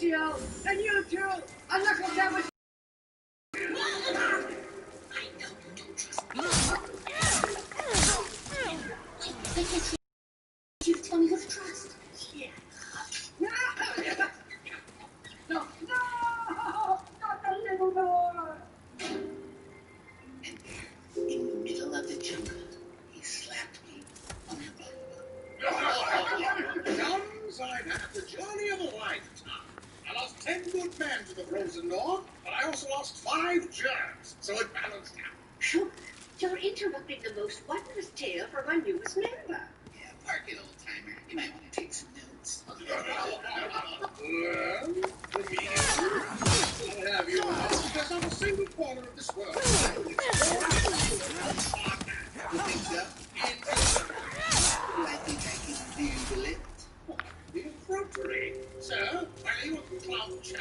you, and you too. And look what that was. I know you don't trust me. Why can't you tell me who to trust? Yeah. No, not a little more. And there, in the middle of the jungle, he slapped me on the butt. Chums, I've had the journey of a lifetime. I lost 10 good men to the frozen north, but I also lost 5 germs, so it balanced out. You're interrupting the most wondrous tale from our newest member. Yeah, park it, old-timer. You might want to take some notes. Well, the meaning I'll have you know there's not a single corner of this world. I think I can do it. The effrontery. Sir, I lay you a clown chap.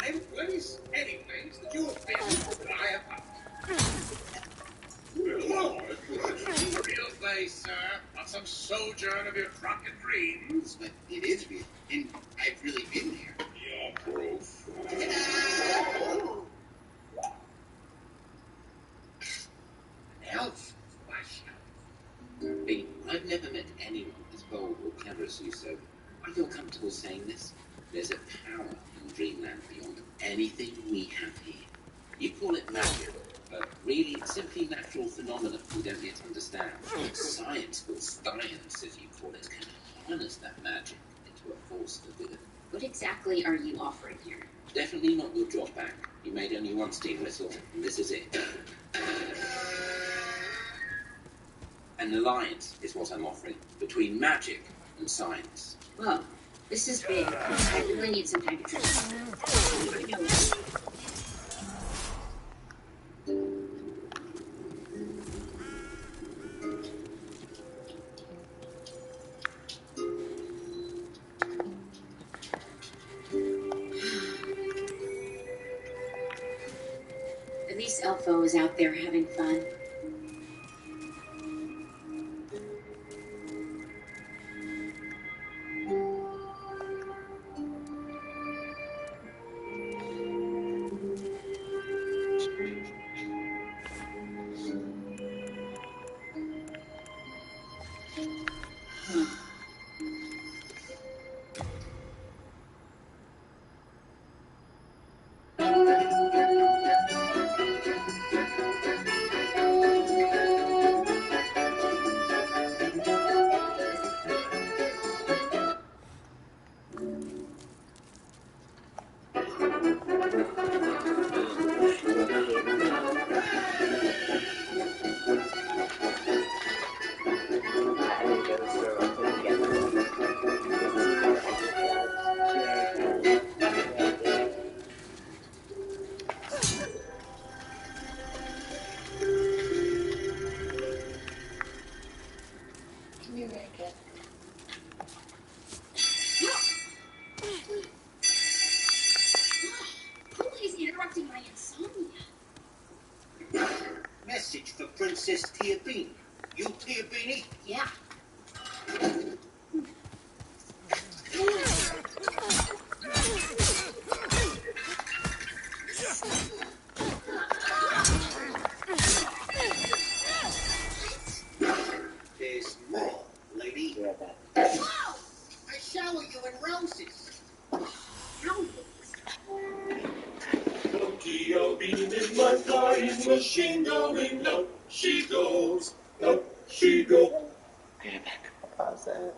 Name a place, any place that you have been that I have not. Real place, sir. Not some sojourn of your drunken dreams. But it is real, and I've really been there. Your proof. Elf? Why, I've never met anyone as bold or clever as you, so I feel comfortable saying this. There's a power in Dreamland beyond anything we have here. You call it magic, but really it's simply natural phenomena we don't yet understand. Science, or science as you call it, can harness that magic into a force for good. What exactly are you offering here? Definitely not your drop back. You made only one steam whistle, and this is it. An alliance is what I'm offering, between magic and science. Whoa, this is big. I really need some time to trust. At least Elfo is out there having fun. Message for Princess Tiabini. You Tiabini? Yeah. There's more, lady. Whoa! I shower you in roses. Tiabini is my flying machine going up. She goes, up she goes. Get it back. Pause it.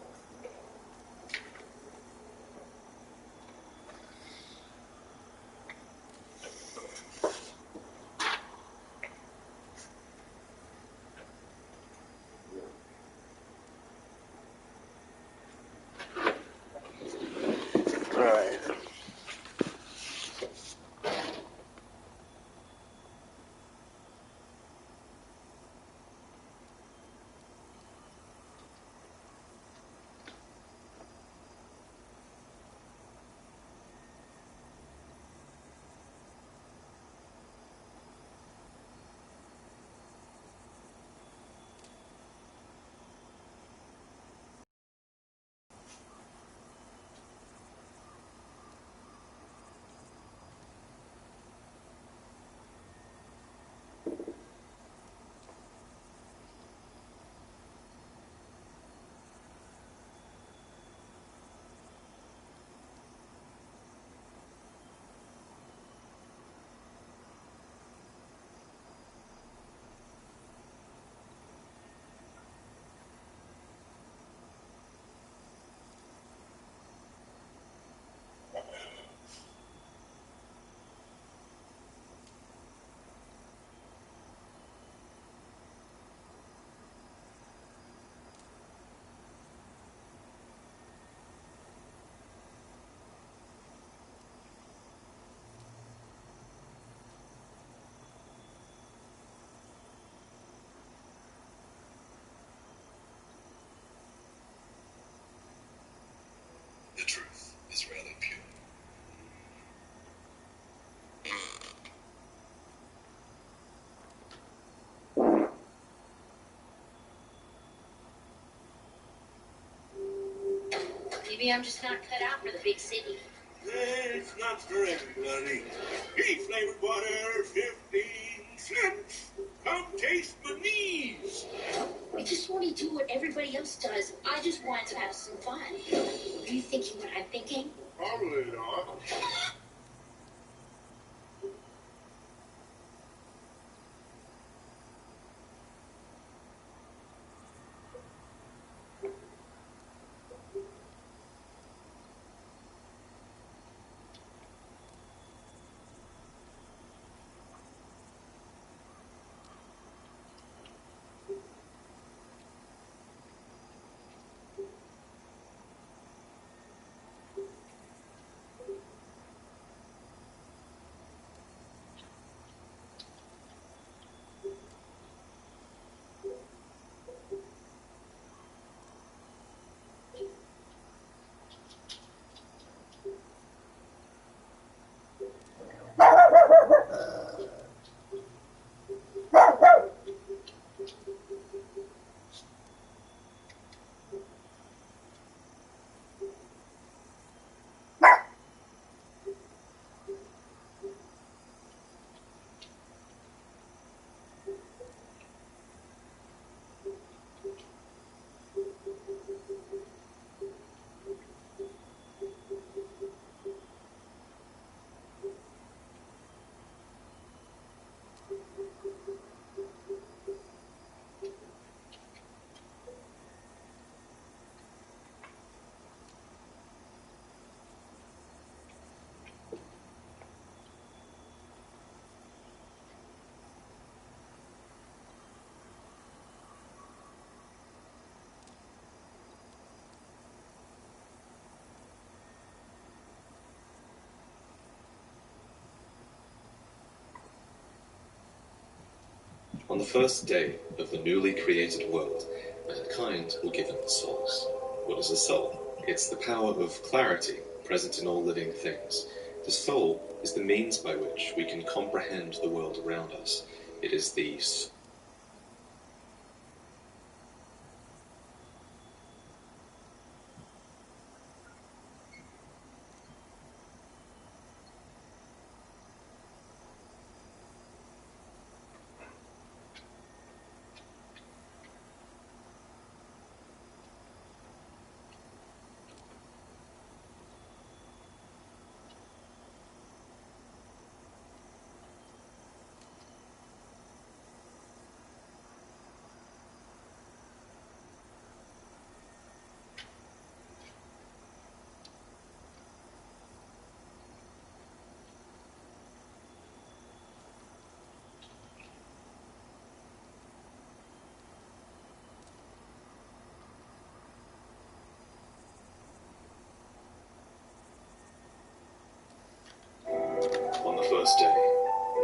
Alright. Maybe I'm just not cut out for the big city. It's not for everybody. Any flavored water, 15 cents. Come taste my knees. I just want to do what everybody else does. I just want to have some fun. Are you thinking what I'm thinking? Probably not. On the first day of the newly created world, mankind were given souls. What is a soul? It's the power of clarity present in all living things. The soul is the means by which we can comprehend the world around us. It is the On the first day,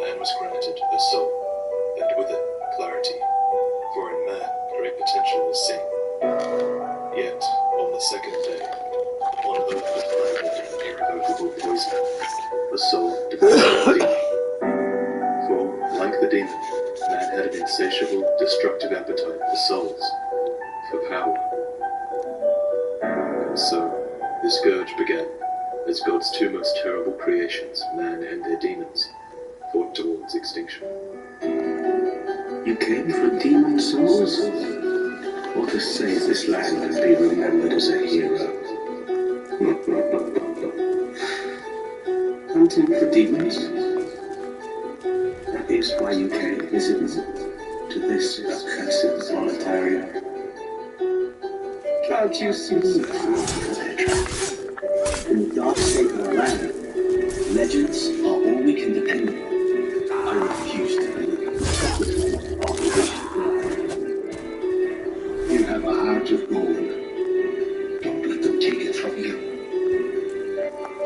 man was granted a soul, and with it, clarity. For in man, great potential was seen. Yet, on the second day, on earth was planted an irrevocable poison, the soul devoted the demon. For, like the demon, man had an insatiable, destructive appetite for souls, for power. And so, the scourge began. As God's two most terrible creations, man and their demons, fought towards extinction. You came for demon souls? Or to save this land and be remembered as a hero? Hunting for demons? That is why you came, isn't it? To this accursed planetarium. Can't you see the fruit for their trap? In the dark state of our land, legends are all we can depend on. I refuse to believe you have a heart of gold. Don't let them take it from you.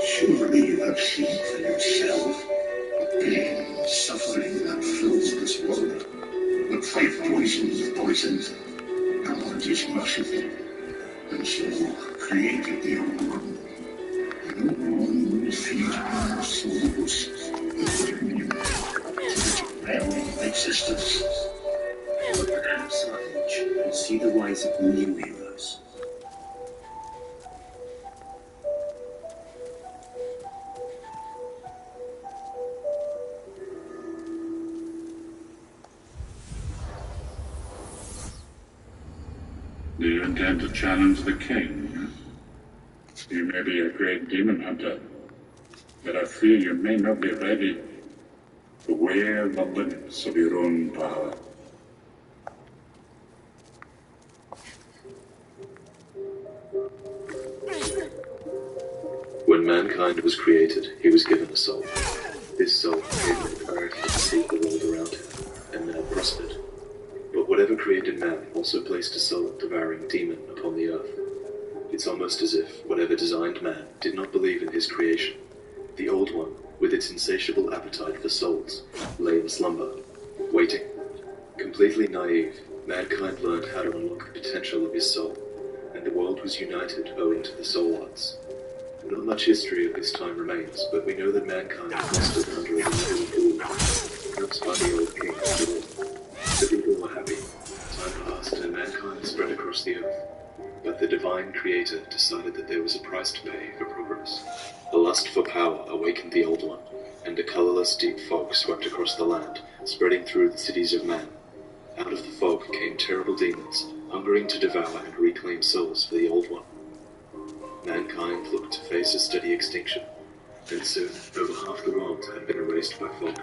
Surely you have seen for yourself the pain and suffering that fills this world. But faith poisons poisons. God is merciful, and so created the old world. No one will feed our souls of existence. But perhaps our age will see the rise of new heroes. Do you intend to challenge the king? You may be a great demon hunter, but I fear you may not be ready to wear the limits of your own power. When mankind was created, he was given a soul. This soul gave him the clarity to see the world around him, and man prospered. But whatever created man also placed a soul-devouring demon upon the earth. It's almost as if whatever designed man did not believe in his creation. The Old One, with its insatiable appetite for souls, lay in slumber, waiting. Completely naive, mankind learned how to unlock the potential of his soul, and the world was united owing to the soul arts. Not much history of this time remains, but we know that mankind clustered under a single rule, perhaps by the old king of the world. The people were happy. Time passed and mankind spread across the earth. But the divine creator decided that there was a price to pay for progress. The lust for power awakened the Old One, and a colorless deep fog swept across the land, spreading through the cities of man. Out of the fog came terrible demons, hungering to devour and reclaim souls for the Old One. Mankind looked to face a steady extinction, and soon over half the world had been erased by fog.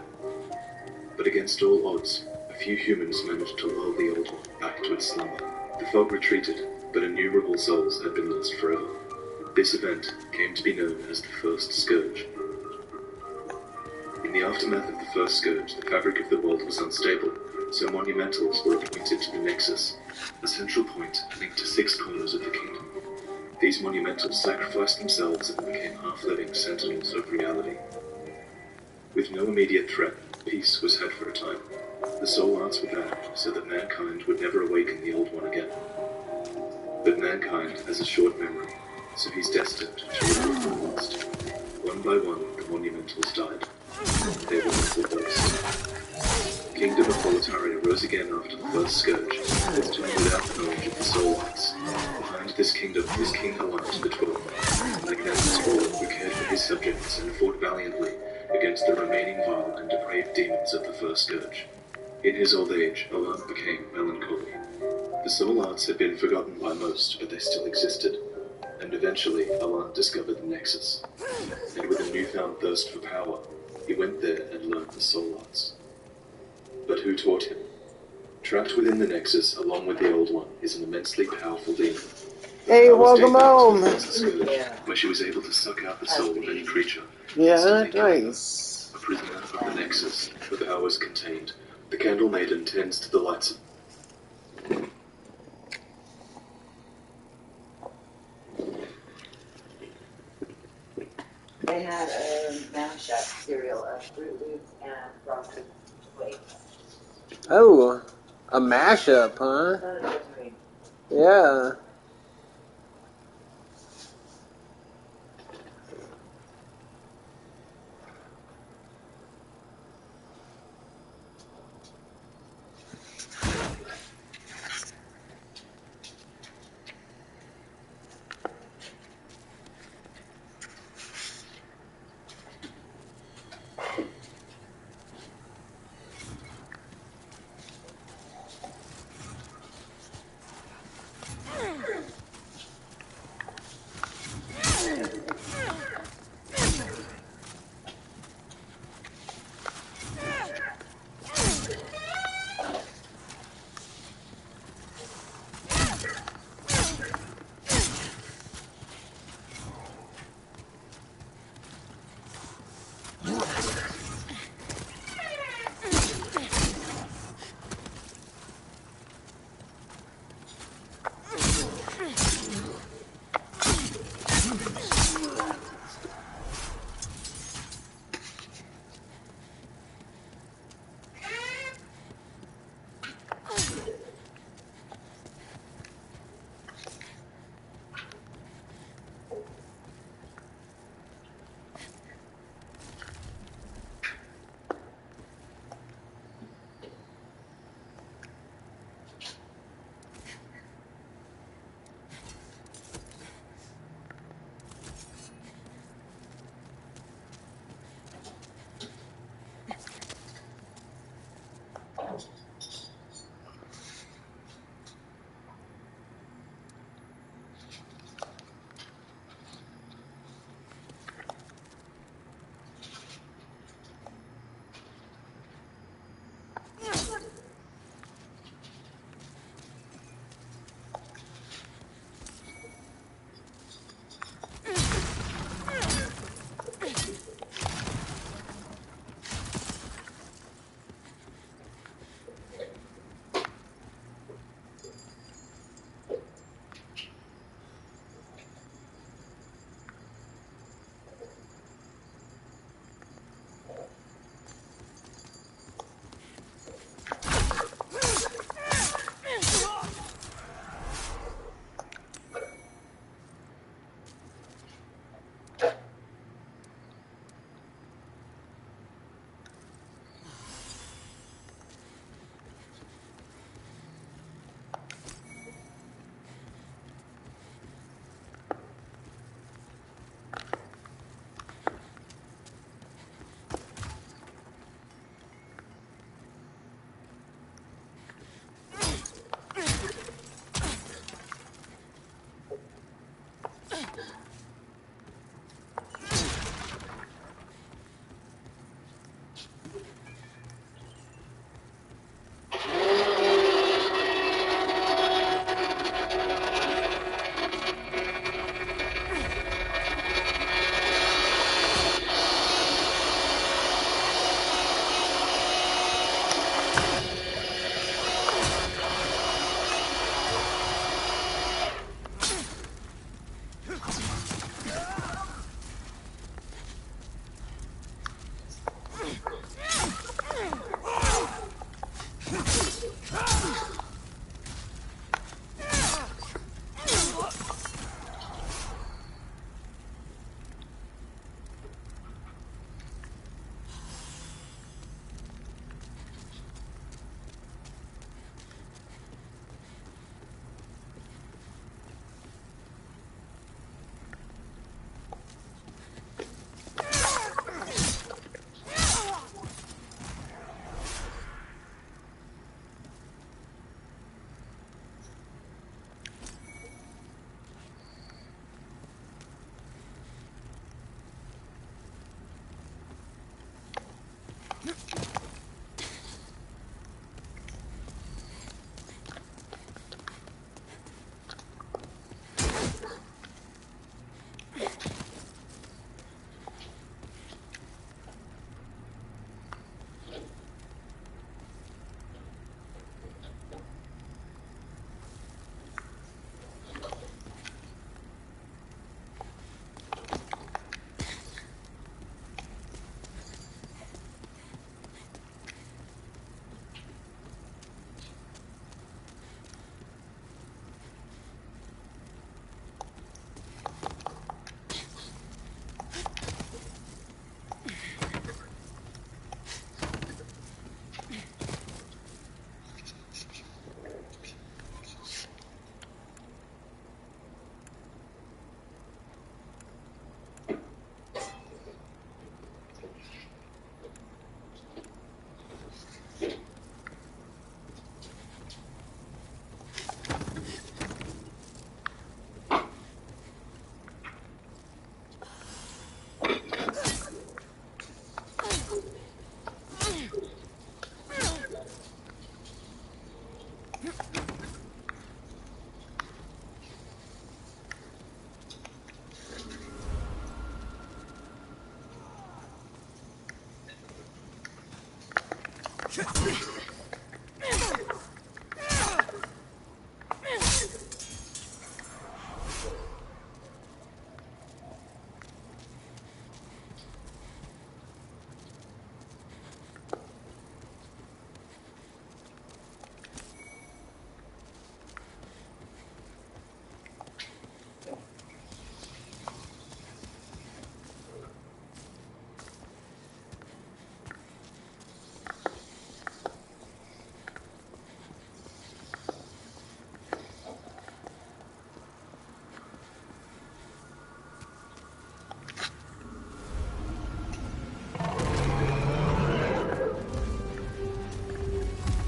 But against all odds, a few humans managed to lull the Old One back to its slumber. The fog retreated, but innumerable souls had been lost forever. This event came to be known as the First Scourge. In the aftermath of the First Scourge, the fabric of the world was unstable, so monumentals were appointed to the Nexus, a central point linked to 6 corners of the kingdom. These monumentals sacrificed themselves and became half-living sentinels of reality. With no immediate threat, peace was had for a time. The soul arts were banned, so that mankind would never awaken the Old One again. But mankind has a short memory, so he's destined to return to the past. One by one, the monumentals died. They were the first. The kingdom of Boletaria rose again after the First Scourge, this time without the knowledge of the soul arts. Behind this kingdom is King Alant the 12th, a magnanimous ruler who cared for his subjects and fought valiantly against the remaining vile and depraved demons of the First Scourge. In his old age, Alant became melancholy. The soul arts had been forgotten by most, but they still existed, and eventually Alant discovered the Nexus. And with a newfound thirst for power, he went there and learned the soul arts. But who taught him? Trapped within the Nexus, along with the Old One, is an immensely powerful demon. Hey, welcome home! Where she was able to suck out the soul of any creature. Yeah, nice. A prisoner of the Nexus, the powers contained. The Candle Maiden tends to the lights. They had a mashup cereal of Fruit Loops and Frosted Flakes. Oh, a mashup, huh? Yeah.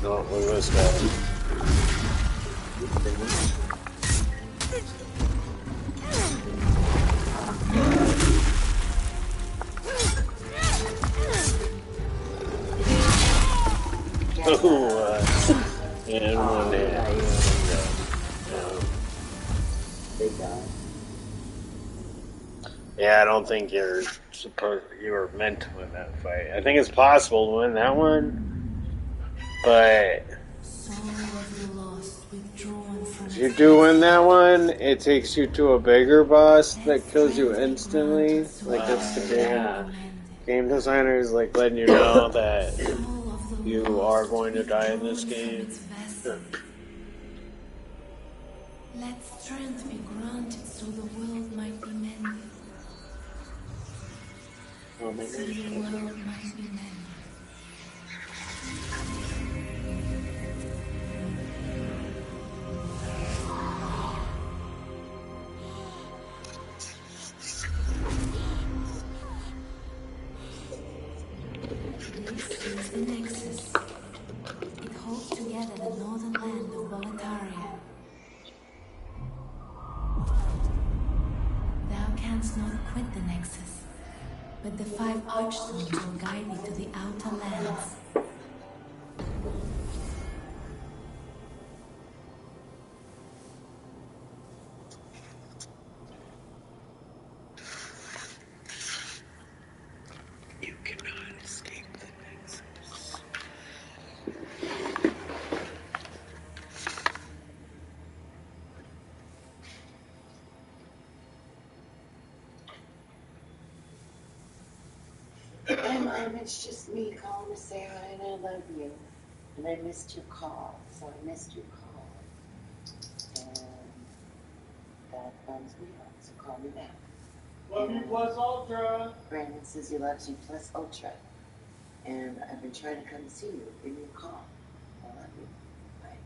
No, look at this guy. And one hit. Yeah, I don't think you were meant to win that fight. I think it's possible to win that one, but if you do win that one, it takes you to a bigger boss that kills you instantly. Like that's the game designers like letting you know that you are going to die in this game. Let strength be granted so the world might be mended. So the world might be mended. This is the Nexus. It holds together the northern land of Boletaria. Thou canst not quit the Nexus, but the 5 Archstones will guide thee to the outer lands. You cannot escape the Nexus. Hi, Mom. It's just me calling to say hi and I love you. And I missed your call, so I missed your call. And that bums me out, so call me back. Love you plus Ultra. Brandon says he loves you plus Ultra. And I've been trying to come see you. Give me a call. I love you. Bye.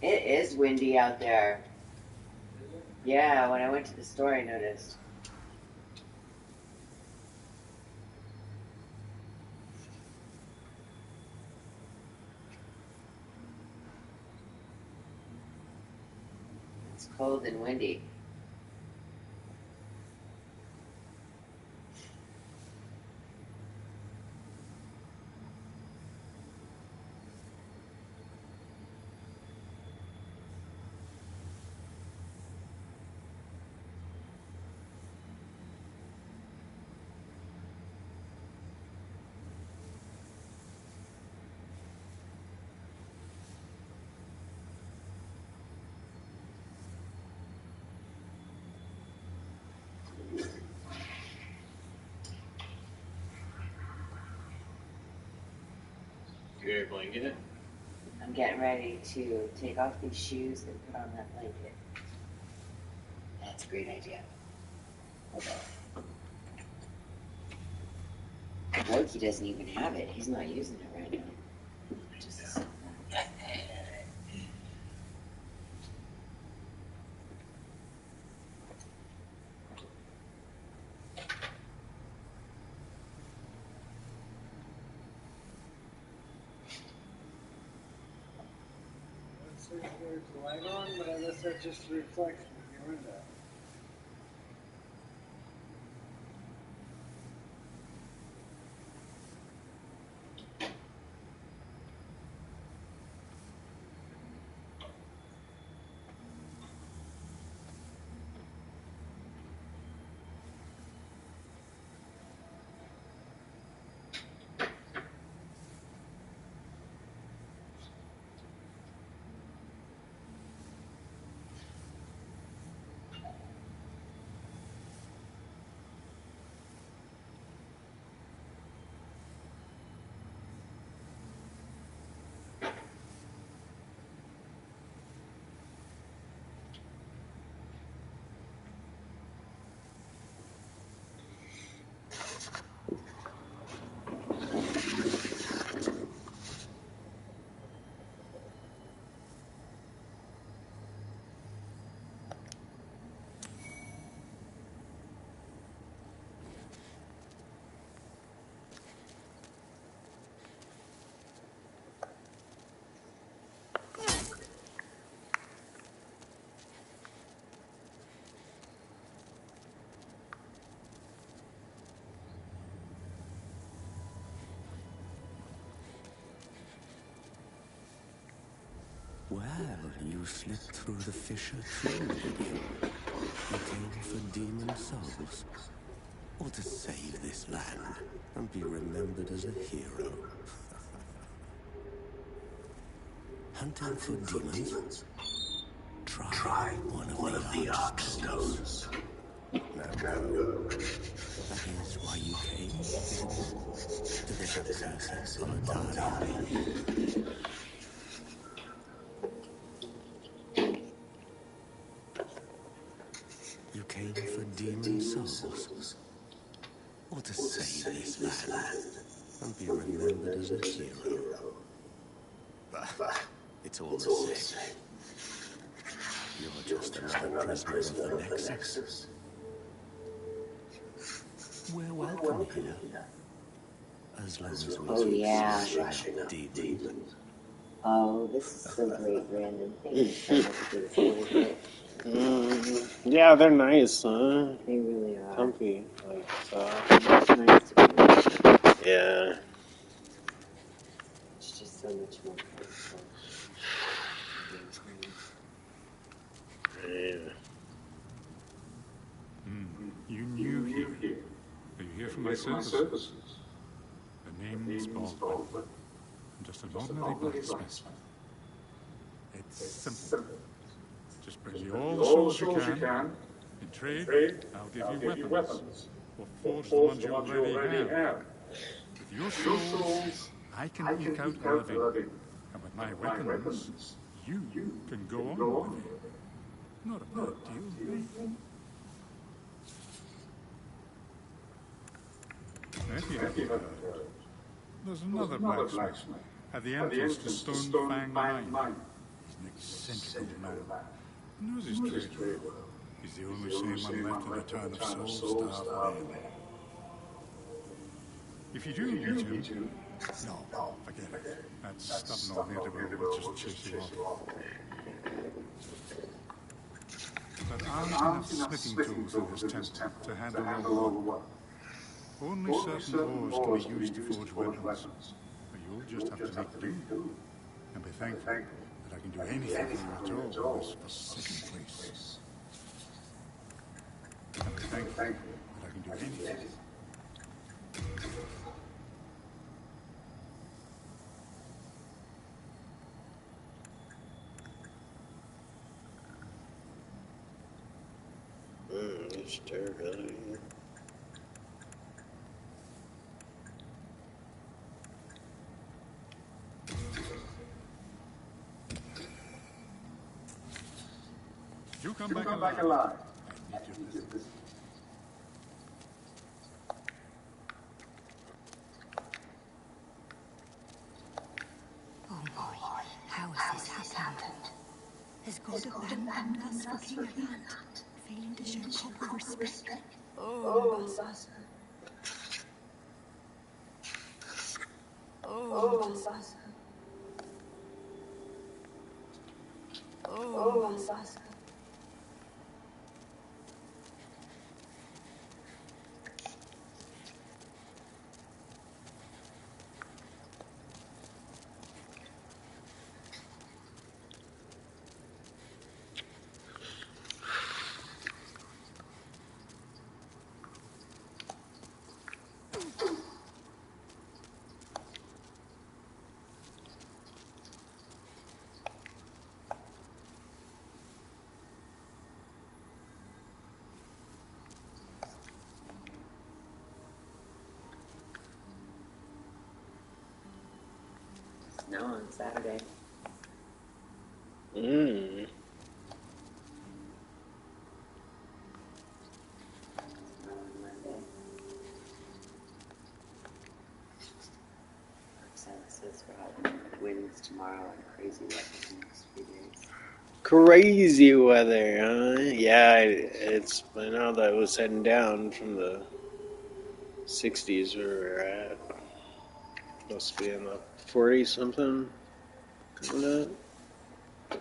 It is windy out there. Yeah, when I went to the store, I noticed. It's cold and windy. You're blanket? I'm getting ready to take off these shoes and put on that blanket. That's a great idea. Loki doesn't even have it. He's not using it right now. Just... There's the light on, but I guess that's just a reflection of your window. Well, you slipped through the fissure too, did you? You came for demon souls. Or to save this land and be remembered as a hero. Hunting for demons? Try one of the archstones. Now, that is why you came, isn't it? To this accursed proletariat. You came for demon souls? Or to save this land and be remembered as a hero? Bah, it's all the same. You're just another prisoner of the Nexus. We're welcome here. As long as we keep smashing up demons. Oh, this is so great, Brandon. Thank you so much for this little bit. Yeah, they're nice, huh? They really are. Comfy, like so. It's nice to be with. Yeah. It's just so much more comfortable. Yeah. You new here. Are you here for my services? The name is Baldwin. I'm just an ordinary blacksmith. It's simple. Just bring me all the souls you can. In trade, I'll give you weapons. Or forge the ones you already have. With your souls, I can eke out a living. And with my weapons, you can go on living. Not a bad deal, eh? If you haven't heard, there's another blacksmith at the entrance to Stone Fang Mine. He's an eccentric old man. He knows his trade well. He's the only sane one left in the town of Soulstar. If you do meet him, no, forget it. That stubborn old native will just chase you off. But I'll have smithing tools in his tent to handle all the work. Only certain ores can be used to forge weapons. But you'll just have to make do. And be thankful that I can do anything for you at all in this forsaken place. And be thankful that I can do anything. It's terrible. You come back alive. I need your business. Oh boy, how has this happened? Has God abandoned us for King Hunt, failing to show proper respect? Oh, Bassa. Oh, Bassa. Oh, Bassa. No, on Saturday. Mm. Not on Monday. Says we're having winds tomorrow and crazy weather the next few days. Crazy weather, huh? Yeah, it's. I know that was heading down from the 60s where we're at. Must be in the 40 something coming up.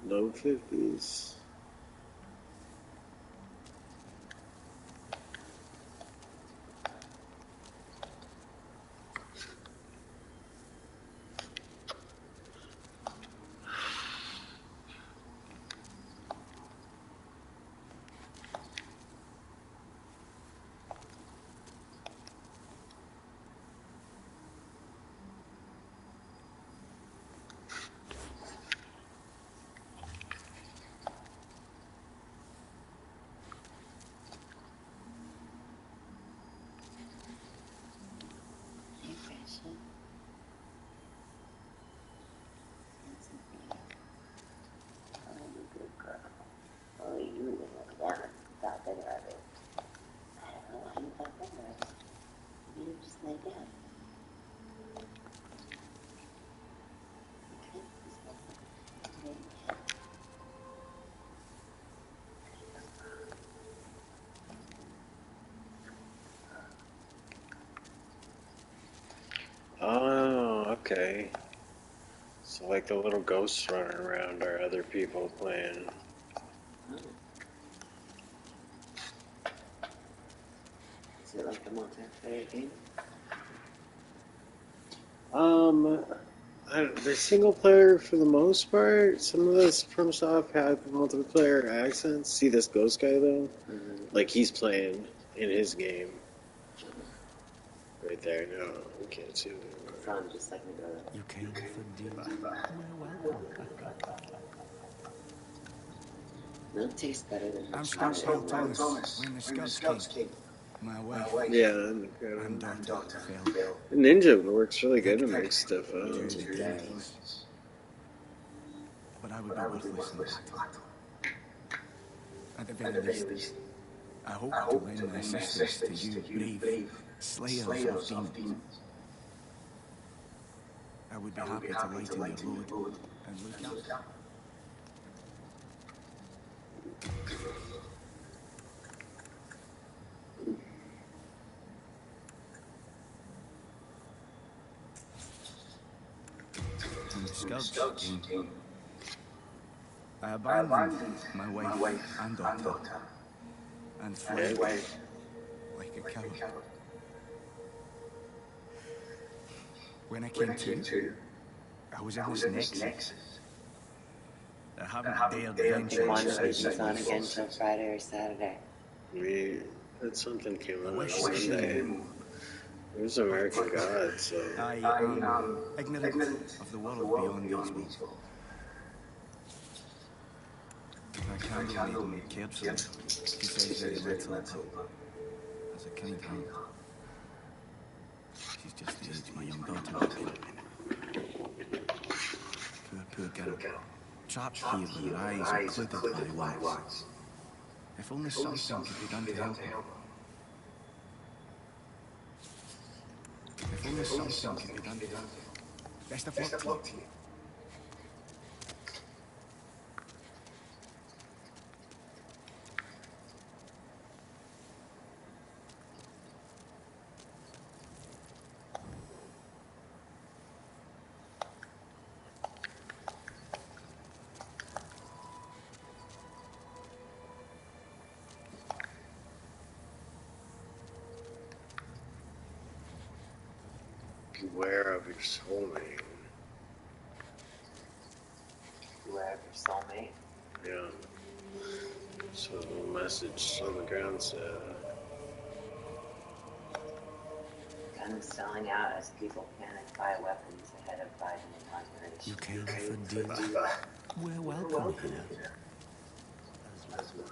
Low 50s. okay. So like the little ghosts running around are other people playing. Is it like a multiplayer game? They're single player for the most part. Some of this from stuff have multiplayer accents. See this ghost guy though? Like he's playing in his game. Right there, no, we can't see him anymore. Sound just like me, brother. You came for dinner. We're welcome. Milk tastes better than I'm Scout Scout Thomas. When the Scouts came, my wife Yeah, and daughter fell. Ninja works really good to make stuff up. Dangerous. But I would be worthless in battle. At the very least, I hope to lend my assistance to you, brave slayers of demons. I would be happy to lighten your load and look after. When the Scouts came, I abandoned my wife and daughter and fled like a coward. When I came to, I was in this nexus. I haven't dared venture Why not outside get this on again till Friday or Saturday? That's something came out on wish Sunday. you It was American God, so. I am ignorant of the world beyond these walls. My candle maiden cared for me. She says very little, but has a kind heart. She's just the age my young daughter would have been. Poor girl. Trapped here with her eyes occluded by wax. If only something could be done to help her. If only something could be done to help her. Best of luck to you. Beware of your soulmate. Beware of your soulmate. Yeah. So the message on the ground said. Kind of selling out as people panic buy weapons ahead of Biden inauguration. You came for dinner. We're welcome here. As well.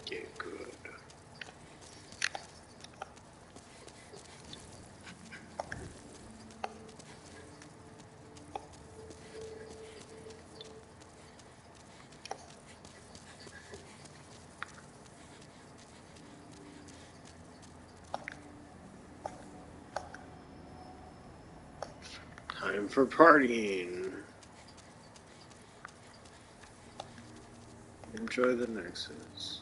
Get good. Time for partying. Enjoy the Nexus.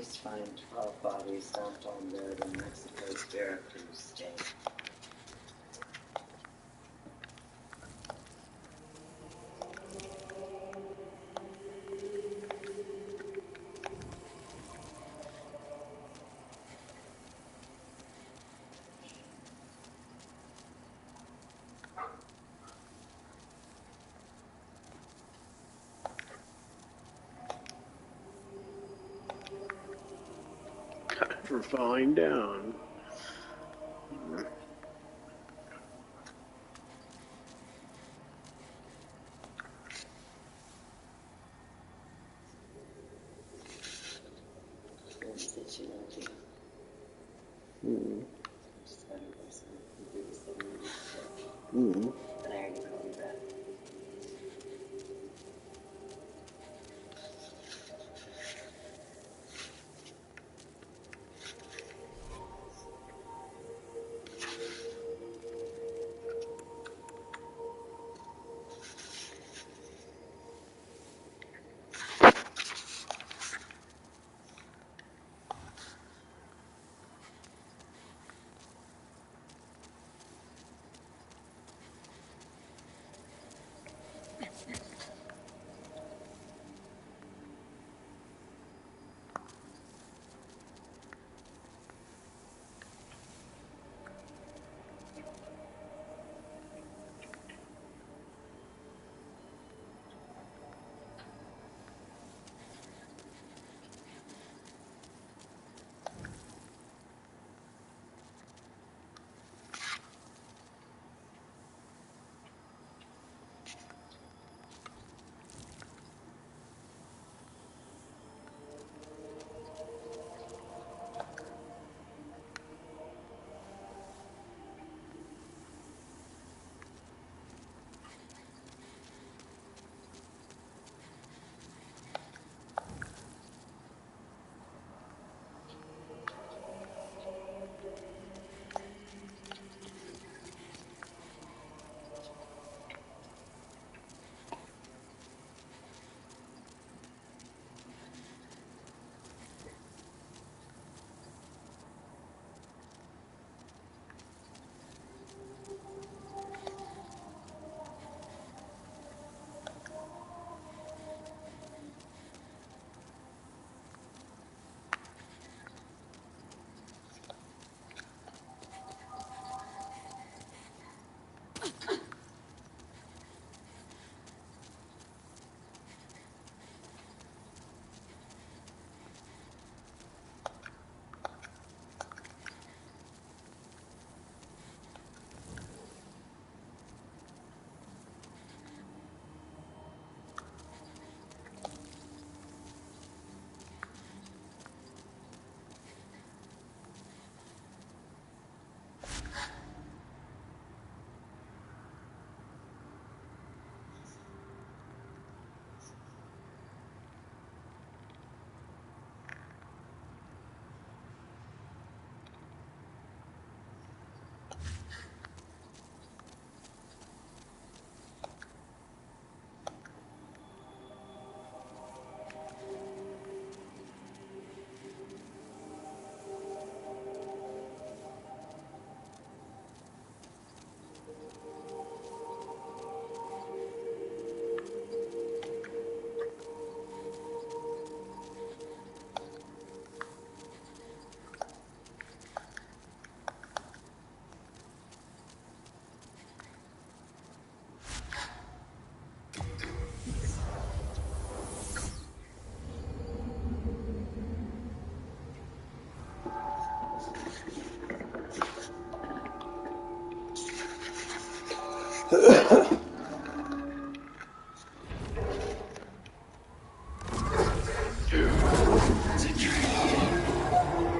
least find 12 bodies dumped on dead in Mexico's Veracruz state. For falling down. But I already called you back.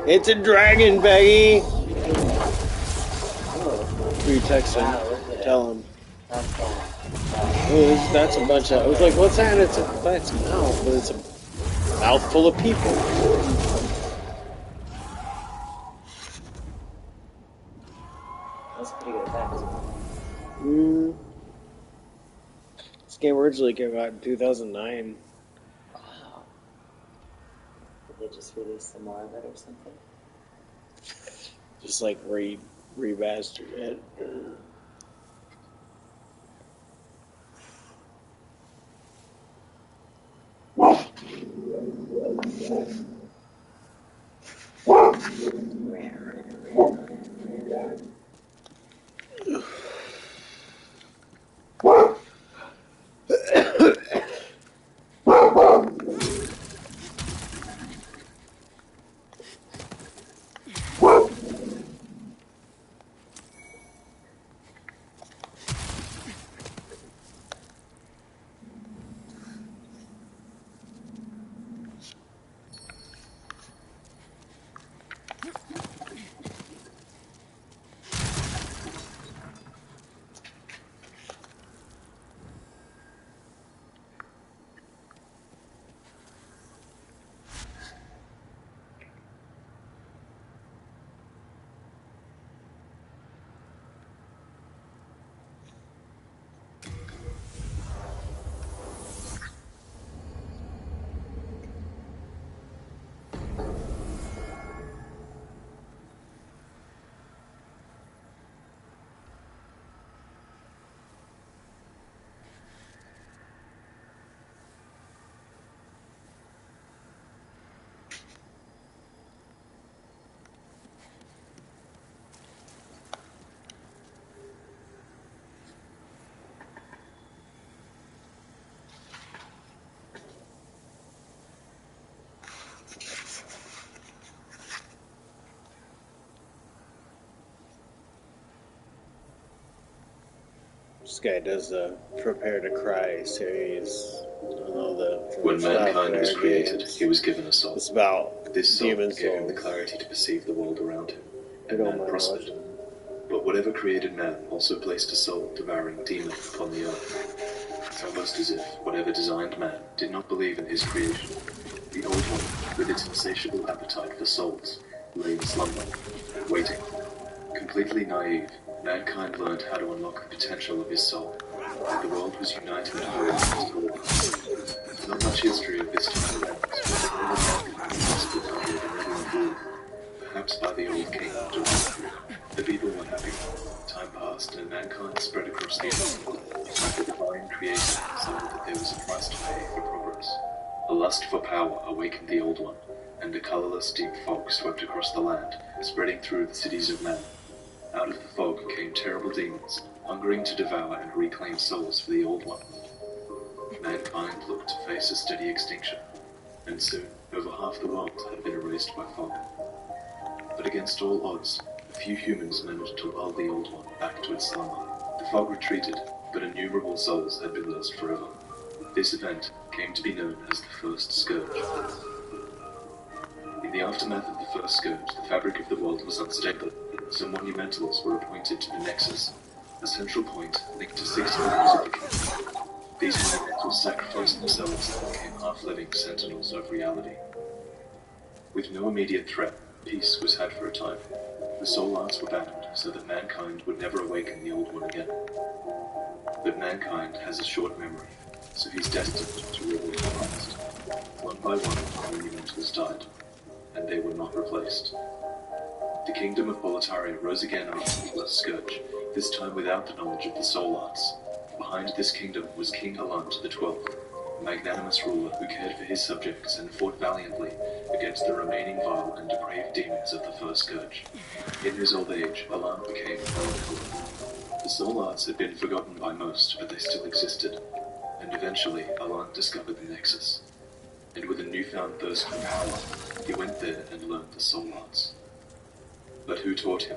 It's a dragon, Peggy! You text him. Tell him. That's a bunch of... I was like, what's that? It's a mouth, but it's a mouthful of people. That's a pretty good effect. This game originally came out in 2009. Wow. Did they just release some more of it or something? Just like remastered it. This guy does the Prepare to Cry series. I don't know When mankind was created, he was given a soul. It's about this soul demon gave him souls. the clarity to perceive the world around him, and I don't man mind prospered. watching. But whatever created man also placed a soul-devouring demon upon the earth. Almost as if whatever designed man did not believe in his creation. The Old One, with its insatiable appetite for souls, lay in slumber, waiting. Completely naive, mankind learned how to unlock the potential of his soul. The world was united around his soul. Not much history of this time around, but the world prospered under the Netherland rule, perhaps by the old king, Duran. The people were happy. Time passed, and mankind spread across the earth. Like the divine creator decided that there was a price to pay for progress. A lust for power awakened the Old One, and a colorless deep fog swept across the land, spreading through the cities of man. Out of the fog came terrible demons, hungering to devour and reclaim souls for the Old One. Mankind looked to face a steady extinction, and soon over half the world had been erased by fog. But against all odds, a few humans managed to lull the Old One back to its slumber. The fog retreated, but innumerable souls had been lost forever. This event came to be known as the First Scourge. In the aftermath of the First Scourge, the fabric of the world was unstable. Some monumentals were appointed to the Nexus, a central point linked to 6 members of the kingdom. These monumentals sacrificed themselves and became half-living sentinels of reality. With no immediate threat, peace was had for a time. The soul arts were banned so that mankind would never awaken the Old One again. But mankind has a short memory, so he's destined to rule the past. One by one, the monumentals died, and they were not replaced. The kingdom of Boletaria rose again after the First Scourge, this time without the knowledge of the soul arts. Behind this kingdom was King Alant XII, a magnanimous ruler who cared for his subjects and fought valiantly against the remaining vile and depraved demons of the First Scourge. In his old age, Alant became melancholy. The soul arts had been forgotten by most, but they still existed, and eventually Alant discovered the Nexus. And with a newfound thirst for power, he went there and learned the soul arts. But who taught him?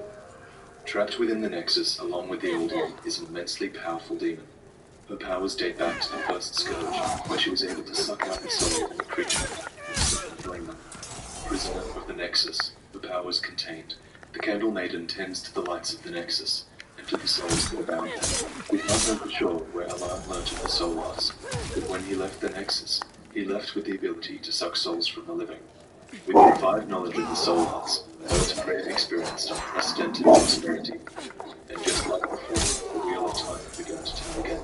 Trapped within the Nexus, along with the Old One, is an immensely powerful demon. Her powers date back to the First Scourge, where she was able to suck out the soul of a creature and flame them. Prisoner of the Nexus, the powers contained, the Candle Maiden tends to the lights of the Nexus, and to the souls that are bound there. We can't know for sure where Alan learnt of the soul arts, but when he left the Nexus, he left with the ability to suck souls from the living. With revived knowledge of the soul arts, Boletaria experienced unprecedented prosperity, and just like before, the wheel of time began to turn again.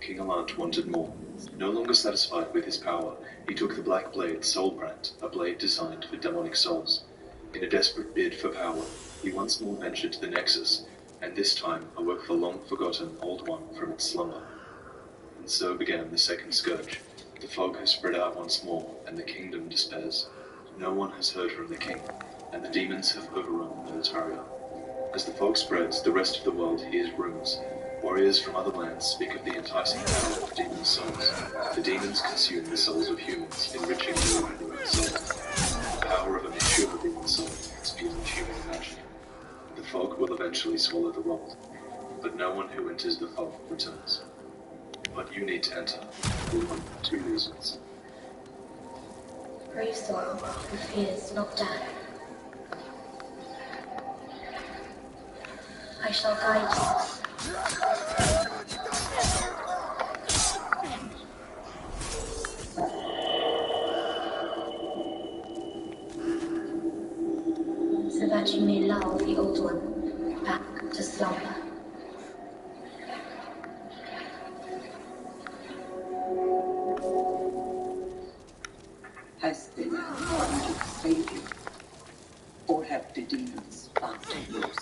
King Alant wanted more, No longer satisfied with his power, he took the black blade Soulbrand, a blade designed for demonic souls. In a desperate bid for power, he once more ventured to the Nexus, and this time awoke the long-forgotten Old One from its slumber. And so began the second scourge. The fog has spread out once more, and the kingdom despairs. No one has heard from the king, and the demons have overrun Boletaria. As the fog spreads, the rest of the world hears rumors. Warriors from other lands speak of the enticing power of demon souls. The demons consume the souls of humans, enriching their human souls. The power of a mature demon soul is beyond human imagining. The fog will eventually swallow the world, but no one who enters the fog returns. But you need to enter for 2 reasons. Brave soul who fears not death. I shall guide you. So that you may lull the old one back to slumber. Has the magic failed you? Or have the demons found yours?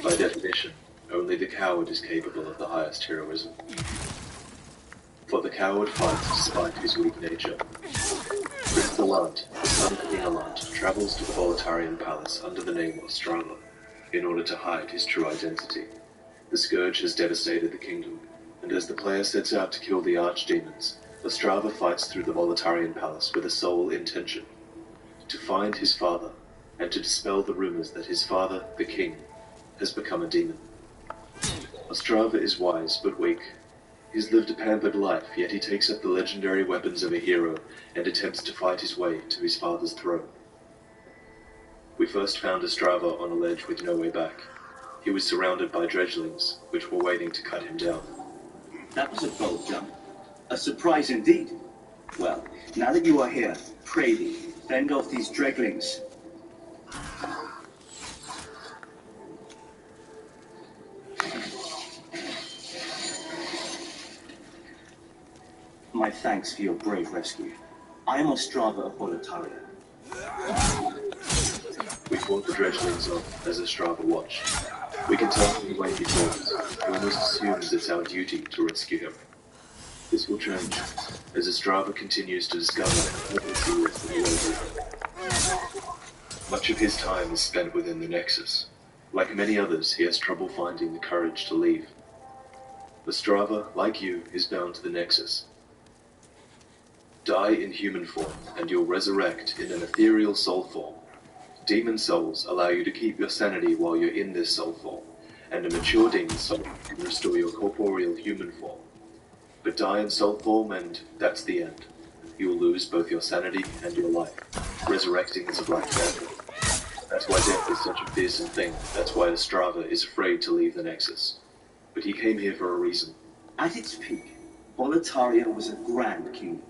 By definition, only the coward is capable of the highest heroism. For the coward fights despite his weak nature. Prince Alant, the son of King Alant, travels to the Boletarian palace under the name of Strava, in order to hide his true identity. The scourge has devastated the kingdom, and as the player sets out to kill the archdemons, Ostrava fights through the Boletarian palace with a sole intention: to find his father, and to dispel the rumors that his father, the king, has become a demon. Ostrava is wise but weak. He's lived a pampered life, yet he takes up the legendary weapons of a hero and attempts to fight his way to his father's throne. We first found Ostrava on a ledge with no way back. He was surrounded by dredgelings, which were waiting to cut him down. That was a bold jump. A surprise indeed. Well, now that you are here, pray thee, fend off these dredgelings. My thanks for your brave rescue. I am Ostrava of Boletaria. We fought the dredgelings off as Ostrava watched. We can tell from the way he talks, he almost assumes it's our duty to rescue him. This will change, as Ostrava continues to discover how serious the world is. Much of his time is spent within the Nexus. Like many others, he has trouble finding the courage to leave. Ostrava, like you, is bound to the Nexus. Die in human form, and you'll resurrect in an ethereal soul form. Demon souls allow you to keep your sanity while you're in this soul form, and a mature demon soul can restore your corporeal human form. But die in soul form, and that's the end. You will lose both your sanity and your life, resurrecting as a Black Panther. That's why death is such a fearsome thing. That's why Ostrava is afraid to leave the Nexus. But he came here for a reason. At its peak, Boletaria was a grand kingdom.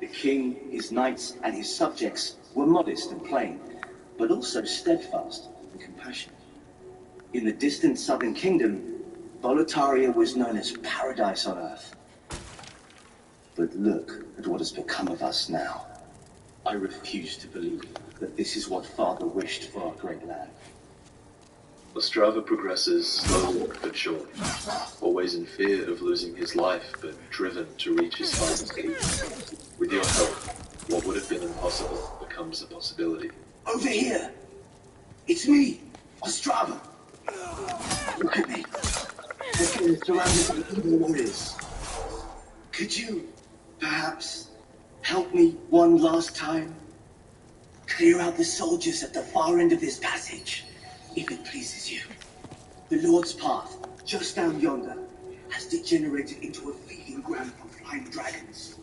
The king, his knights, and his subjects were modest and plain, but also steadfast and compassionate. In the distant southern kingdom, Boletaria was known as paradise on earth. But look at what has become of us now. I refuse to believe that this is what Father wished for our great land. Ostrava progresses slowly but surely, always in fear of losing his life, but driven to reach his father's keep. With your help, what would have been impossible becomes a possibility. Over here! It's me, Ostrava! Look at me. I'm surrounded by evil warriors. Could you, perhaps, help me one last time? Clear out the soldiers at the far end of this passage, if it pleases you. The Lord's path, just down yonder, has degenerated into a feeding ground for flying dragons.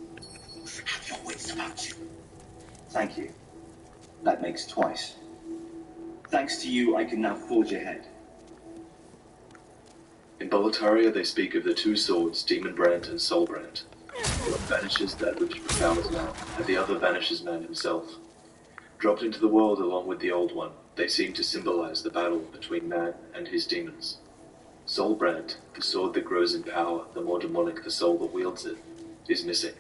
Have your wits about you. Thank you. That makes twice. Thanks to you, I can now forge ahead. In Boletaria, they speak of the two swords, Demon Brand and Soul Brand. One banishes that which befouls man, and the other banishes man himself. Dropped into the world along with the Old One, they seem to symbolize the battle between man and his demons. Soulbrand, the sword that grows in power the more demonic the soul that wields it, is missing.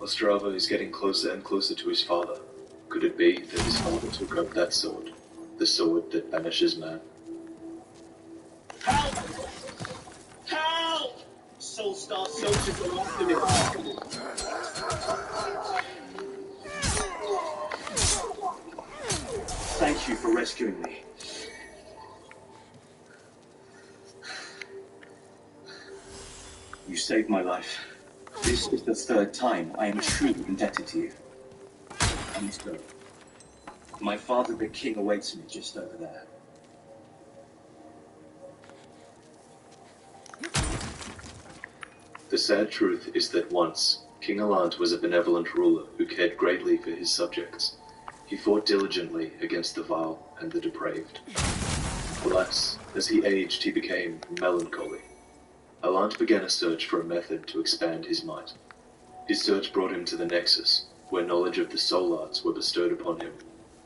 Ostrava is getting closer and closer to his father. Could it be that his father took up that sword, the sword that banishes man? Help! Help! Soulstar soldiers are after me. Thank you for rescuing me. You saved my life. This is the third time I am truly indebted to you. I must go. My father, the king, awaits me just over there. The sad truth is that once, King Allant was a benevolent ruler who cared greatly for his subjects. He fought diligently against the vile and the depraved. Alas, as he aged, he became melancholy. Allant began a search for a method to expand his might. His search brought him to the Nexus, where knowledge of the soul arts were bestowed upon him.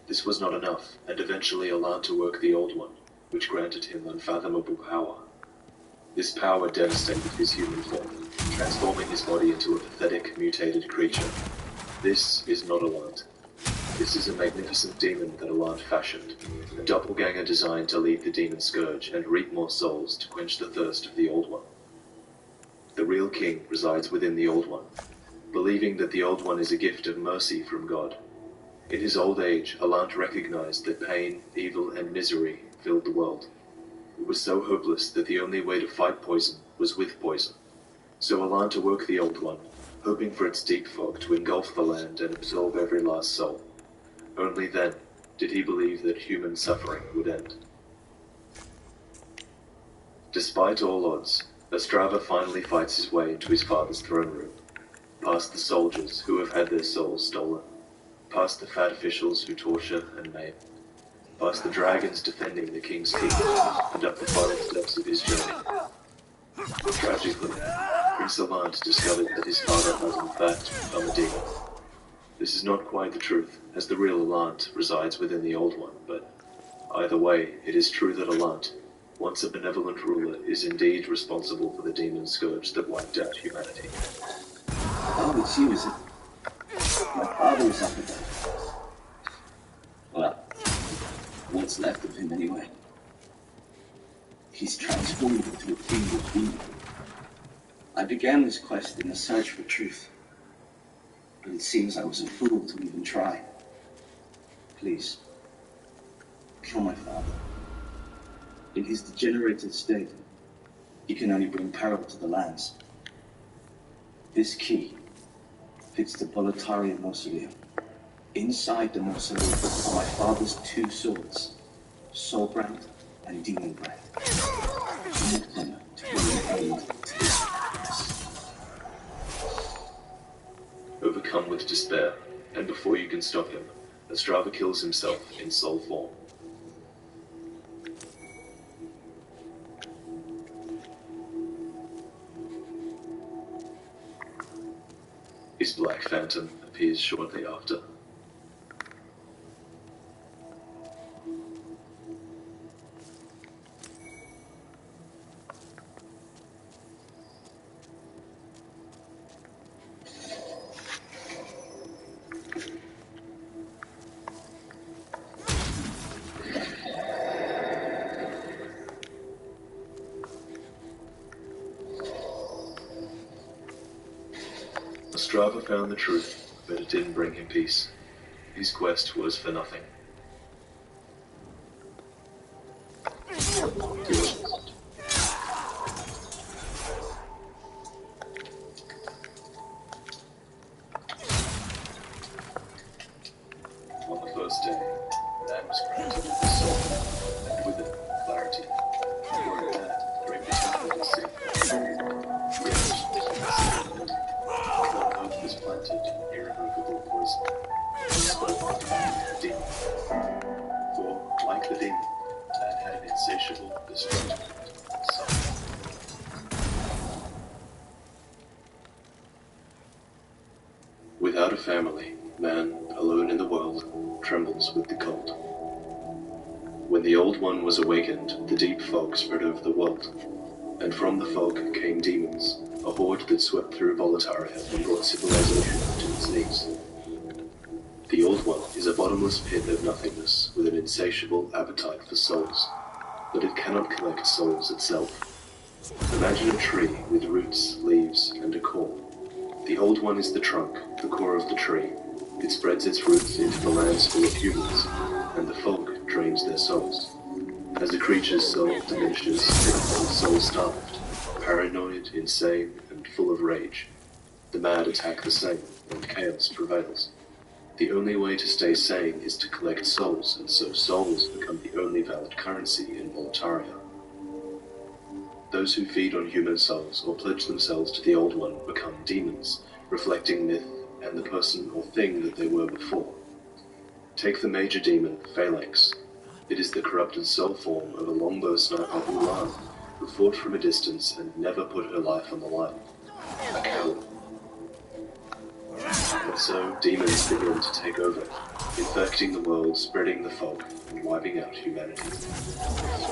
This was not enough, and eventually Allant awoke the Old One, which granted him unfathomable power. This power devastated his human form, transforming his body into a pathetic, mutated creature. This is not Allant. This is a magnificent demon that Allant fashioned, a doppelganger designed to lead the demon scourge and reap more souls to quench the thirst of the Old One. The real king resides within the Old One, believing that the Old One is a gift of mercy from God. In his old age, Allant recognized that pain, evil, and misery filled the world. It was so hopeless that the only way to fight poison was with poison. So Allant awoke the Old One, hoping for its deep fog to engulf the land and absorb every last soul. Only then did he believe that human suffering would end. Despite all odds, Ostrava finally fights his way into his father's throne room, past the soldiers who have had their souls stolen, past the fat officials who torture and maim, past the dragons defending the king's kingdom, and up the final steps of his journey. Tragically, Prince Allant discovered that his father has in fact become a demon. This is not quite the truth, as the real Allant resides within the Old One, but either way, it is true that Allant, once a benevolent ruler, is indeed responsible for the demon scourge that wiped out humanity. Oh, it's you, is it? My father was up there. Well, what's left of him anyway? He's transformed into a fiend of evil. I began this quest in the search for truth, but it seems I was a fool to even try. Please, kill my father. In his degenerated state, he can only bring peril to the lands. This key fits the Boletarian mausoleum. Inside the mausoleum are my father's two swords, Soulbrand and Demonbrand. Use them to bring an end to this madness. Overcome with despair, and before you can stop him, Ostrava kills himself in soul form. His black phantom appears shortly after. Ostrava found the truth, but it didn't bring him peace. His quest was for nothing. On the first day, man was granted with his soul, and with it, clarity. For a man, great potential to see. Earth was planted irrevocable poison, spoken to the demon. For, like the demon, man had an insatiable, destructive soul. Without a family, Man, alone in the world, trembles with the cold. When the Old One was awakened, the deep fog spread over the world, and from the fog came demons, a horde that swept through Volataria and brought civilization to its knees. The Old One is a bottomless pit of nothingness with an insatiable appetite for souls, but it cannot collect souls itself. Imagine a tree with roots, leaves, and a core. The Old One is the trunk, the core of the tree. It spreads its roots into the lands full of humans, and the fog drains their souls. As the creature's soul diminishes, it becomes soul-starved, paranoid, insane, and full of rage. The mad attack the sane, and chaos prevails. The only way to stay sane is to collect souls, and so souls become the only valid currency in Volataria. Those who feed on human souls or pledge themselves to the Old One become demons, reflecting myth and the person or thing that they were before. Take the major demon, Phalanx. It is the corrupted soul form of a longbow sniper Ulan, who fought from a distance and never put her life on the line. A coward. And so, demons begin to take over, infecting the world, spreading the fog, and wiping out humanity.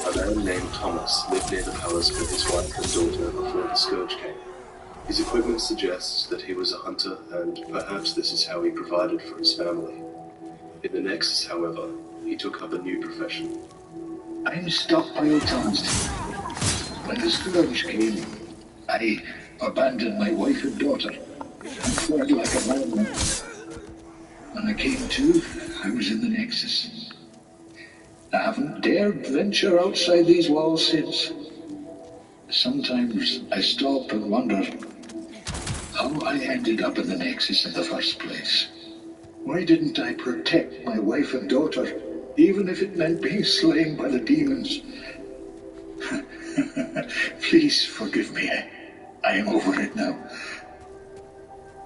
A man named Thomas lived near the palace with his wife and daughter before the scourge came. His equipment suggests that he was a hunter, and perhaps this is how he provided for his family. In the Nexus, however, he took up a new profession. I'm Stockpile Thomas. When the scourge came, I abandoned my wife and daughter and fled like a madman. When I came to, I was in the Nexus. I haven't dared venture outside these walls since. Sometimes I stop and wonder how I ended up in the Nexus in the first place. Why didn't I protect my wife and daughter, even if it meant being slain by the demons? Please forgive me. I am over it now.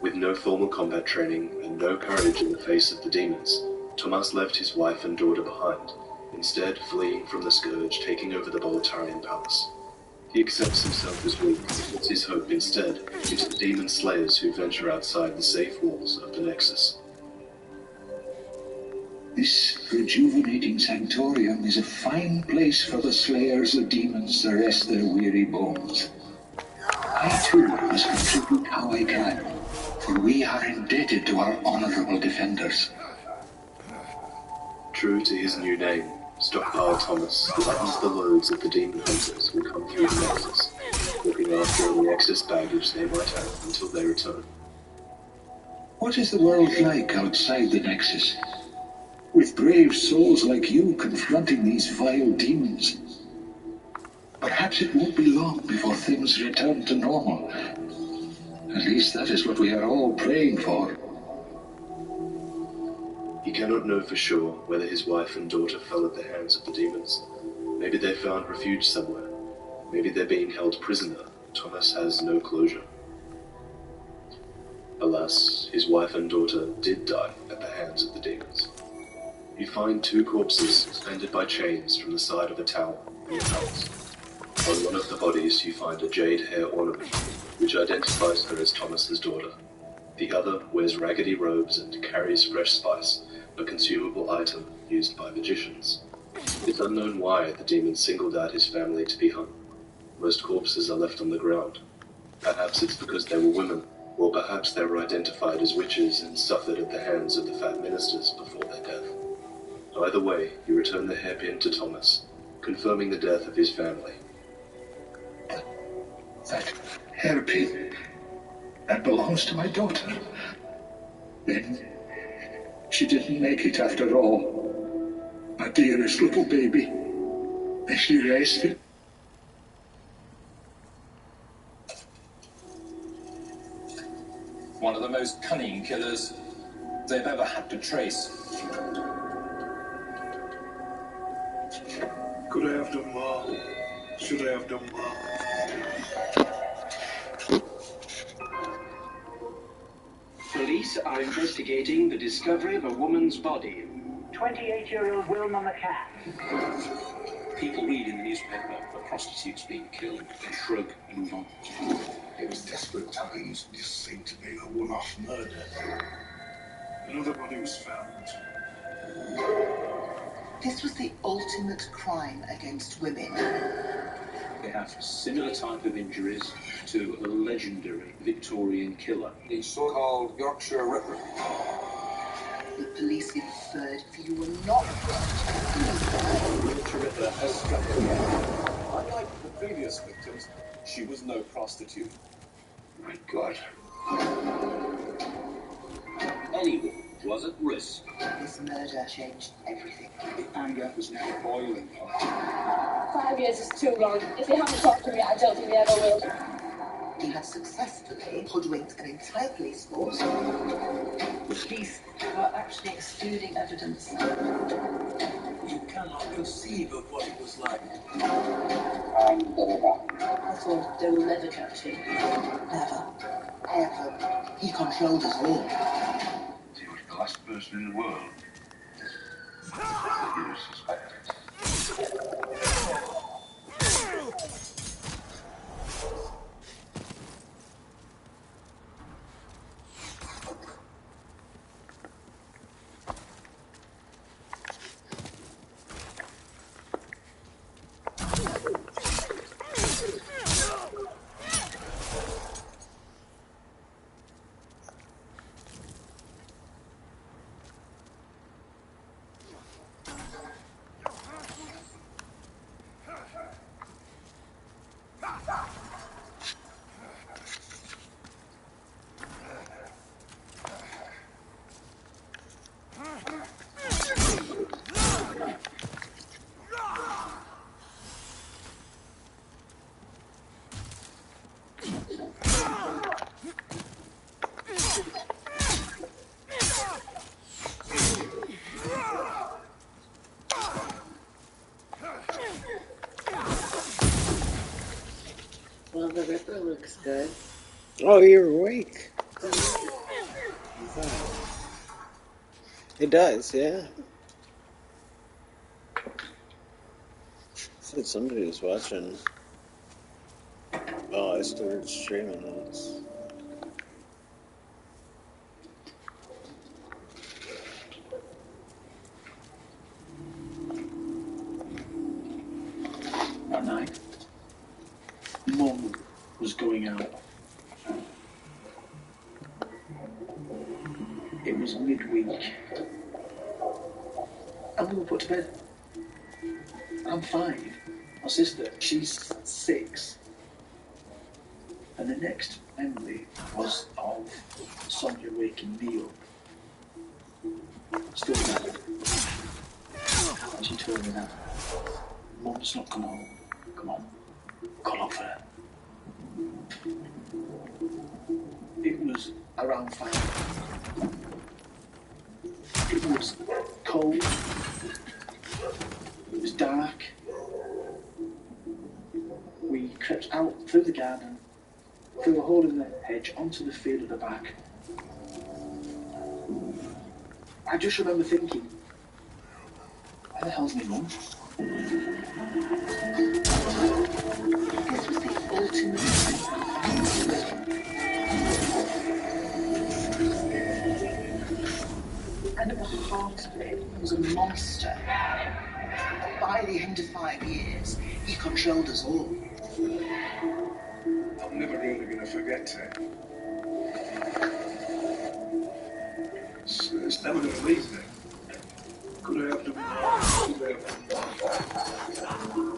With no formal combat training and no courage in the face of the demons, Tomas left his wife and daughter behind, instead fleeing from the scourge, taking over the Boletarian palace. He accepts himself as weak and puts his hope instead into the demon slayers who venture outside the safe walls of the Nexus. This rejuvenating sanctorium is a fine place for the slayers of demons to rest their weary bones. I too must contribute how I can, for we are indebted to our honorable defenders. True to his new name, Stockpile Thomas lightens the loads of the demon hunters who come through the Nexus, looking after any excess baggage they might have until they return. What is the world like outside the Nexus? With brave souls like you confronting these vile demons. Perhaps it won't be long before things return to normal. At least that is what we are all praying for. He cannot know for sure whether his wife and daughter fell at the hands of the demons. Maybe they found refuge somewhere. Maybe they're being held prisoner. Thomas has no closure. Alas, his wife and daughter did die at the hands of the demons. You find two corpses suspended by chains from the side of a tower in the palace. On one of the bodies you find a jade hair ornament, which identifies her as Thomas's daughter. The other wears raggedy robes and carries fresh spice, a consumable item used by magicians. It's unknown why the demon singled out his family to be hung. Most corpses are left on the ground. Perhaps it's because they were women, or perhaps they were identified as witches and suffered at the hands of the fat ministers before their death. Either way, you return the hairpin to Thomas, confirming the death of his family. That hairpin, that belongs to my daughter. Then she didn't make it after all. My dearest little baby. May she rest in one of the most cunning killers they've ever had to trace. Could I have done more? Should I have done more? Police are investigating the discovery of a woman's body. 28-year-old Wilma McCann. People read in the newspaper of prostitutes being killed and shrug and move on. It was desperate times. This seemed to be a one-off murder. Another body was found. This was the ultimate crime against women. They have similar type of injuries to a legendary Victorian killer. The so-called Yorkshire Ripper. The police inferred if you were not The Yorkshire Ripper has struck again. Unlike the previous victims, she was no prostitute. My God. Anyone was at risk. This murder changed everything. The anger was now boiling. 5 years is too long. If you haven't talked to me, I don't think you ever will. He had successfully hoodwinked an entire police force. The police were actually excluding evidence. You cannot conceive of what it was like. I thought they will never catch him. Never. Ever. He controlled us all. He was the last person in the world that you suspected. Well, the Ripper looks good. Oh, you're awake. It does, yeah. Said somebody was watching. Oh, I started streaming this. That night, Mum was going out. It was midweek. And we were put to bed. I'm 5. My sister, she's 6. And the next memory was of Sonia waking me up. Still there. And she told me that Mum's not come home. Come on, call up for her. It was around 5. It was cold. It was dark. We crept out through the garden, through a hole in the hedge, onto the field at the back. I just remember thinking, where the hell's my mum? This was the ultimate. And at the heart of it was a monster. By the end of 5 years, he controlled us all. I'm never really going to forget it. It's never going to leave me. Could I have done more? Could I have done more?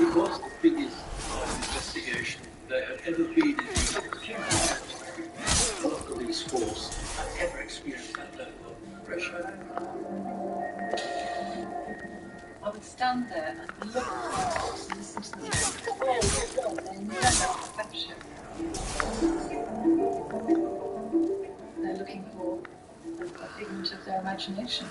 It was the biggest investigation there had ever been in the police force had ever experienced that level of pressure. I would stand there and look at the box and listen to them. They never question. They're looking for a figment of their imagination.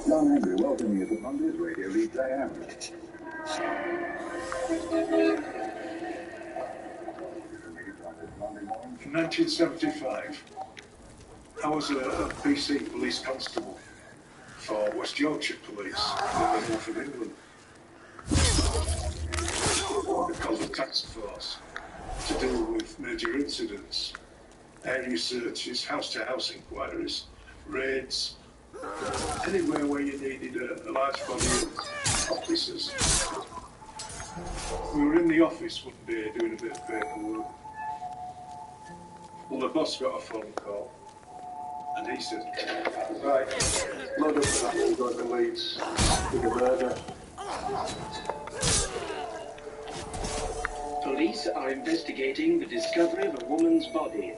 John Henry welcoming you to Monday's Radio Lead Day1. 1975, I was a PC police constable for West Yorkshire Police in the north of England. They're called a task force to deal with major incidents, area searches, house-to-house inquiries, raids, anywhere where you needed a large body of officers. We were in the office one day doing a bit of paperwork. Well, the boss got a phone call, and he said, right, load up for that, we'll go to Leeds with a murder. Police are investigating the discovery of a woman's body.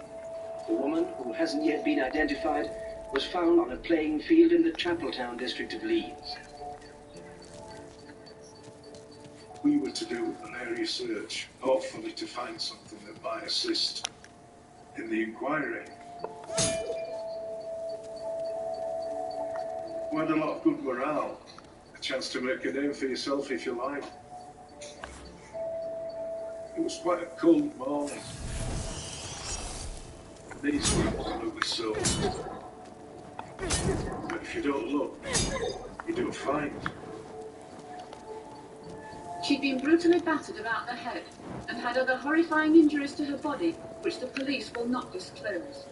The woman, who hasn't yet been identified, was found on a playing field in the Chapeltown district of Leeds. We were to do an area search, hopefully to find something that might assist in the inquiry. We had a lot of good morale, a chance to make a name for yourself if you like. It was quite a cold morning. These were absolutely soaked. But if you don't look, you don't find. She'd been brutally battered about the head and had other horrifying injuries to her body, which the police will not disclose.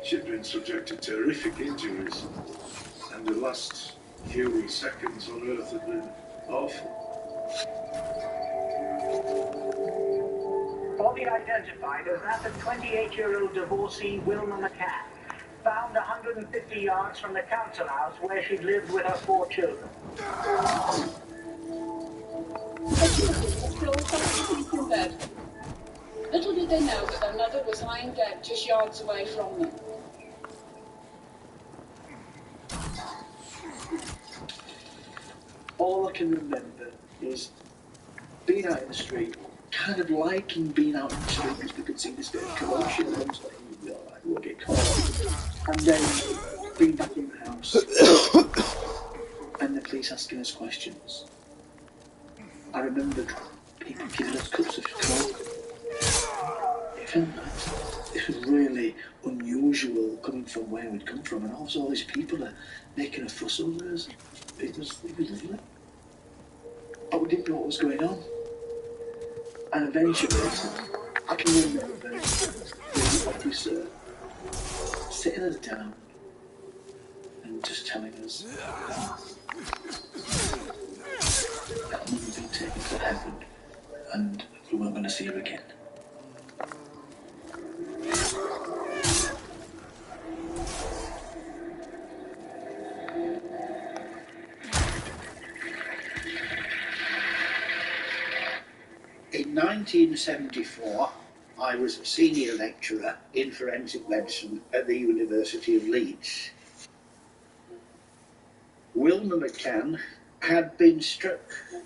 She'd been subjected to horrific injuries, and the last few seconds on Earth had been awful. Body identified as that of 28-year-old divorcee Wilma McCann, found 150 yards from the council house where she'd lived with her 4 children. Still asleep in bed. Little did they know that their mother was lying dead just yards away from them. All I can remember is being out in the street, kind of liking being out in the street because we could see this bit of commotion and I was like, we'll be alright, we'll get caught. And then being back in the house and the police asking us questions. I remembered people giving us cups of coke. It felt like this was really unusual coming from where we'd come from, and also all these people are making a fuss over us. It was lovely. But we didn't know what was going on. And eventually, I can remember the officer sitting us down and just telling us that mum had been taken to heaven and we weren't going to see her again. In 1974, I was a senior lecturer in forensic medicine at the University of Leeds. Wilma McCann had been struck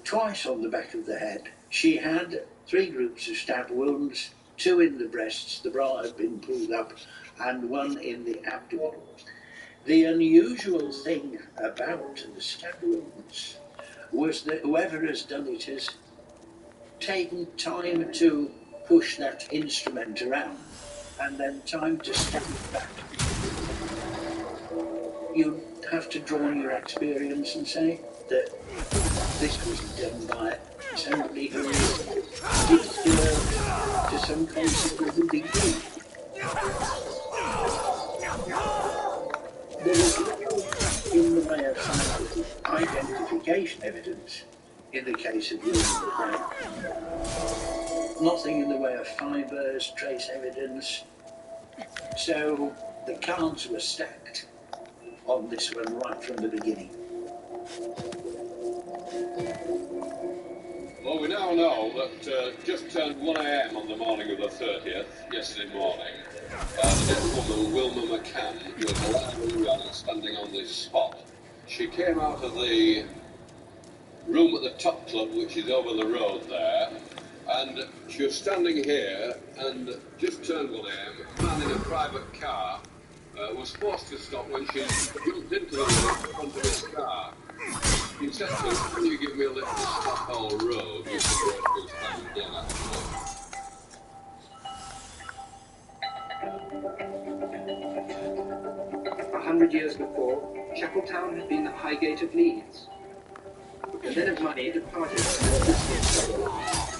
twice on the back of the head. She had 3 groups of stab wounds, 2 in the breasts, the bra had been pulled up, and 1 in the abdomen. The unusual thing about the stab wounds was that whoever has done it has taken time to push that instrument around and then time to step it back. You have to draw on your experience and say that this was done by somebody who did to some considerable degree. There was little in the way of scientific identification evidence in the case of Wilma McCann. Nothing in the way of fibres, trace evidence. So the cards were stacked on this one right from the beginning. Well, we now know that just turned 1 a.m. on the morning of the 30th, yesterday morning, the dead woman, Wilma McCann, was alive standing on this spot. She came out of the room at the Top Club, which is over the road there, and she was standing here and just turned 1 a.m. A man in a private car was forced to stop when she jumped into the road in front of his car. He said to her, "Can you give me a lift to Stockhall Road?" which is where it was found dead, actually. 100 years before, Chapeltown had been the Highgate of Leeds. The men of money departed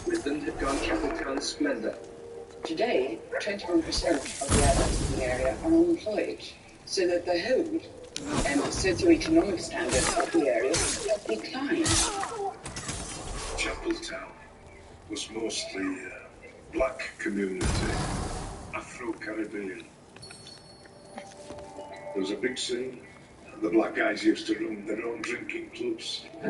with them had gone Chapeltown's splendour. Today, 21% of the adults in the area are unemployed, so that the home and socio-economic standards of the area have declined. Chapeltown was mostly a black community, Afro-Caribbean. There was a big scene. The black guys used to run their own drinking clubs. They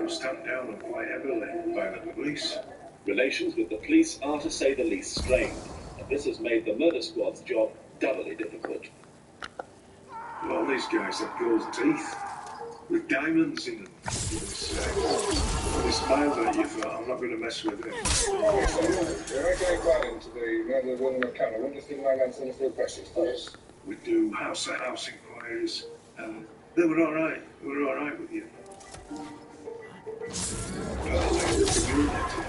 were stamped down on quite heavily by the police. Relations with the police are, to say the least, strained, and this has made the murder squad's job doubly difficult. A lot of these guys had gold teeth with diamonds in them. They smiled at you for, I'm not going to mess with him. You're making inquiry into the murder of William McCann. I wonder if you mind answering a few questions, please. We do house-to-house inquiries. They were all right. They were all right with you. The community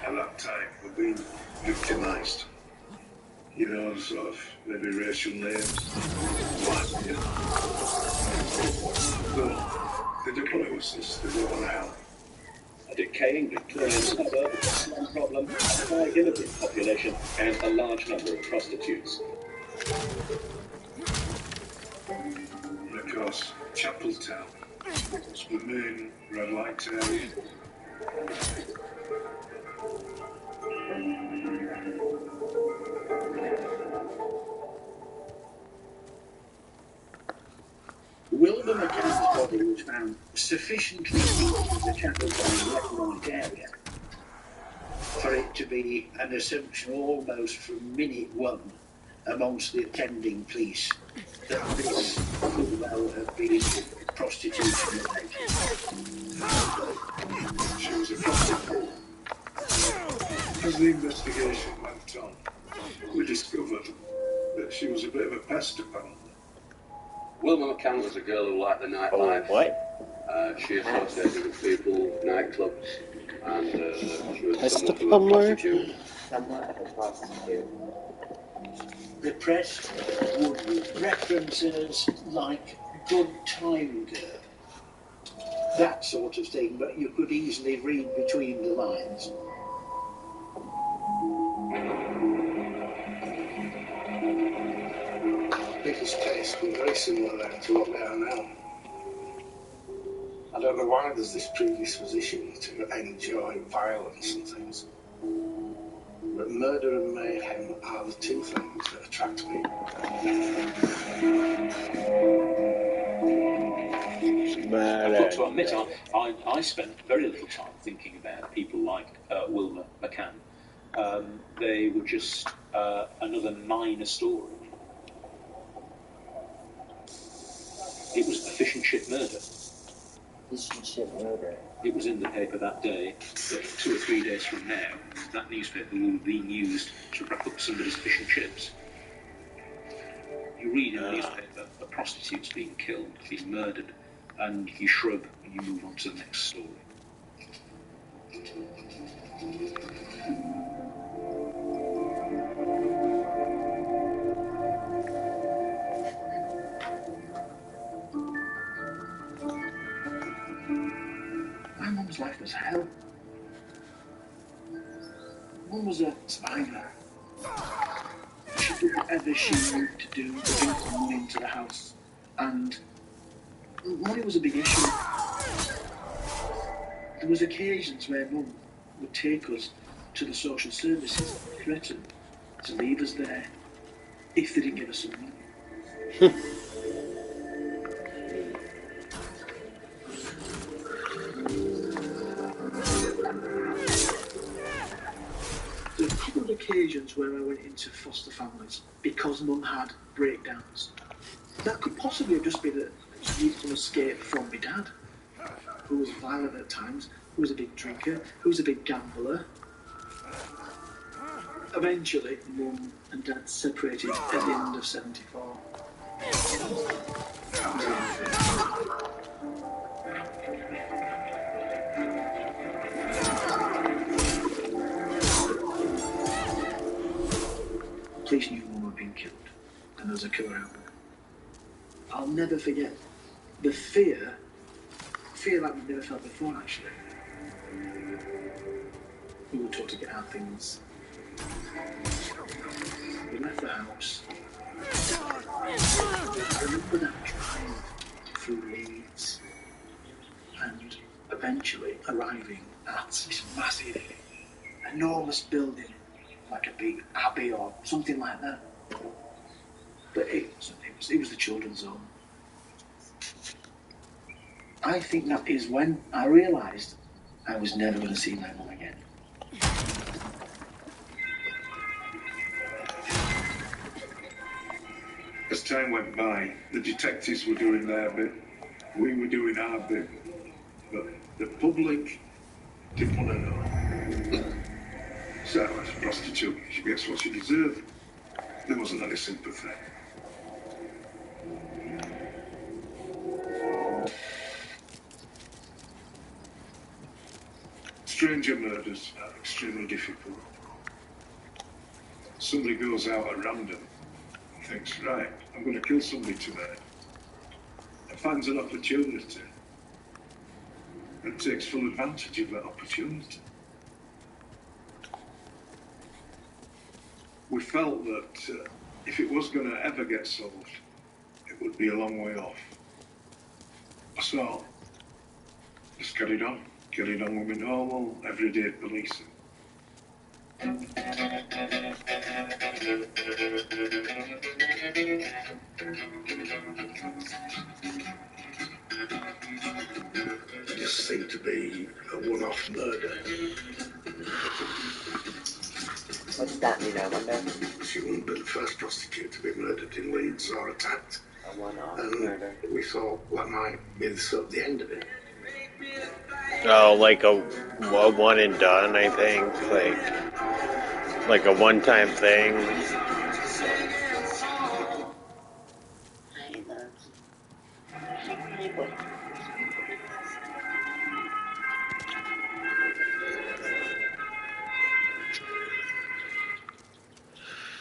at that time were being victimised. You know, sort of maybe racial names. But they didn't want to assist. They didn't want to help. A decaying Victorian suburb with a slum problem, a high immigrant population, and a large number of prostitutes. And of course, Chapeltown was the main red light area. Wilbur McCann's body was found sufficiently deep in the Chapeltown economic area for it to be an assumption almost from minute one amongst the attending police that this could well have been prostitution related. She was a prostitute. As the investigation went on, we discovered that she was a bit of a pest, apparently. Wilma McCann was a girl who liked the nightlife. Oh, what? She associated with people, nightclubs, and she was Pest somewhat of a plumber? prostitute. Somewhat of a prostitute. The press would use references like good time girl, that sort of thing, but you could easily read between the lines. People's tastes were very similar then to what they are now. I don't know why there's this predisposition to enjoy violence and things. But murder and mayhem are the two things that attract people. I've got to admit, I spent very little time thinking about people like Wilma McCann. They were just another minor story. It was a fish and chip murder. Fish and chip murder. It was in the paper that day, but 2 or 3 days from now, that newspaper will be used to wrap up somebody's fish and chips. You read in the newspaper a prostitute's being killed, being murdered, and you shrug and you move on to the next story. My mum's life was hell. Mum was a spider. She did whatever she knew to do to bring some money into the house. And money was a big issue. There was occasions where Mum would take us to the social services and threaten to leave us there if they didn't give us some money. There's a couple of occasions where I went into foster families because Mum had breakdowns. That could possibly have just been that she needed to escape from my dad, who was violent at times, who was a big drinker, who was a big gambler. Eventually, Mum and Dad separated at the end of 74. Police knew Mum had been killed, and there was a killer out there. I'll never forget the fear like we've never felt before, actually. We were taught to get our things. We left the house. I remember that drive through Leeds and eventually arriving at this massive, enormous building, like a big abbey or something like that. But it was the children's home. I think that is when I realised I was never going to see my mum again. As time went by, the detectives were doing their bit, we were doing our bit, but the public didn't want to know. So, as a prostitute, she gets what she deserved. There wasn't any sympathy. Stranger murders are extremely difficult. Somebody goes out at random and thinks, right, I'm going to kill somebody today, and finds an opportunity and takes full advantage of that opportunity. We felt that if it was going to ever get solved, it would be a long way off. So, just carried on with my normal, everyday policing. It just seemed to be a one-off murder. What does that mean, I wonder? She wouldn't be the first prostitute to be murdered in Leeds or attacked. A one-off And murder. we thought that might be the end of it. Oh, like a one and done, I think. Like a one-time thing.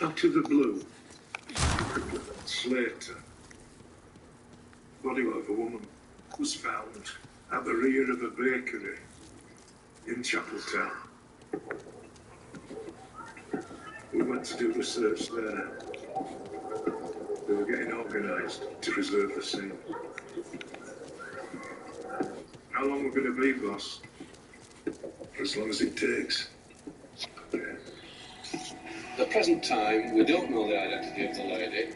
Out of the blue, a couple of months later, the body of a woman was found at the rear of a bakery in Chapeltown. We went to do the search there. We were getting organised to preserve the scene. How long we're going to be, boss? For as long as it takes. At the present time, we don't know the identity of the lady,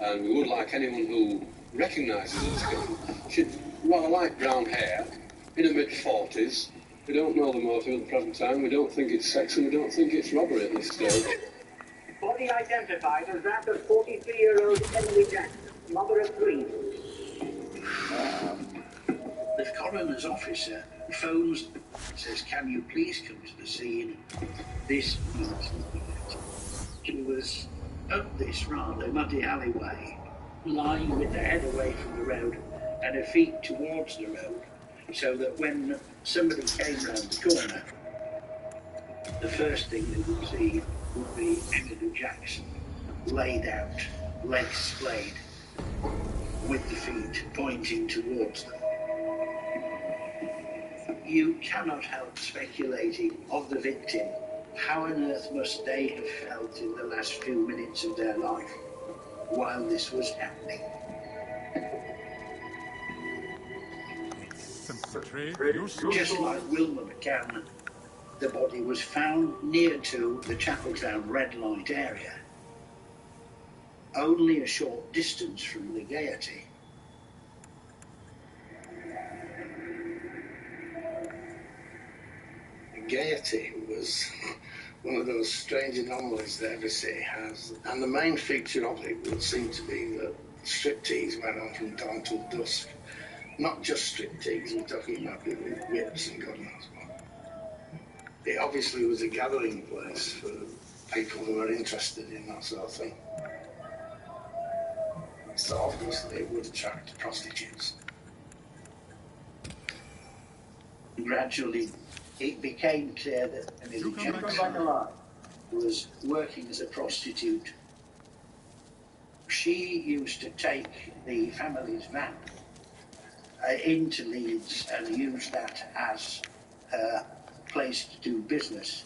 and we would like anyone who recognises her. She'd rather light brown hair, in her mid-40s. We don't know the motive at the present time. We don't think it's sex, and we don't think it's robbery at this stage. Body identified as that of 43-year-old Emily Jackson, mother of three. The coroner's officer phones, says, "Can you please come to the scene? This she was up this rather muddy alleyway, lying with her head away from the road and her feet towards the road, so that when somebody came round the corner, the first thing they would see would be Emily Jackson laid out, legs splayed, with the feet pointing towards them." You cannot help speculating of the victim. How on earth must they have felt in the last few minutes of their life while this was happening? Just like Wilma McCann, the body was found near to the Chapeltown red light area, only a short distance from the Gaiety. Gaiety was one of those strange anomalies that every city has. And the main feature of it would seem to be that striptease went on from dawn till dusk. Not just striptease, we're talking about people with whips and God knows what. It obviously was a gathering place for people who are interested in that sort of thing. So obviously it would attract prostitutes. Gradually, it became clear that Millie Jackson was working as a prostitute. She used to take the family's van into Leeds and use that as her place to do business.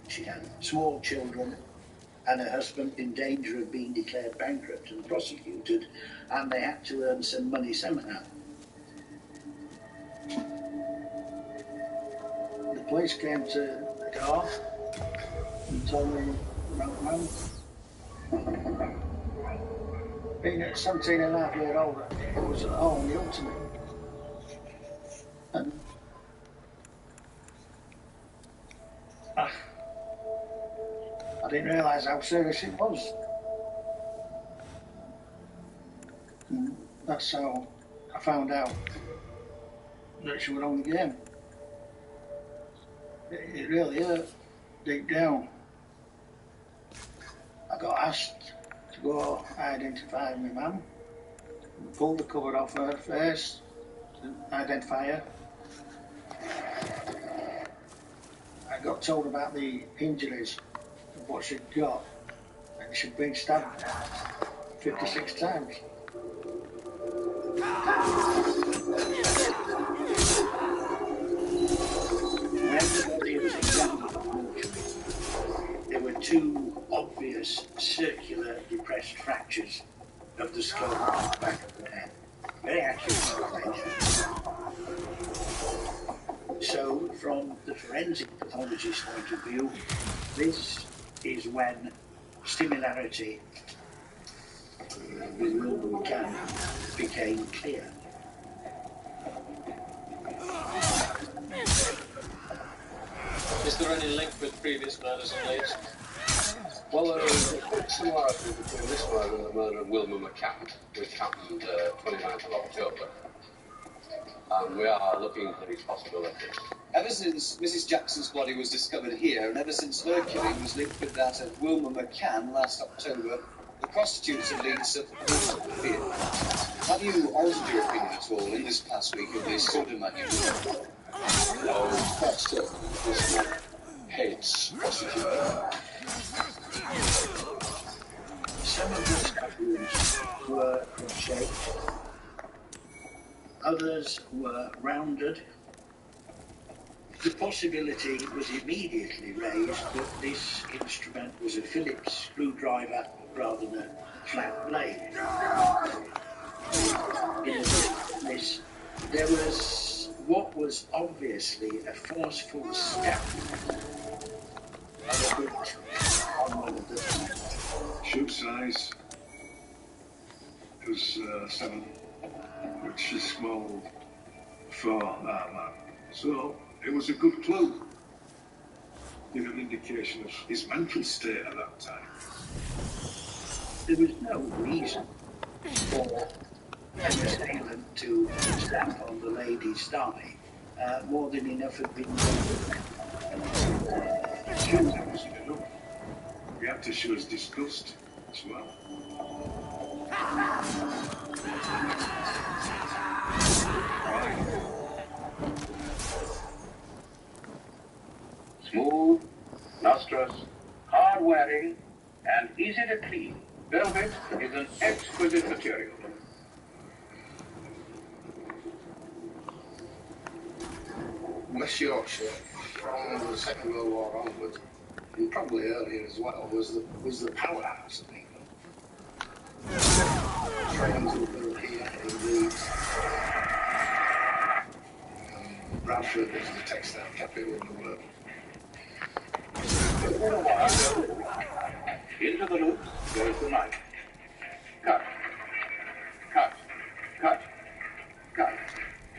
She had small children and her husband in danger of being declared bankrupt and prosecuted, and they had to earn some money somehow. The police came to the door and told me, young man, being at 17 and a half years old, it was all new to me. And I didn't realise how serious it was. And that's how I found out that she was on the game. It really hurt deep down. I got asked to go identify my mum, pull the cover off her face to identify her. I got told about the injuries of what she'd got, and she'd been stabbed 56 times. When the body was examined, there were two obvious circular depressed fractures of the skull and the back of the head. Very accurate. So, from the forensic pathologist's point of view, this is when similarity with Wilbur McCann became clear. Is there any link with previous murders in Leeds? Well, there is a big similarity between this murder and the murder of Wilma McCann, which happened 29th of October. And we are looking for these possibilities. Ever since Mrs. Jackson's body was discovered here, and ever since her killing was linked with that of Wilma McCann last October, the prostitutes of Leeds suffered fear. Have you altered your opinion at all in this past week of the soda manual? No, that's it. This man hates prostitutes. Some of the scaffolds were shaped, others were rounded. The possibility was immediately raised that this instrument was a Phillips screwdriver rather than a flat blade. In addition to this, there was what was obviously a forceful stab of a bit on one of the times. Shoe size was 7, which is small for that man. So it was a good clue. Give an indication of his mental state at that time. There was no reason for an assailant to stamp on the lady's thigh. More than enough had been done. We had to show his disgust as well. Smooth, lustrous, hard-wearing, and easy to clean. Velvet is an exquisite material. West Yorkshire, from the Second World War onwards, and probably earlier as well, was the powerhouse of England. Trains were built here in Leeds. Bradford is the textile capital of the world. Into the loop goes the knife. Cut. Cut. Cut. Cut.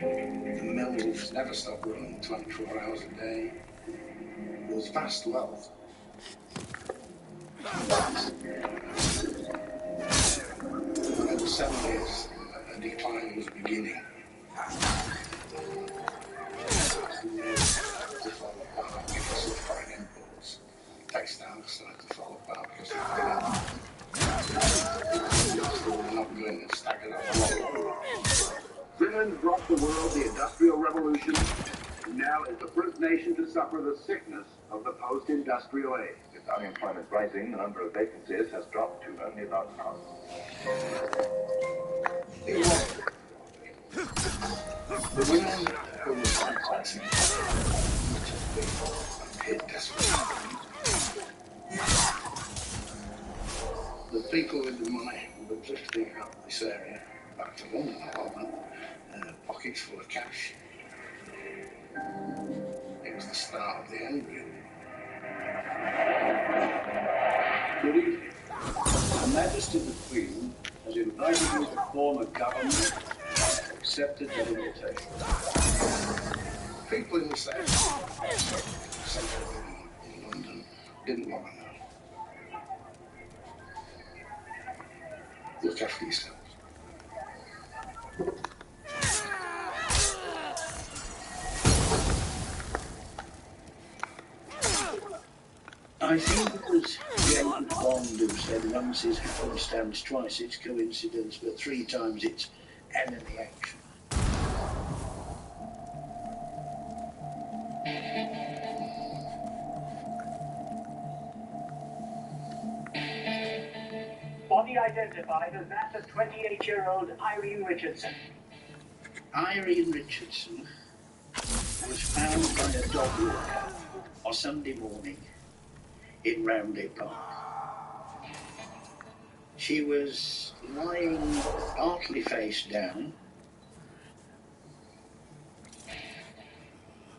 The mills never stopped running 24 hours a day. There was vast wealth. In the 70s, a decline was beginning. Textile started to fall apart because of the not going and staggered on the wall. Finland brought the world the Industrial Revolution, and now is the first nation to suffer the sickness of the post-industrial age. With unemployment rising, the number of vacancies has dropped to only about half. The women who were sacrificing people and paid desperately. The people with the money were drifting out this area back to London, all that, pockets full of cash. It was the start of the end, really. Good evening. Her Majesty the Queen has invited you to form a government. Accepted the invitation. People in the centre in London didn't want to know. Look after yourselves. I think it was James Bond who said once is happenstance, twice it's coincidence, but three times it's enemy action. Body identified as that of 28-year-old Irene Richardson. Irene Richardson was found by a dog walker on Sunday morning in Roundhay Park. She was lying partly face down,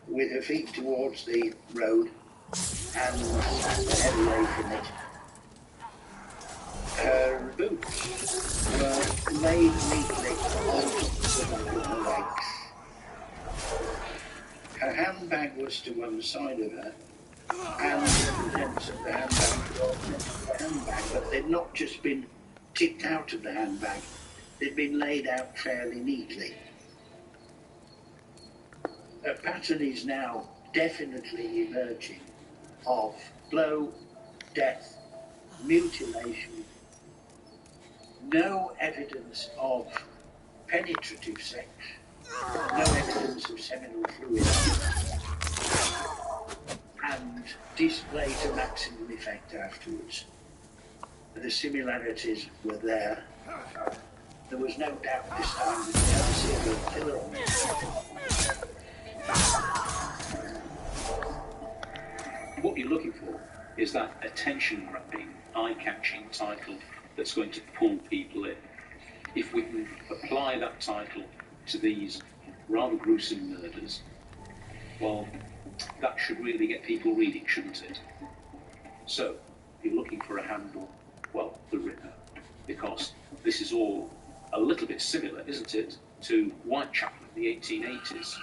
with her feet towards the road and the head away from it. Her boots were laid neatly on the back of her legs. Her handbag was to one side of her, and the contents of the handbag, but they'd not just been tipped out of the handbag, they'd been laid out fairly neatly. A pattern is now definitely emerging of blow, death, mutilation, no evidence of penetrative sex, no evidence of seminal fluid, and display to maximum effect afterwards. The similarities were there. There was no doubt this time that we had a serial killer on it. What you're looking for is that attention-grabbing, eye-catching title that's going to pull people in. If we can apply that title to these rather gruesome murders, well, that should really get people reading, shouldn't it? So, if you're looking for a handle, well, The Ripper, because this is all a little bit similar, isn't it, to Whitechapel in the 1880s.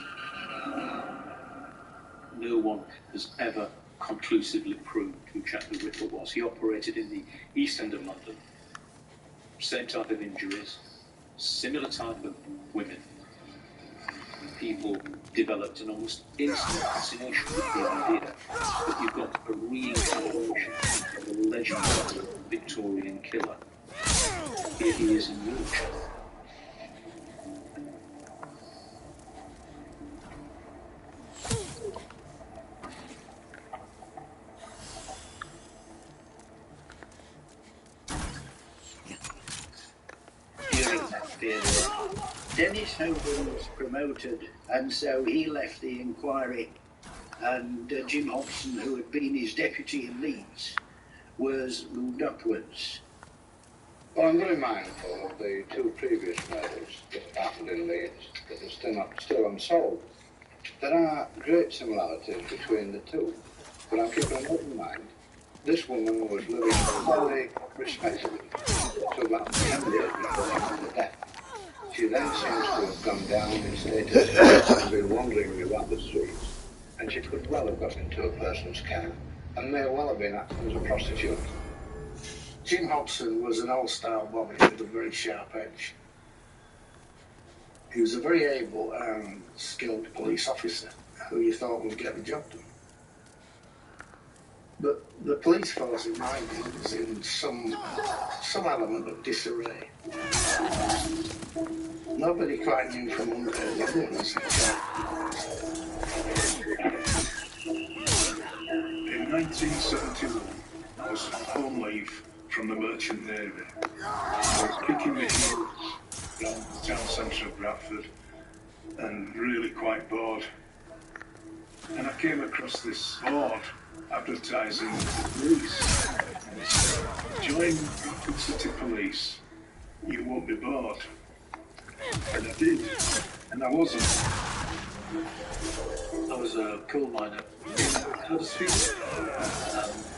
No one has ever conclusively proved who Jack the Ripper was. He operated in the East End of London. Same type of injuries, similar type of women. People developed an almost instant fascination with the idea that you've got a reincarnation of a legendary Victorian killer. Here he is in Yorkshire. During that period, Dennis Hogan was promoted, and so he left the inquiry, and Jim Hobson, who had been his deputy in Leeds, was moved upwards. Well, I'm very mindful of the two previous murders that happened in Leeds that are still unsolved. There are great similarities between the two, but I'm keeping an open mind. This woman was living fairly respectably to about 10 days before her death. She then seems to have gone down in status and been wandering about the streets, and she could well have got into a person's care and may well have been acting as a prostitute. Jim Hobson was an old-style bobby with a very sharp edge. He was a very able and skilled police officer who you thought would get the job done. But The police force in my view was in some element of disarray. Nobody quite knew from one day to the other unless they tried. In 1971, I was on leave from the Merchant Navy. I was kicking my heels around the town centre of Bradford and really quite bored. And I came across this board advertising the police. And it said, join Bradford City Police, you won't be bored. And I did, and I wasn't. I was a coal miner in Huddersfield.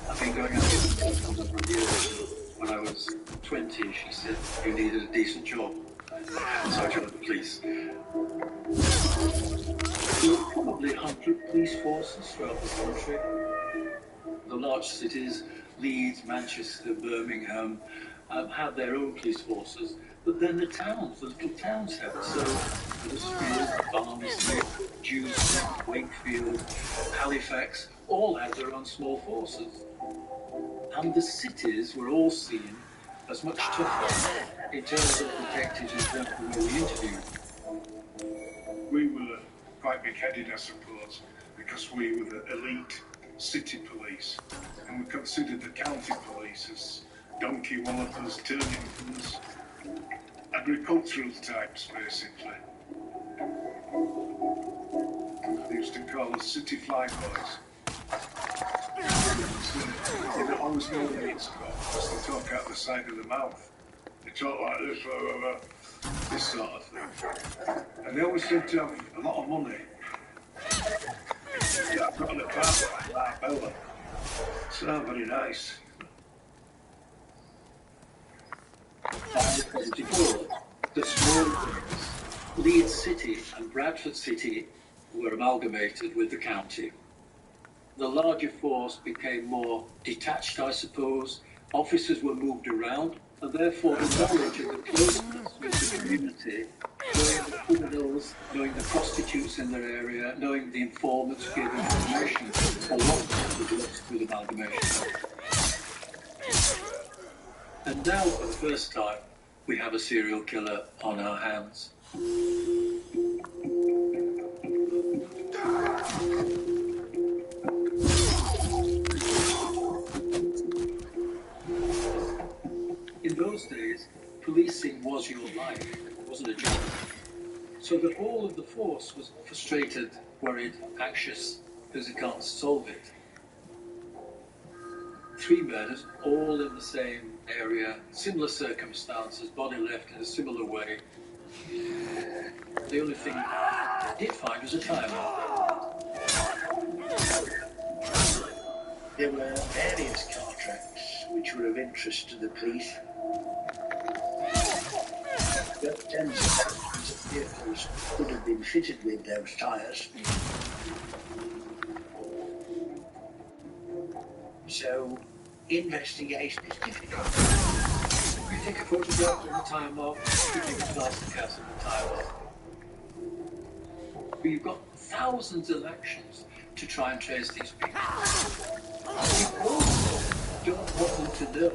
I've been going out for a number of years. When I was 20, she said you needed a decent job. So I joined the police. There were probably 100 police forces throughout the country. The large cities, Leeds, Manchester, Birmingham, had their own police forces. But then the little towns had. So Huddersfield, Barnsley, Dewsbury, Wakefield, Halifax, all had their own small forces. And the cities were all seen as much tougher in terms of detectives, in terms of where we interviewed. We were quite big-headed, I suppose, because we were the elite city police, and we considered the county police as donkey wallopers, turning guns, agricultural types, basically. They used to call us city flyboys. They don't always know what it's called, because they talk out the side of the mouth. They talk like this, blah, blah, blah, this sort of thing. And they always seem to have a lot of money. Yeah, I've got an apartment like Marbella. It's not very nice. By 1974, the small things, Leeds City and Bradford City were amalgamated with the county. The larger force became more detached, I suppose. Officers were moved around, and therefore the knowledge of the closeness with the community, knowing the criminals, knowing the prostitutes in their area, knowing the informants who gave information, a lot was lost with amalgamation. And now, for the first time, we have a serial killer on our hands. In those days, policing was your life, it wasn't a job. So the whole of the force was frustrated, worried, anxious, because they can't solve it. 3 murders, all in the same area, similar circumstances, body left in a similar way. The only thing they did find was a timer. There were various contracts which were of interest to the police. About tens of thousands of vehicles could have been fitted with those tyres. So, investigation is difficult. We take a photograph of the time off, we take a plaster cast of the time off. We've got thousands of actions to try and trace these people. We also don't want them to know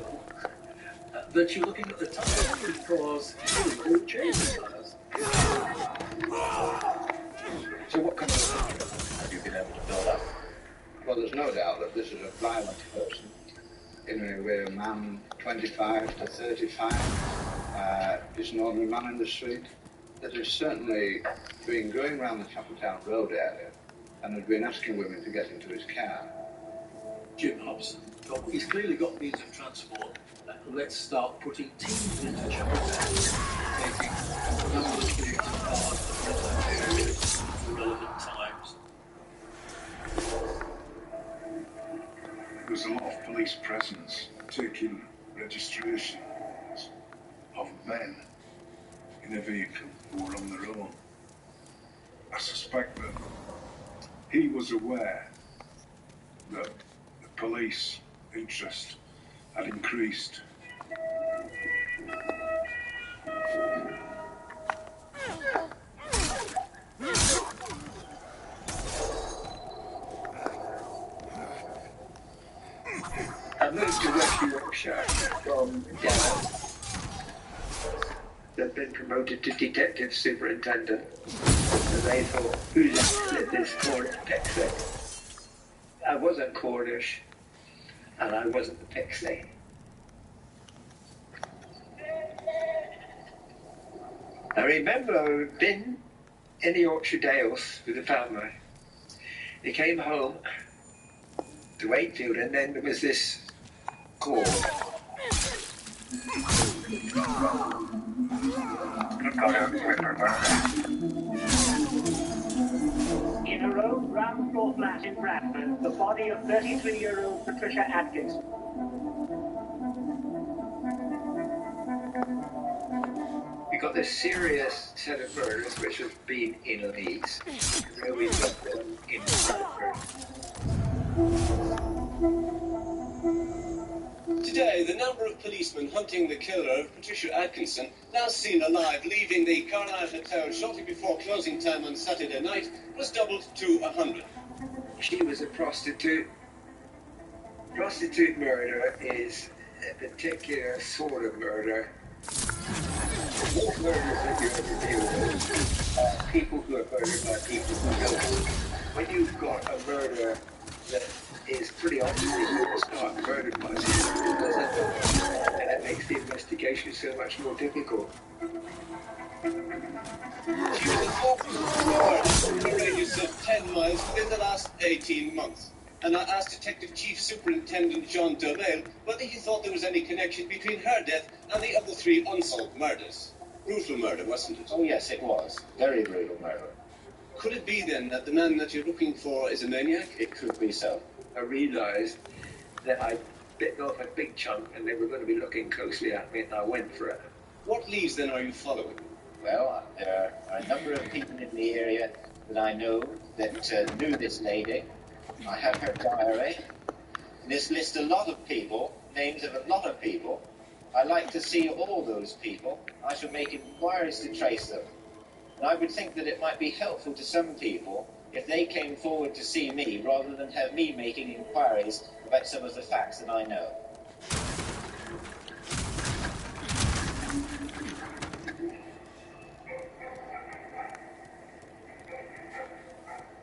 that you're looking at the time because you will change the tires. So what kind of picture have you been able to build up? Well, there's no doubt that this is a violent person. We're a man 25 to 35, is an ordinary man in the street that has certainly been going around the Chapeltown Road area and has been asking women to get into his car. Jim Hobson, he's clearly got means of transport. Let's start putting teams into Chapeltown, taking a number of vehicles apart for relevant times. There was a lot of police presence taking registrations of men in a vehicle who were on their own. I suspect that he was aware that the police interest had increased. from Dallas. They'd been promoted to detective superintendent. And they thought, who's it this Cornish pixie? I wasn't Cornish, and I wasn't the pixie. I remember I'd been in the Yorkshire Dales with the family. They came home to Wakefield, and then there was this call. In her own ground floor flat in Bradford, the body of 33-year-old Patricia Atkinson. We got this serious set of murders which have been in Leeds. Now we've got them in Bradford. Today, the number of policemen hunting the killer of Patricia Atkinson, last seen alive leaving the Carlisle Hotel shortly before closing time on Saturday night, was doubled to 100. She was a prostitute. Prostitute murder is a particular sort of murder. Most murders that you ever deal with are people who are murdered by people who don't. When you've got a murder that is pretty obviously it's not murdered by someone who doesn't, and it makes the investigation so much more difficult. She was involved in a radius of 10 miles within the last 18 months. And I asked Detective Chief Superintendent John Durrell whether he thought there was any connection between her death and the other 3 unsolved murders. Brutal murder, wasn't it? Oh, yes, it was. Very brutal murder. Could it be, then, that the man that you're looking for is a maniac? It could be so. I realised that I'd bitten off a big chunk and they were going to be looking closely at me, and I went for it. What leads, then, are you following? Well, there are a number of people in the area that I know that knew this lady. I have her diary. This lists a lot of people, names of a lot of people. I like to see all those people. I shall make inquiries to trace them. And I would think that it might be helpful to some people if they came forward to see me rather than have me making inquiries about some of the facts that I know.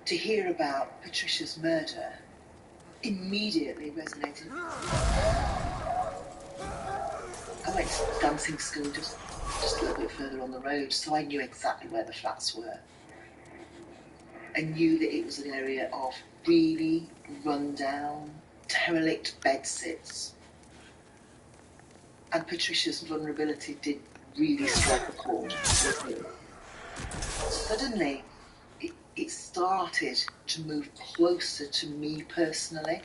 To hear about Patricia's murder immediately resonated. I went to dancing school just a little bit further on the road, so I knew exactly where the flats were. I knew that it was an area of really run-down, derelict bedsits. And Patricia's vulnerability did really strike a chord with me. Suddenly, it started to move closer to me personally.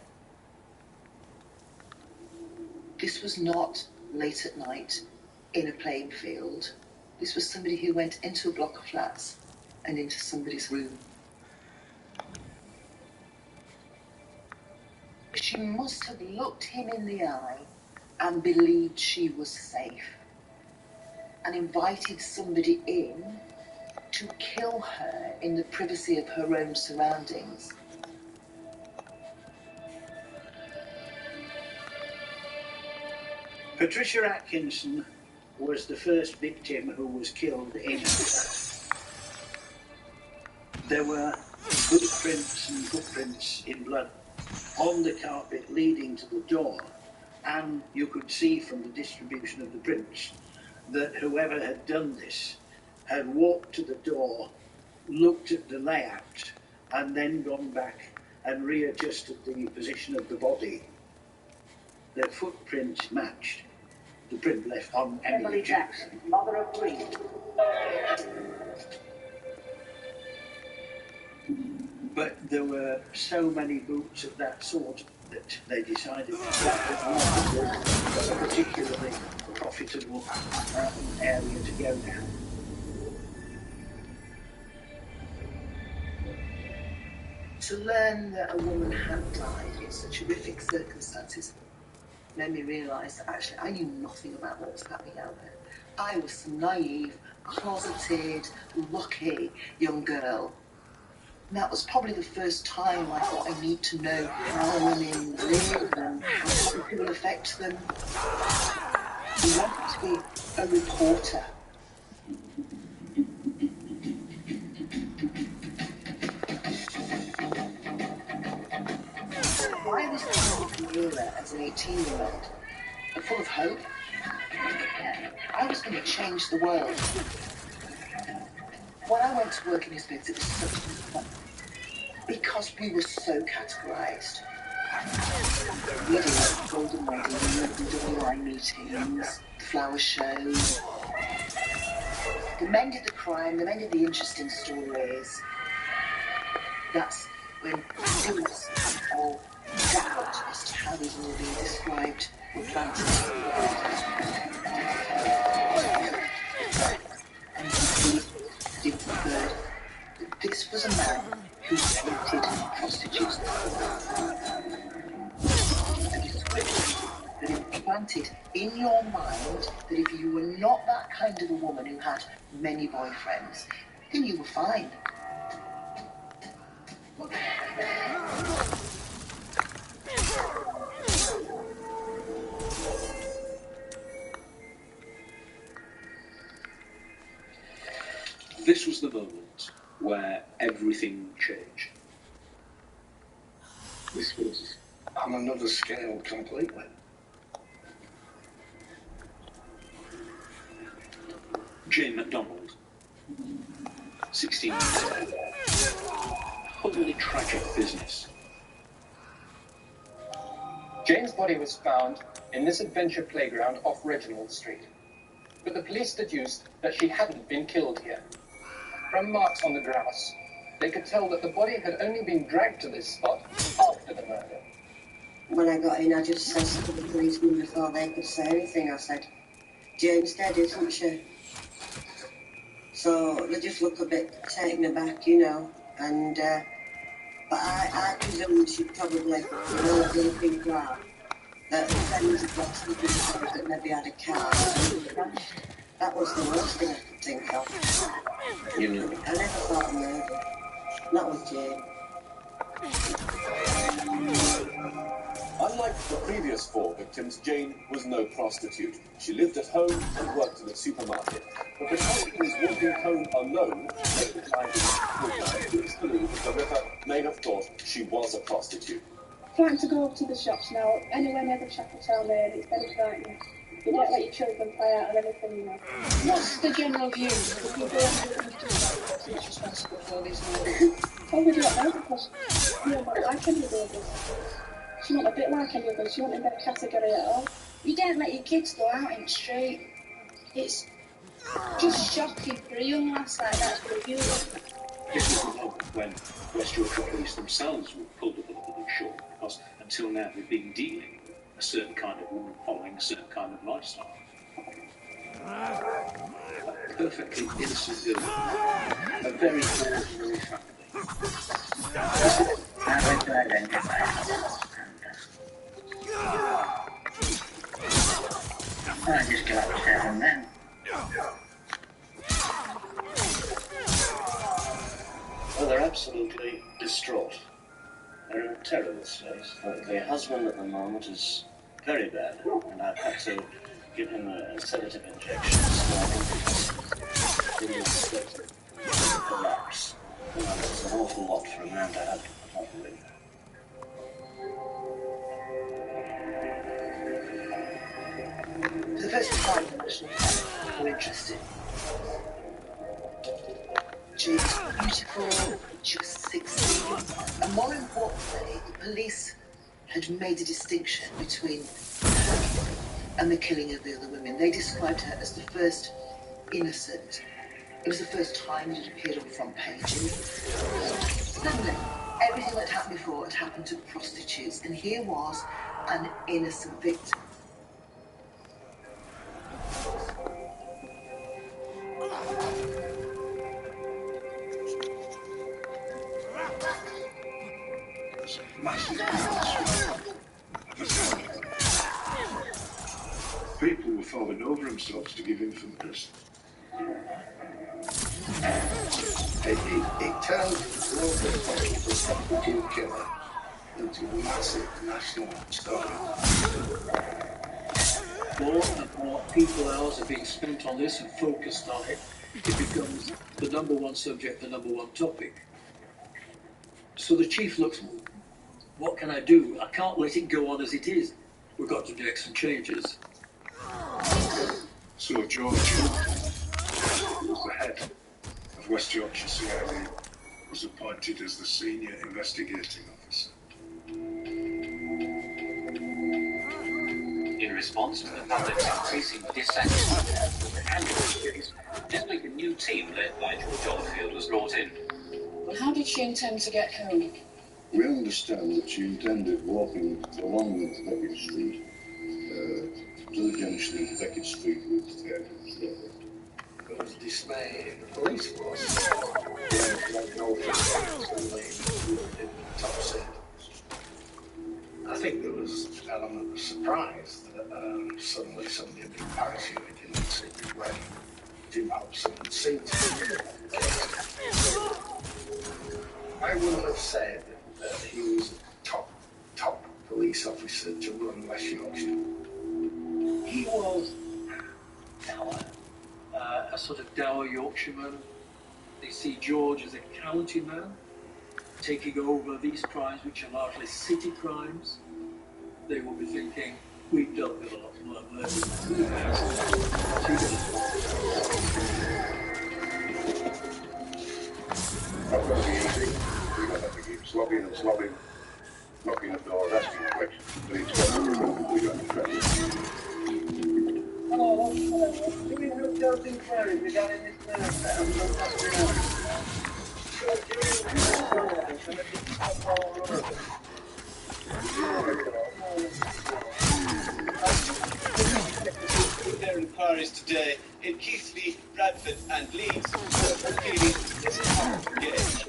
This was not late at night in a playing field. This was somebody who went into a block of flats and into somebody's room. She must have looked him in the eye and believed she was safe and invited somebody in to kill her in the privacy of her own surroundings. Patricia Atkinson was the first victim who was killed in her flat. There were footprints and footprints in blood on the carpet leading to the door, and you could see from the distribution of the prints that whoever had done this had walked to the door, looked at the layout, and then gone back and readjusted the position of the body. The footprints matched the print left on Emily Jackson, mother of 3. But there were so many boots of that sort that they decided that was not a particularly profitable area to go down. To learn that a woman had died in such horrific circumstances made me realise that actually I knew nothing about what was happening out there. I was some naive, closeted, lucky young girl. And that was probably the first time I thought I need to know how women live and how it will affect them. He wanted to be a reporter. I was given a career as an 18-year-old, full of hope. I was going to change the world. When I went to work in newspapers, it was such fun because we were so categorised. We did like golden weddings, WI meetings, flower shows. The men did the crime, the men did the interesting stories. That's when students all doubt as to how these were all being described were planted. And the third, this was a man who hated prostitutes. A description that implanted in your mind that if you were not that kind of a woman who had many boyfriends, then you were fine. This was the moment where everything changed. This was on another scale completely. Jane MacDonald, 16 years old. Utterly tragic business. Jane's body was found in this adventure playground off Reginald Street, but the police deduced that she hadn't been killed here. From marks on the grass, they could tell that the body had only been dragged to this spot after the murder. When I got in, I just said to the policeman before they could say anything, I said, Jane's dead, isn't she? So they just look a bit taken aback, you know, and, but I presume she probably, you know, what other people are, that friends have got something that maybe had a car and crashed. That was the worst thing I could think of. You knew. I never thought of murder. Not with Jane. Unlike the previous four victims, Jane was no prostitute. She lived at home and worked in a supermarket. But because she was walking home alone, late at night and midnight, police believe that the river may have thought she was a prostitute. Frightened to go up to the shops now, anywhere near the Chapeltown Lane, it's very frightening. You don't let your children play out and everything, you know. What's the general view? The people who are responsible for these murders? Oh, we don't know because you're not like any of the others. She's not a bit like any of us. She wasn't in their category at all. You don't let your kids go out in the street. It's just shocking for a young lass like that to be viewed. This was the moment when West Yorkshire Police themselves were pulled up a little bit short, because until now they've been dealing with a certain kind of woman following a certain kind of lifestyle. A perfectly innocent girl, a very ordinary family. I just go upstairs and then. Well, they're absolutely distraught. They're in a terrible state. The husband at the moment is very bad, and I've had to give him a sedative injection this morning because he will collapse. And it's an awful lot for a man to have, I believe. For the first time in National Park, we're interested. She was beautiful, she was 16, and more importantly, the police had made a distinction between her and the killing of the other women. They described her as the first innocent. It was the first time it had appeared on front pages. Suddenly, everything that happened before had happened to prostitutes, and here was an innocent victim. People were falling over themselves to give information. It turned local prostitute killer into a massive national story. more and more people hours are being spent on this and focused on it, it becomes the number one subject, the number one topic. So the chief looks, what can I do? I can't let it go on as it is. We've got to make some changes. So George, who was the head of West Yorkshire CIA, was appointed as the senior investigating officer. In response to the public's increasing dissatisfaction with the handling case, this week a new team led by George Oldfield was brought in. Well, how did she intend to get home? We understand that she intended walking along with Beckett Street to the junction of Beckett Street with Fairfield Road. There was dismay in the police force. I think there was an element of surprise that suddenly somebody had been parachuted in a secret way. Didn't hope someone seen it. I wouldn't have said that he was a top police officer to run West Yorkshire. He was dour, a sort of dour Yorkshireman. They see George as a county man, taking over these crimes, which are largely city crimes. They will be thinking, we've dealt with a lot more murder. Not going to be easy. We're going to have to keep slogging and slogging, knocking at doors, asking questions. But it's going to be got to try. Oh, do we have those inquiries regarding this Their inquiries today in Keighley, Bradford and Leeds. Feeling this is hard to gauge.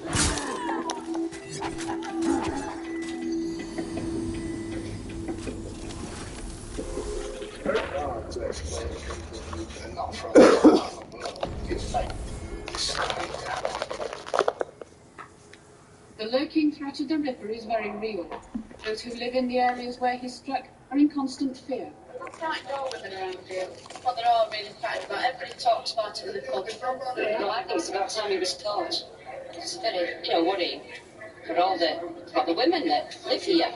Very hard to explain to people who are not from the world. It's like The lurking threat of the Ripper is very real. Those who live in the areas where he struck are in constant fear. Quite dull women around here. Well, they're all really frightened about it. Everybody talks about it in the pub. Well, I think it's about time he was caught. It's very, worrying for all the women that live here.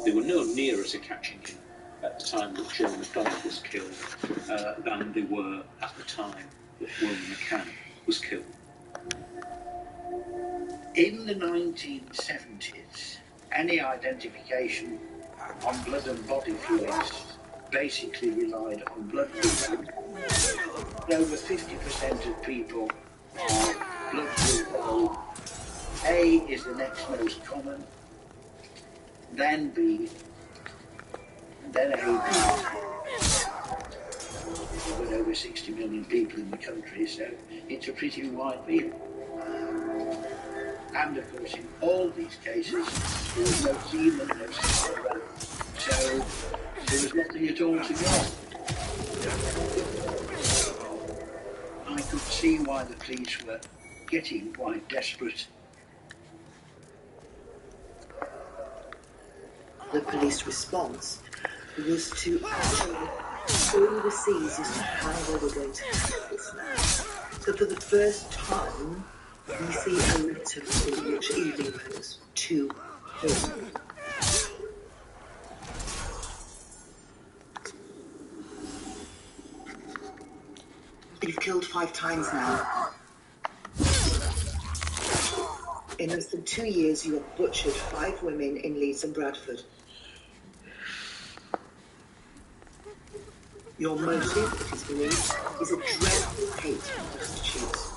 They were no nearer to catching him at the time that Joe McDonald was killed than they were at the time that Wilma McCann was killed. in the 1970s, any identification on blood and body fluids basically relied on blood group. Over 50% of people are blood group O. A is the next most common, then B, and then AB. We've got over 60 million people in the country, so it's a pretty wide field. And of course, in all these cases, there was no semen, no sperm, so there was nothing at all to go. I could see why the police were getting quite desperate. The police response was to actually go overseas as to how they were going to handle this man. So for the first time, we see a letter which Evelyn wrote to him. You've killed 5 times now. In less than 2 years, you have butchered 5 women in Leeds and Bradford. Your motive, it is believed, is a dreadful hate of prostitutes.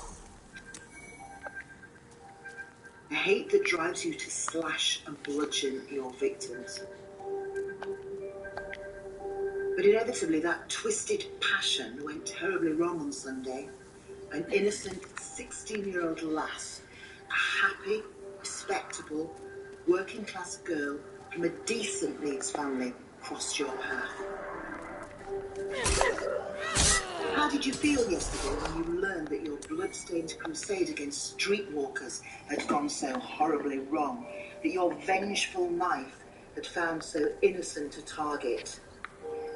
A hate that drives you to slash and bludgeon your victims. But inevitably, that twisted passion went terribly wrong on Sunday. An innocent 16-year-old lass, a happy, respectable, working-class girl from a decent Leeds family, crossed your path. How did you feel yesterday when you learned that your blood-stained crusade against streetwalkers had gone so horribly wrong, that your vengeful knife had found so innocent a target.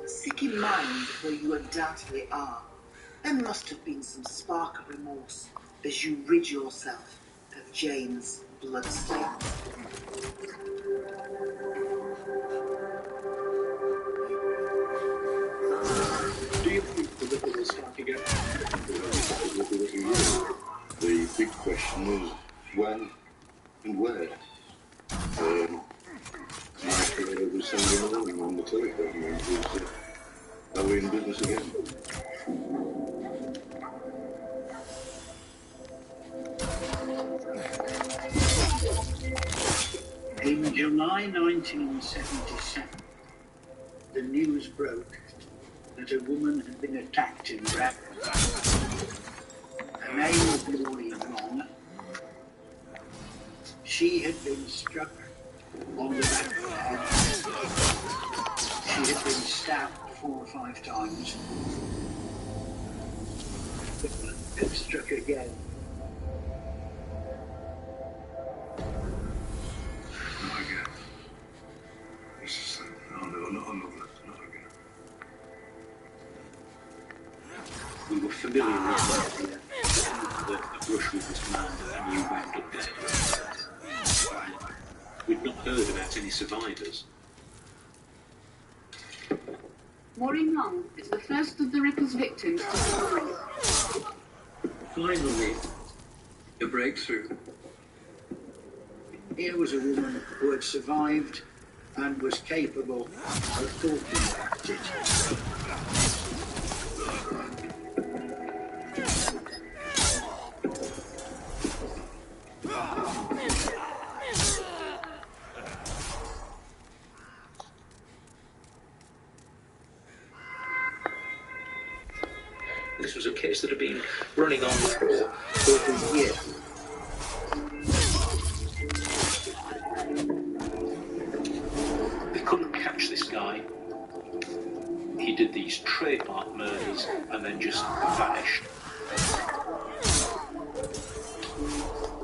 Sick in mind though you undoubtedly are, there must have been some spark of remorse as you rid yourself of Jane's bloodstains. Do you think the liquor will start again? The big question is when and where. My career was Sunday morning on the telephone and are we in business again? In July 1977, the news broke that a woman had been attacked in Bradford. Her name was Maureen Long. She had been struck on the back of the head. She had been stabbed 4 or 5 times. And struck again. Not again. This is no, not again. We were familiar with the brush with this man and you wound up dead. We'd not heard about any survivors. Maureen Long is the first of the Ripper's victims to survive. Finally, a breakthrough. Here was a woman who had survived and was capable of talking about it. This was a case that had been running on for over a year. They couldn't catch this guy. He did these trademark murders and then just vanished.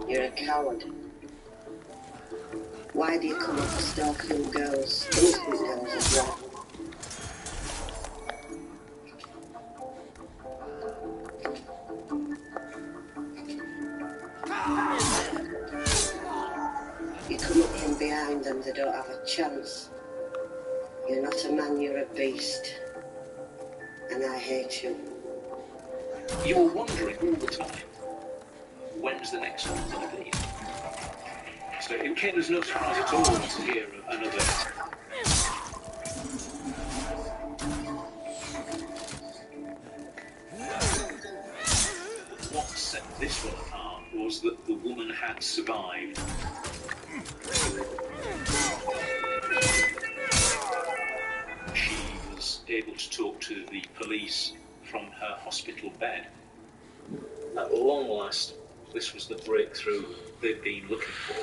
You're a coward. Why do you come up to stalk young girls, innocent girls as well? You come up from behind them, they don't have a chance. You're not a man, you're a beast. And I hate you. You were wondering all the time, when's the next one going to be? So it came as no surprise at all to hear another. What set this one apart was that the woman had survived. She was able to talk to the police from her hospital bed. At long last, this was the breakthrough they'd been looking for.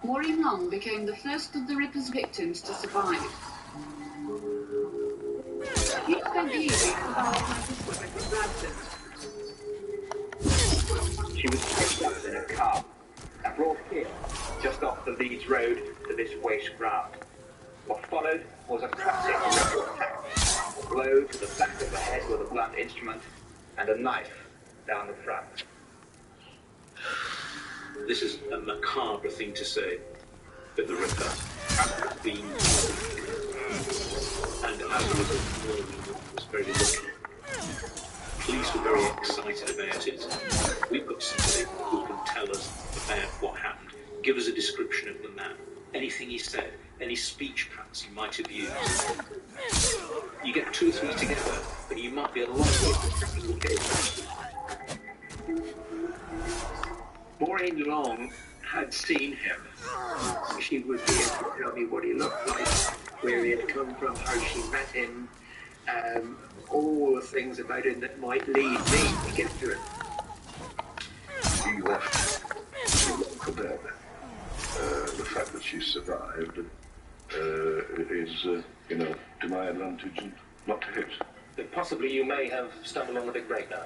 Maureen Long became the first of the Ripper's victims to survive. He spent the evening surviving by discovery in Bradford. She was picked up in a car and brought here, just off the Leeds Road, to this waste ground. What followed was a classic Ripper attack. A blow to the back of the head with a blunt instrument and a knife down the front. This is a macabre thing to say, but the Ripper had been and as a result, Maureen was very lucky. Police were very excited about it. We've got somebody who can tell us about what happened, give us 2 or 3 together, and you might be a long way from cracking the case. Maureen Long had seen him. She would be able to tell me what he looked like, where he had come from, how she met him, all the things about him that might lead me to get to him. He left for dead. The fact that she survived is, to my advantage and not to his. But possibly you may have stumbled on the big break now.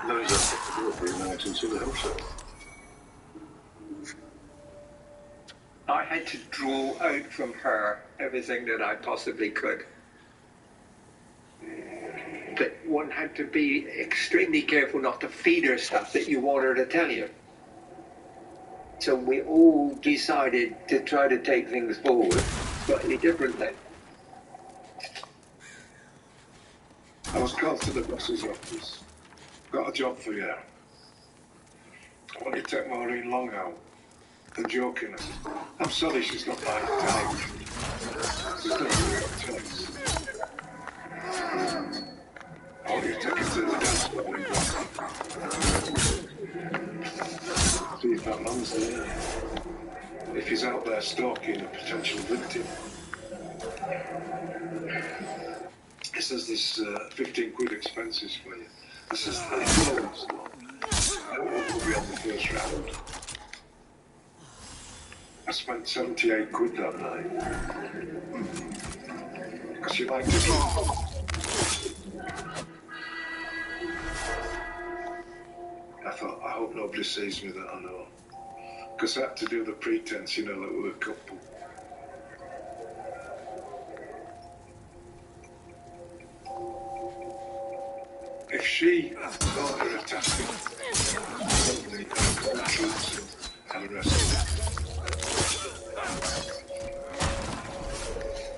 There is a possibility, and I sincerely hope so. I had to draw out from her everything that I possibly could. But one had to be extremely careful not to feed her stuff that you want her to tell you. So we all decided to try to take things forward slightly differently. I was called to the boss's office. Got a job for you. I want you to take Maureen Long out. The joking. I said, I'm sorry, she's not my type. She's not your choice. I want you to take her to the dance club in Glasgow. See if that man's there. If he's out there stalking a potential victim. He says there's 15 quid expenses for you. I says, $30. That will be on the first round. I spent 78 quid that night. Because she liked to drink. I thought, I hope nobody sees me that I know. Because I had to do the pretense, that we're a couple. If she thought her attacking, probably called troops and arrested her.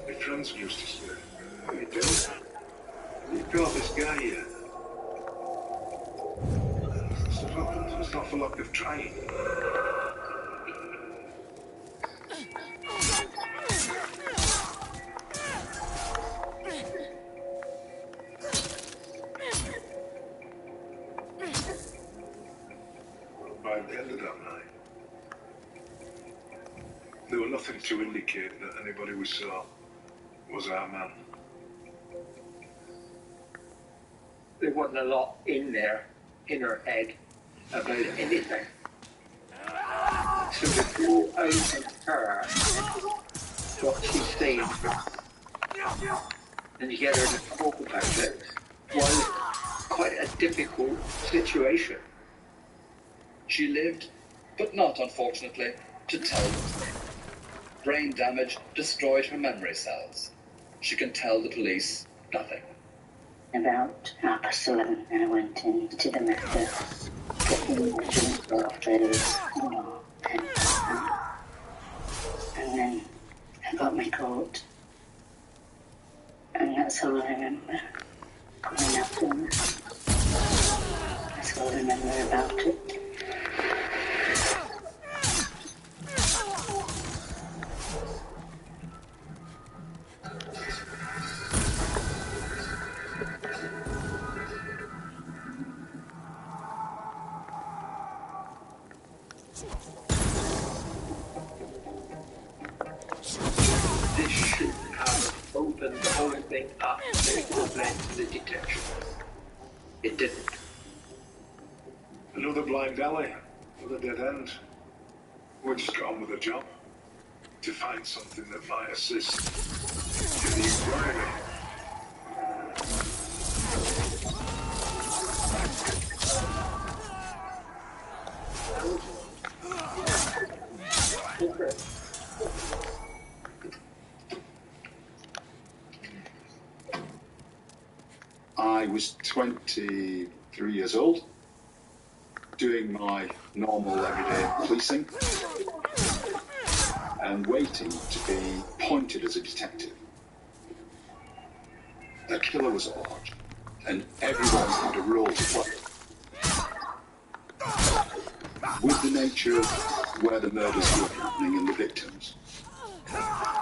My friends used to say, what are you doing? You got this guy here. It's not for lack of trying. By the end of that night, there was nothing to indicate that anybody we saw was our man. There wasn't a lot in there, in her head, about anything. So to draw out of her what she's seen and to get her to talk about it was quite a difficult situation. She lived, but not, unfortunately, to tell them. Brain damage destroyed her memory cells. She can tell the police nothing. About 11:30, I went into the matter, getting my drink off readers, and then I got my coat, and that's all I remember. Going up to them. That's all I remember about it. This should have opened the whole thing up and it would have led to the detection. It didn't. Another blind alley, another dead end. We just got on with the job. To find something that might assist in the inquiry. I was 23 years old, doing my normal everyday policing and waiting to be appointed as a detective. The killer was at large, and everyone had a role to play. With the nature of where the murders were happening and the victims,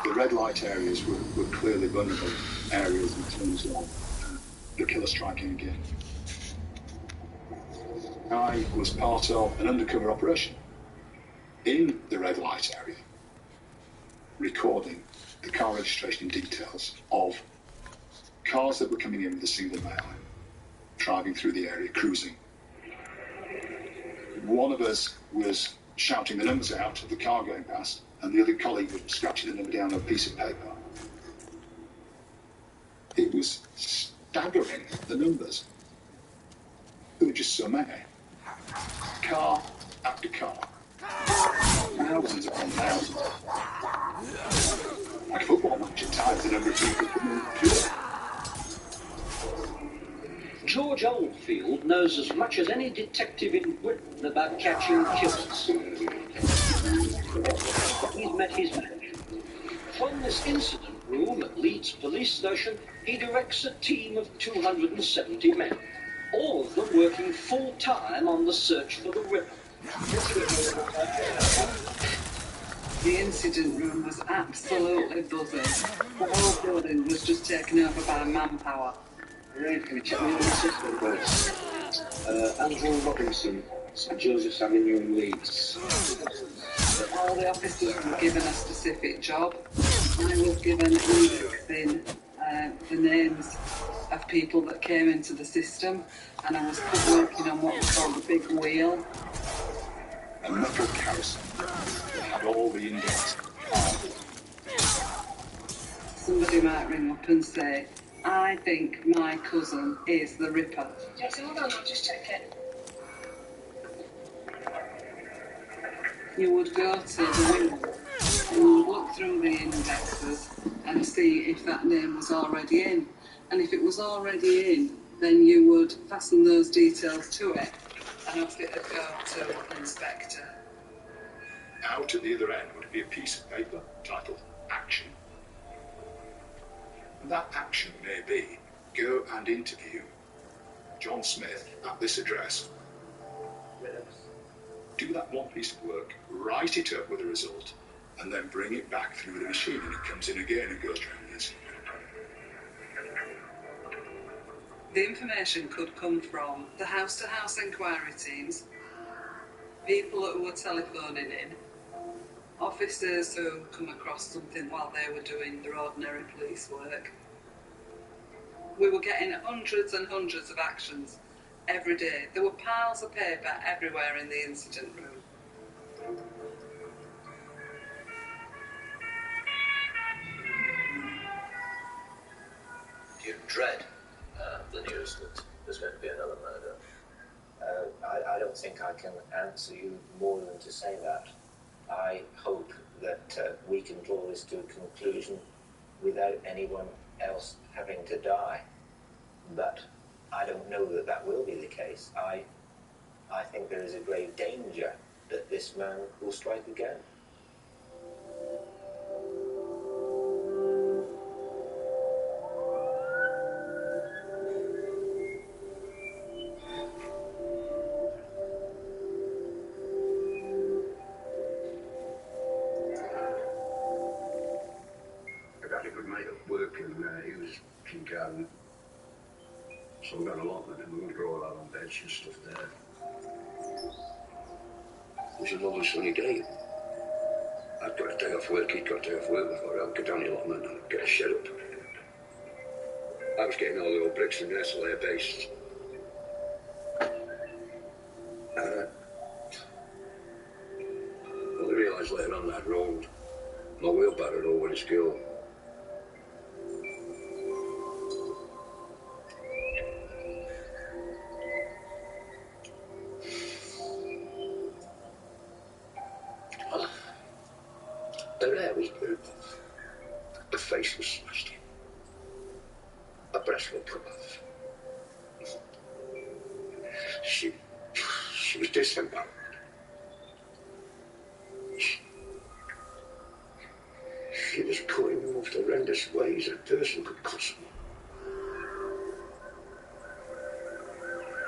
the red light areas were clearly vulnerable. areas in terms of the killer striking again. I was part of an undercover operation in the red light area, recording the car registration details of cars that were coming in with a single male, driving through the area, cruising. One of us was shouting the numbers out of the car going past, and the other colleague was scratching the number down on a piece of paper. It was staggering, the numbers. There were just so many. Car after car. Thousands upon thousands. Like a football match at times, the number of people coming through it. George Oldfield knows as much as any detective in Britain about catching killers. He's met his match. From this incident room at Leeds Police Station, he directs a team of 270 men, all of them working full-time on the search for the Ripper. The incident room was absolutely buzzing. The whole building was just taken over by manpower. Right, can we check with the assistant, please? Andrew Robinson, St Joseph's Avenue in Leeds. All the officers were given a specific job. I was given indexing the names of people that came into the system, and I was put working on what was called the big wheel. A metal carousel had all the index. Somebody might ring up and say, I think my cousin is the Ripper. Yes, hold on, I'll just check it. You would go to the wheel and you would look through the indexes and see if that name was already in. And if it was already in, then you would fasten those details to it and off it would go to Inspector. Out at the other end would be a piece of paper titled Action. That action may be go and interview John Smith at this address. Do that one piece of work, write it up with a result, and then bring it back through the machine, and it comes in again and goes around this. The information could come from the house-to-house inquiry teams, people who were telephoning in, officers who come across something while they were doing their ordinary police work. We were getting hundreds and hundreds of actions every day. There were piles of paper everywhere in the incident room. Do you dread the news that there's going to be another murder? I don't think I can answer you more than to say that. I hope that we can draw this to a conclusion without anyone else having to die. But I don't know that that will be the case. I think there is a grave danger that this man will strike again. Garden. So we've got an allotment and we're going to grow all our own veg and stuff there. It was a lovely sunny day. I'd got a day off work, he'd got a day off work before I'd go down the allotment and get a shed up. I was getting all the old bricks and there to lay a base. Well, I realised later on that road, my wheelbarrow had already skilled. Her hair was moved off. Her face was smashed in. Her breast was cut off. She was disemboweled. She was cutting in the most horrendous ways a person could cut someone.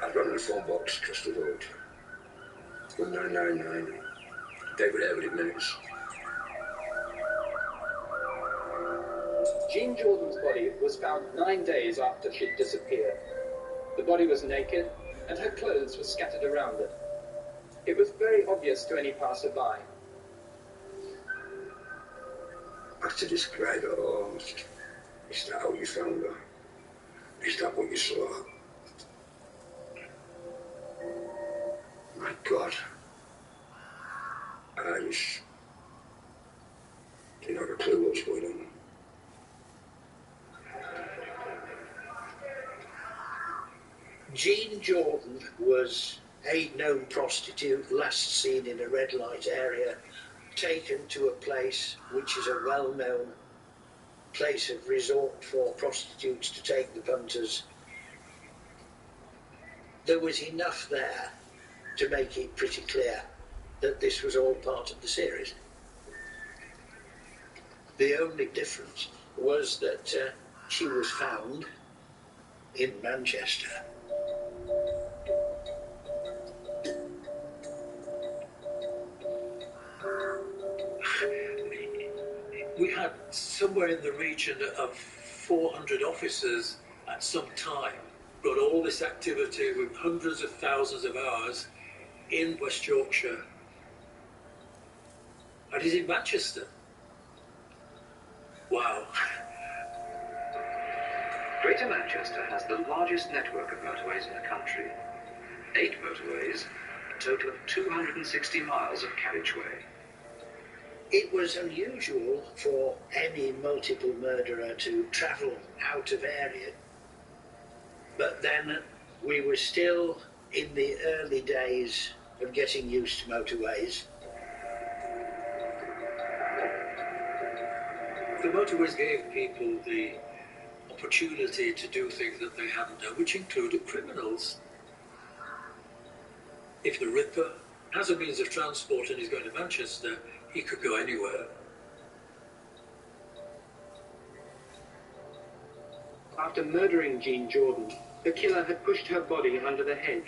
I run the phone box across the road. 1999. David Everett minutes. Jean Jordan's body was found 9 days after she'd disappeared. The body was naked, and her clothes were scattered around it. It was very obvious to any passerby. Hard to describe it all. Is that how you found her? Is that what you saw? My God. I just didn't have a clue what was going on. Jean Jordan was a known prostitute last seen in a red light area, taken to a place which is a well-known place of resort for prostitutes to take the punters. There was enough there to make it pretty clear that this was all part of the series. The only difference was that she was found in Manchester. We had somewhere in the region of 400 officers at some time. Got all this activity with hundreds of thousands of hours in West Yorkshire. And he's in Manchester. Wow. Greater Manchester has the largest network of motorways in the country. 8 motorways, a total of 260 miles of carriageway. It was unusual for any multiple murderer to travel out of area. But then we were still in the early days of getting used to motorways. The motorways gave people the opportunity to do things that they hadn't done, which included criminals. If the Ripper has a means of transport and he's going to Manchester, he could go anywhere. After murdering Jean Jordan, the killer had pushed her body under the hedge.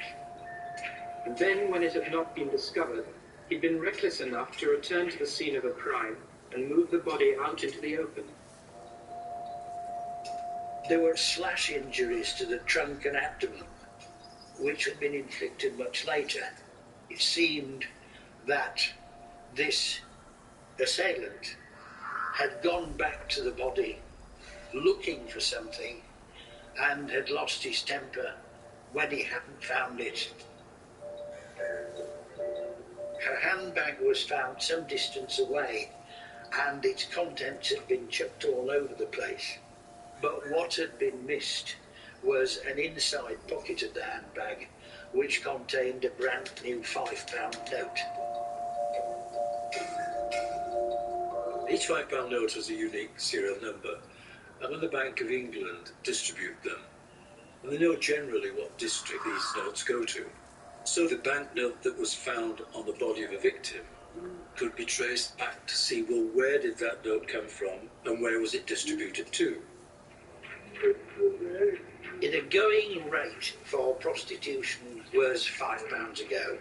And then, when it had not been discovered, he'd been reckless enough to return to the scene of the crime and move the body out into the open. There were slash injuries to the trunk and abdomen, which had been inflicted much later. It seemed that this assailant had gone back to the body looking for something and had lost his temper when he hadn't found it. Her handbag was found some distance away and its contents had been chucked all over the place. But what had been missed was an inside pocket of the handbag which contained a brand new £5 note. Each £5 note has a unique serial number, and when the Bank of England distribute them, and they know generally what district these notes go to. So the banknote that was found on the body of a victim could be traced back to see, well, where did that note come from and where was it distributed to? The going rate for prostitution was £5 a go.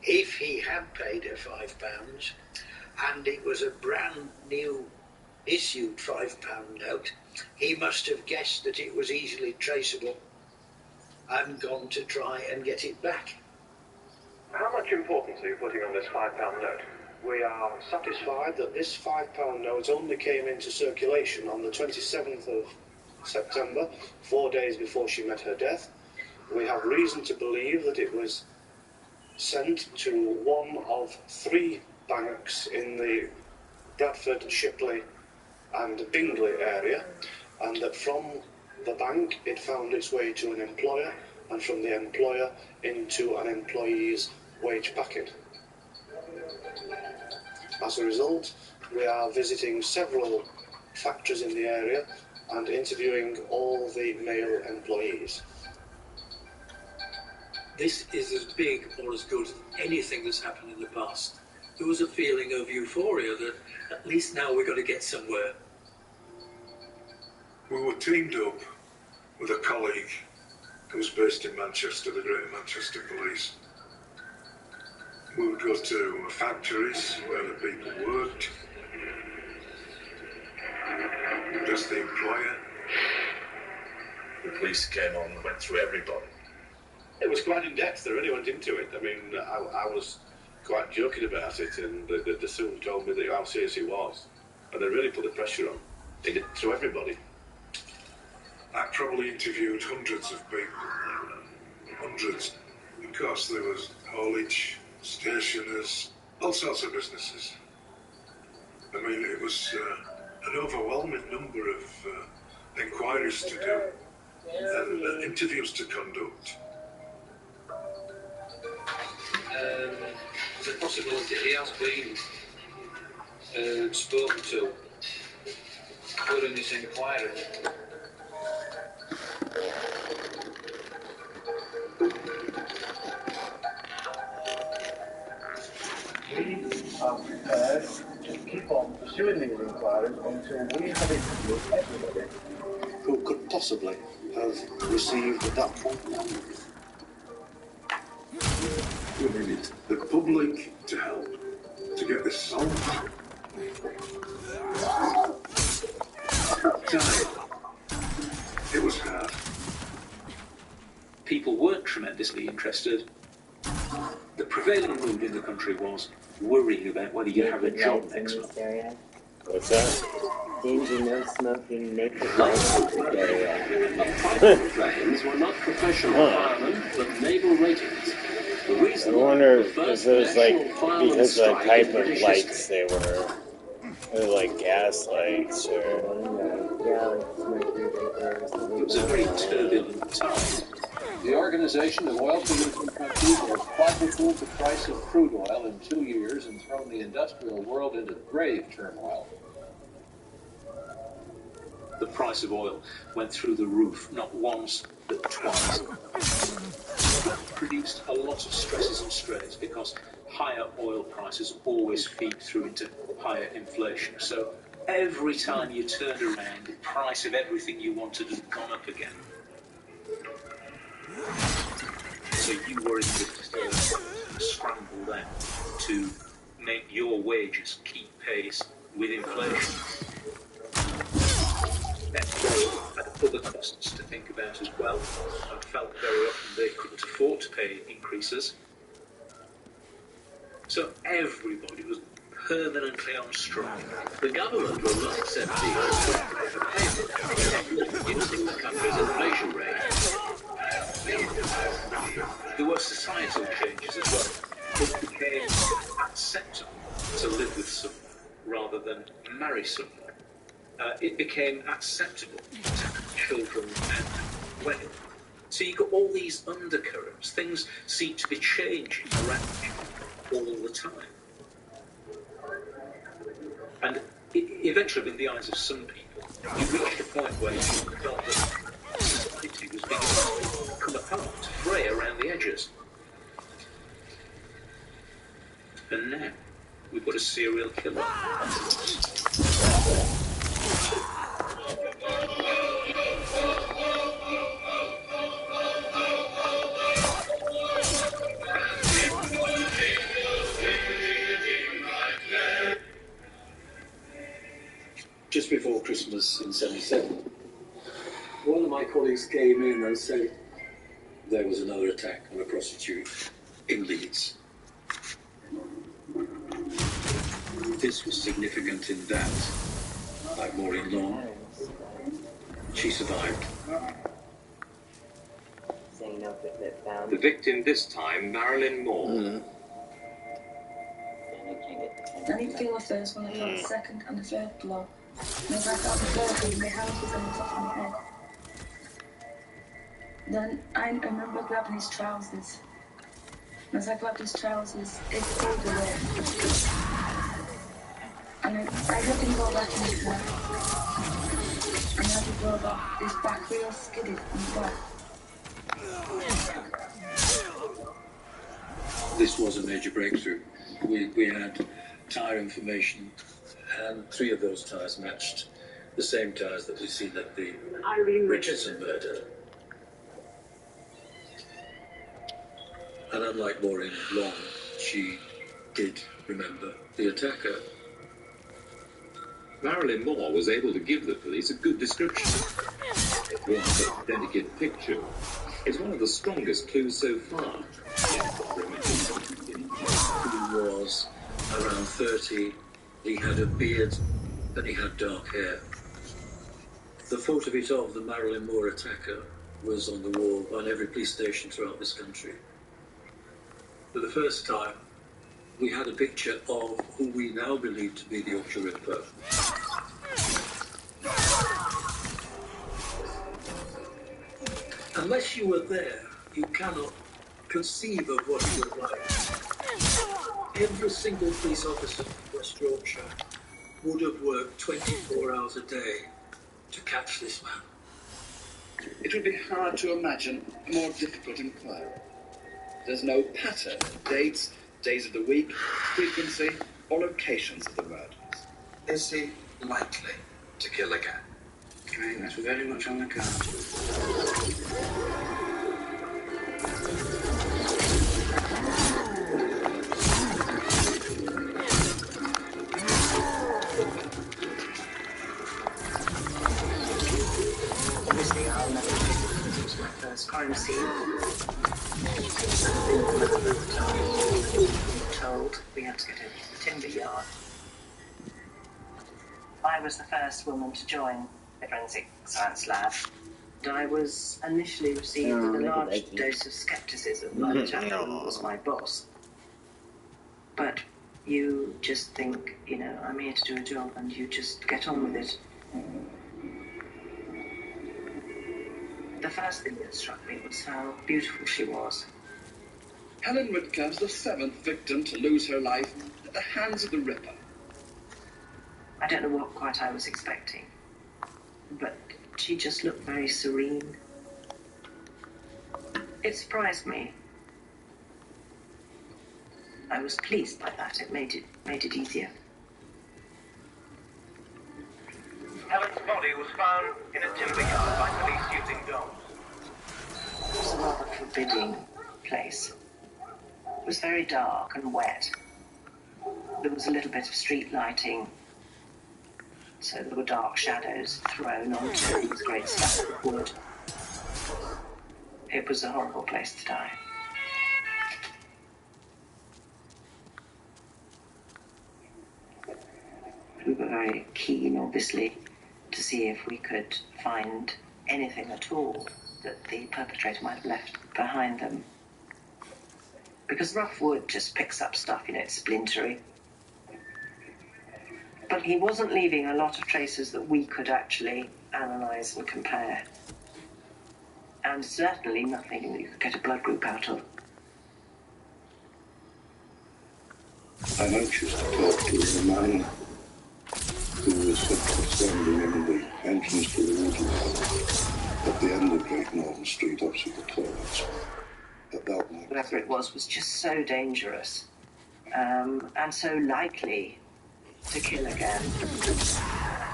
If he had paid her £5 and it was a brand new issued £5 note, he must have guessed that it was easily traceable and gone to try and get it back. How much importance are you putting on this £5 note? We are satisfied that this £5 note only came into circulation on the 27th of September, 4 days before she met her death. We have reason to believe that it was sent to one of 3 banks in the Bradford, Shipley and Bingley area, and that from the bank it found its way to an employer, and from the employer into an employee's wage packet. As a result, we are visiting several factories in the area and interviewing all the male employees. This is as big or as good as anything that's happened in the past. There was a feeling of euphoria that at least now we're going to get somewhere. We were teamed up with a colleague who was based in Manchester, the Greater Manchester Police. We would go to factories where the people worked, Just the employer. The police came on and went through everybody. It was quite in depth. They really went into it. I mean, I was quite joking about it, and they soon told me how serious it was. And they really put the pressure on. They did it through everybody. I probably interviewed hundreds of people. Hundreds. Of course, there was haulage, stationers, all sorts of businesses. I mean, it was an overwhelming number of inquiries to do and interviews to conduct. Is it possible that he has been spoken to during this inquiry? We are prepared to keep on pursuing these inquiries until we have interviewed everybody Who could possibly have received that phone call? We needed the public to help to get this solved. At the time, it was hard. People weren't tremendously interested. The prevailing mood in the country was worrying about whether you have a job next month. What's that? Danger, no smoking, naked lights in this area. Planes were not professional firemen, but naval ratings. I wonder if it was like because of the type of lights they were. It was like gas lights or. It was a very turbulent time. The Organization of Oil-Producing Countries has quadrupled the price of crude oil in 2 years and thrown the industrial world into grave turmoil. The price of oil went through the roof, not once, but twice. It produced a lot of stresses and strains because higher oil prices always feed through into higher inflation. So every time you turned around, the price of everything you wanted had gone up again. So you were in the scramble then to make your wages keep pace with inflation. Had other costs to think about as well, and felt very often they couldn't afford to pay increases. So everybody was permanently on strike. The government will not accept the reducing the country's inflation rate. There were societal changes as well. It became acceptable to live with someone rather than marry someone. It became acceptable to have children and wedding. So you got all these undercurrents. Things seem to be changing around you all the time. And eventually, in the eyes of some people, you reached a point where you felt that society was beginning to come apart, to fray around the edges. And now, we've got a serial killer. Just before Christmas in '77, one of my colleagues came in and said there was another attack on a prostitute in Leeds. This was significant in that, like Maureen Long, she survived. The victim this time, Marilyn Moore. I didn't feel the first one, I felt the second and the third blow. And as I felt the third one, my hand was on the top of my head. Then I remember grabbing his trousers. And as I grabbed his trousers, it pulled away. And I let him go back in his car. And as he drove off, his back wheel skidded and fell. This was a major breakthrough. We had tyre information, and 3 of those tyres matched the same tyres that we seen at the Richardson murder. And unlike Maureen Long, she did remember the attacker. Marilyn Moore was able to give the police a good description. One authentic picture is one of the strongest clues so far. He was around 30, he had a beard, and he had dark hair. The photo of the Marilyn Moore attacker was on the wall on every police station throughout this country. For the first time, we had a picture of who we now believe to be the Yorkshire Ripper. Unless you were there, you cannot conceive of what he was like. Every single police officer in West Yorkshire would have worked 24 hours a day to catch this man. It would be hard to imagine a more difficult inquiry. There's no pattern, dates, days of the week, frequency, or locations of the murders. Is he likely to kill again? I think that's very much on the cards. Obviously, I'll never forget it because it was my first crime scene. I've been to the both times. We were told we had to get into the timber yard. I was the first woman to join the forensic science lab. And I was initially received with a large dose of skepticism by the chap who was my boss. But you just think, you know, I'm here to do a job, and you just get on with it. The first thing that struck me was how beautiful she was. Helen Whittaker was the 7th victim to lose her life at the hands of the Ripper. I don't know what quite I was expecting, but she just looked very serene. It surprised me. I was pleased by that. It made it easier. Helen's body was found in a timber yard by police using dogs. It was a rather forbidding place. It was very dark and wet. There was a little bit of street lighting, so there were dark shadows thrown onto these great slabs of wood. It was a horrible place to die. We were very keen, obviously, to see if we could find anything at all that the perpetrator might have left behind them. Because rough wood just picks up stuff, you know, it's splintery. But he wasn't leaving a lot of traces that we could actually analyse and compare. And certainly nothing that you could get a blood group out of. I'm anxious to talk to the man who was standing in the entrance to the woodland at the end of Great Northern Street, opposite the toilets. Whatever it was just so dangerous, and so likely to kill again.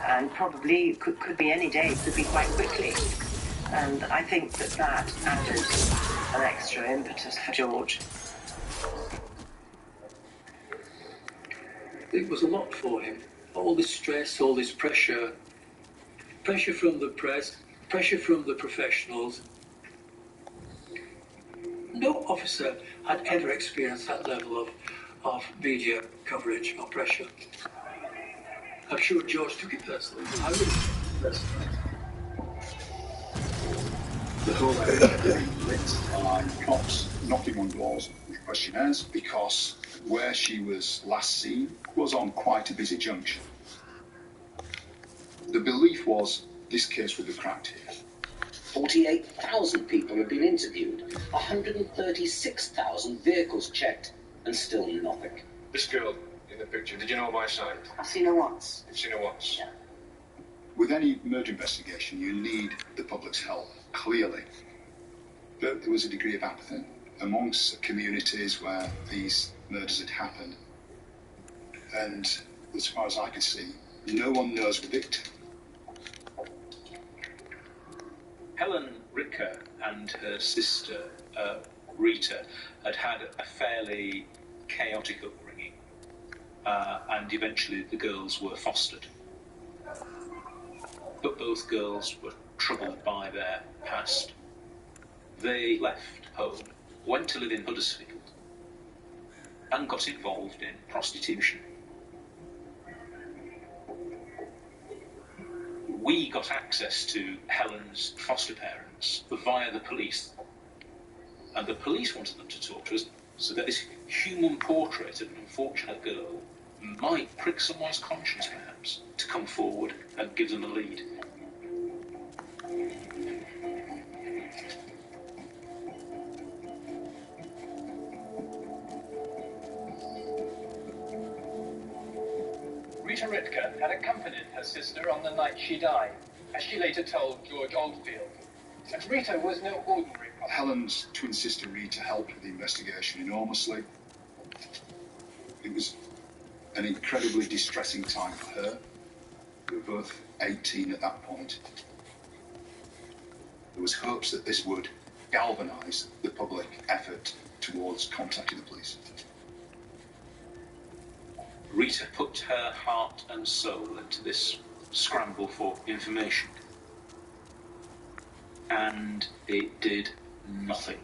And probably could be any day, could be quite quickly. And I think that added an extra impetus for George. It was a lot for him. All this stress, all this pressure from the press, pressure from the professionals. No officer had ever experienced that level of media coverage or pressure. I'm sure George took it personally. I would have personally. The whole day lit on cops knocking on doors with questionnaires because where she was last seen was on quite a busy junction. The belief was this case would be cracked here. 48,000 people have been interviewed, 136,000 vehicles checked, and still nothing. This girl in the picture, did you know by sight? I've seen her once. You've seen her once? Yeah. With any murder investigation, you need the public's help, clearly. But there was a degree of apathy amongst communities where these murders had happened. And as far as I could see, no one knows the victim. Helen Ricker and her sister, Rita, had had a fairly chaotic upbringing, and eventually the girls were fostered. but both girls were troubled by their past. They left home, went to live in Huddersfield, and got involved in prostitution. We got access to Helen's foster parents via the police, and the police wanted them to talk to us so that this human portrait of an unfortunate girl might prick someone's conscience, perhaps, to come forward and give them a lead. Rita Ritka had accompanied her sister on the night she died, as she later told George Oldfield. But Rita was no ordinary person. Helen's twin sister Rita helped with the investigation enormously. It was an incredibly distressing time for her. They were both 18 at that point. There was hopes that this would galvanise the public effort towards contacting the police. Rita put her heart and soul into this scramble for information, and it did nothing.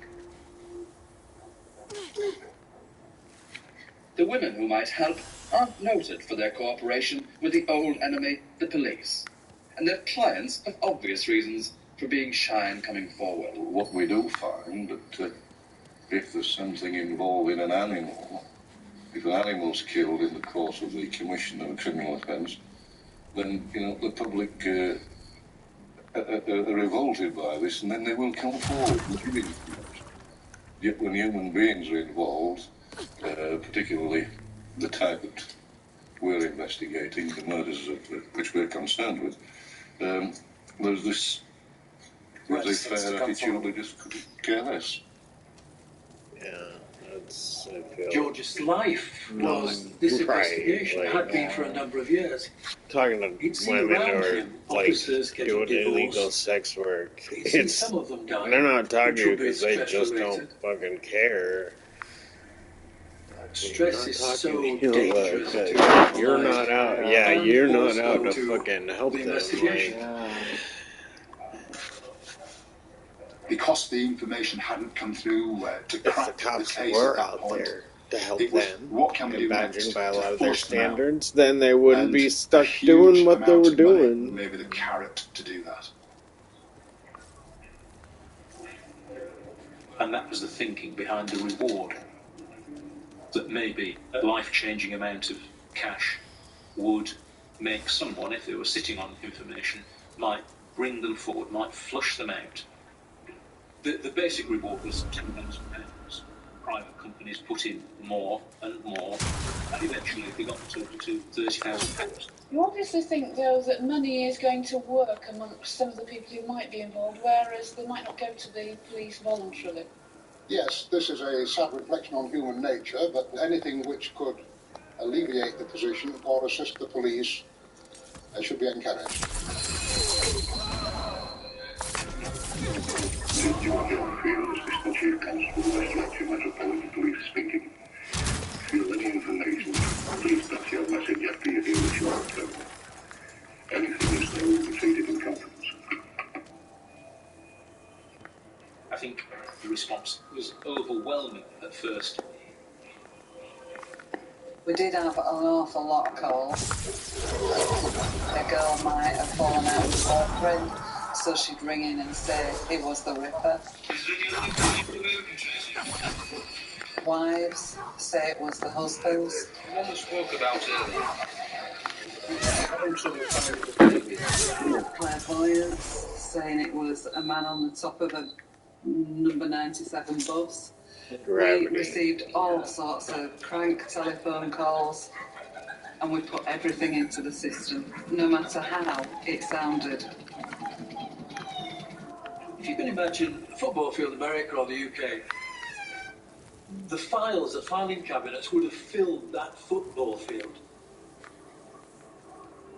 The women who might help aren't noted for their cooperation with the old enemy, the police, and their clients have obvious reasons for being shy and coming forward. What we do find that if there's something involving an animal, if an animal's killed in the course of the commission of a criminal offence, then, the public are revolted by this, and then they will come forward with giving information. Yet when human beings are involved, particularly the type that we're investigating, the murders of which we're concerned with, there's this fair attitude they just couldn't care less. Yeah, that's, I feel... George's life was this investigation. Right, Had been for a number of years. Talking to women who are like doing illegal sex work, it's some of them die, they're not talking which will be because they just stress-related. don't fucking care. Stress is so You know, dangerous. you're not out. Yeah, you're not out to fucking help the them. investigation. Because the information hadn't come through to crack the case were at that out point, there to help it was, them. what can we do Imagined next? by a To lot of their force them out. standards, then they wouldn't And be a stuck huge doing what they amount were of money, doing. maybe the carrot to do that. And that was the thinking behind the reward. That maybe a life-changing amount of cash would make someone, if they were sitting on information, might bring them forward, might flush them out. The basic reward was £10,000. Private companies put in more and more, and eventually they got the total to £30,000. You obviously think, though, that money is going to work amongst some of the people who might be involved, whereas they might not go to the police voluntarily. Yes, this is a sad reflection on human nature, but anything which could alleviate the position or assist the police should be encouraged. George Oldfield, Assistant Chief Constable, West Yorkshire Metropolitan Police speaking. If you have any information, please pass your message after you hear the short term. Anything is known proceeded in confidence. I think the response was overwhelming at first. We did have an awful lot of calls. A girl might have fallen out with her friend, so she'd ring in and say it was the Ripper. Wives say it was the husbands. One spoke about Clairvoyance saying it was a man on the top of a number 97 bus. We received all sorts of crank telephone calls, and we put everything into the system, no matter how it sounded. If you can imagine a football field in America or the UK, the filing cabinets would have filled that football field.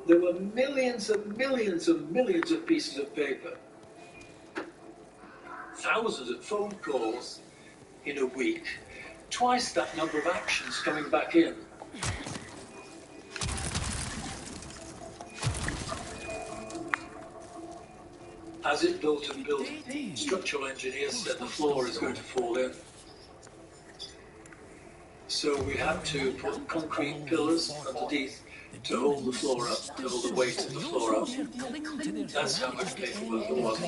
There were millions and millions and millions of pieces of paper. Thousands of phone calls in a week. Twice that number of actions coming back in. As it built and built, structural engineers said the floor is going to fall in. So we had to put concrete pillars underneath to hold the floor up, to hold the weight of the floor up. That's how much paperwork it was.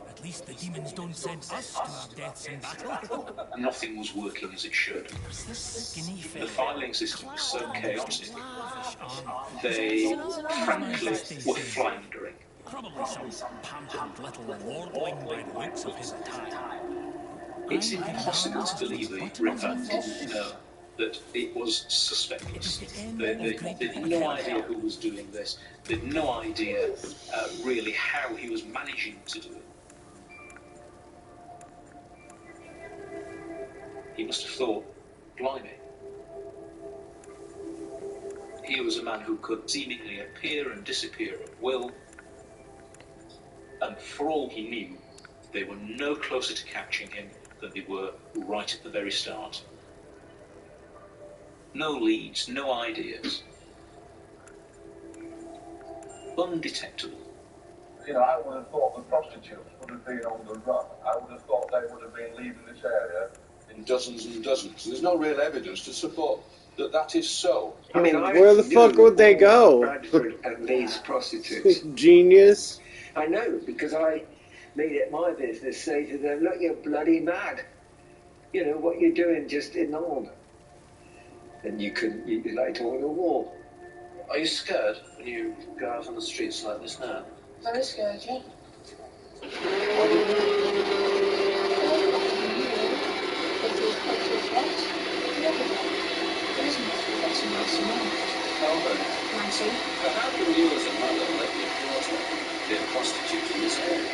At least the demons don't send us to our deaths in battle. Nothing was working as it should. The filing system was so chaotic. They, frankly, were floundering. Probably some pampered little lordling by the looks of his attire. It's impossible to believe the Ripper didn't know that it was suspectless. They had no idea who was doing this. They had no idea really how he was managing to do it. He must have thought, blimey. Here was a man who could seemingly appear and disappear at will, and for all he knew, they were no closer to catching him than they were right at the very start. No leads, no ideas. Undetectable. You know, I would have thought the prostitutes would have been on the run. I would have thought they would have been leaving this area in dozens and dozens. There's no real evidence to support that is so. I mean, where the fuck would they go? Bradford and these prostitutes. Genius. I know, because I made it my business to say to them, look, you're bloody mad. You know, what you're doing just isn't on. And you'd like to win a war. Are you scared when you go out on the streets like this now? Very scared, yeah. But how can you as a mother let your daughter be a prostitute in this area?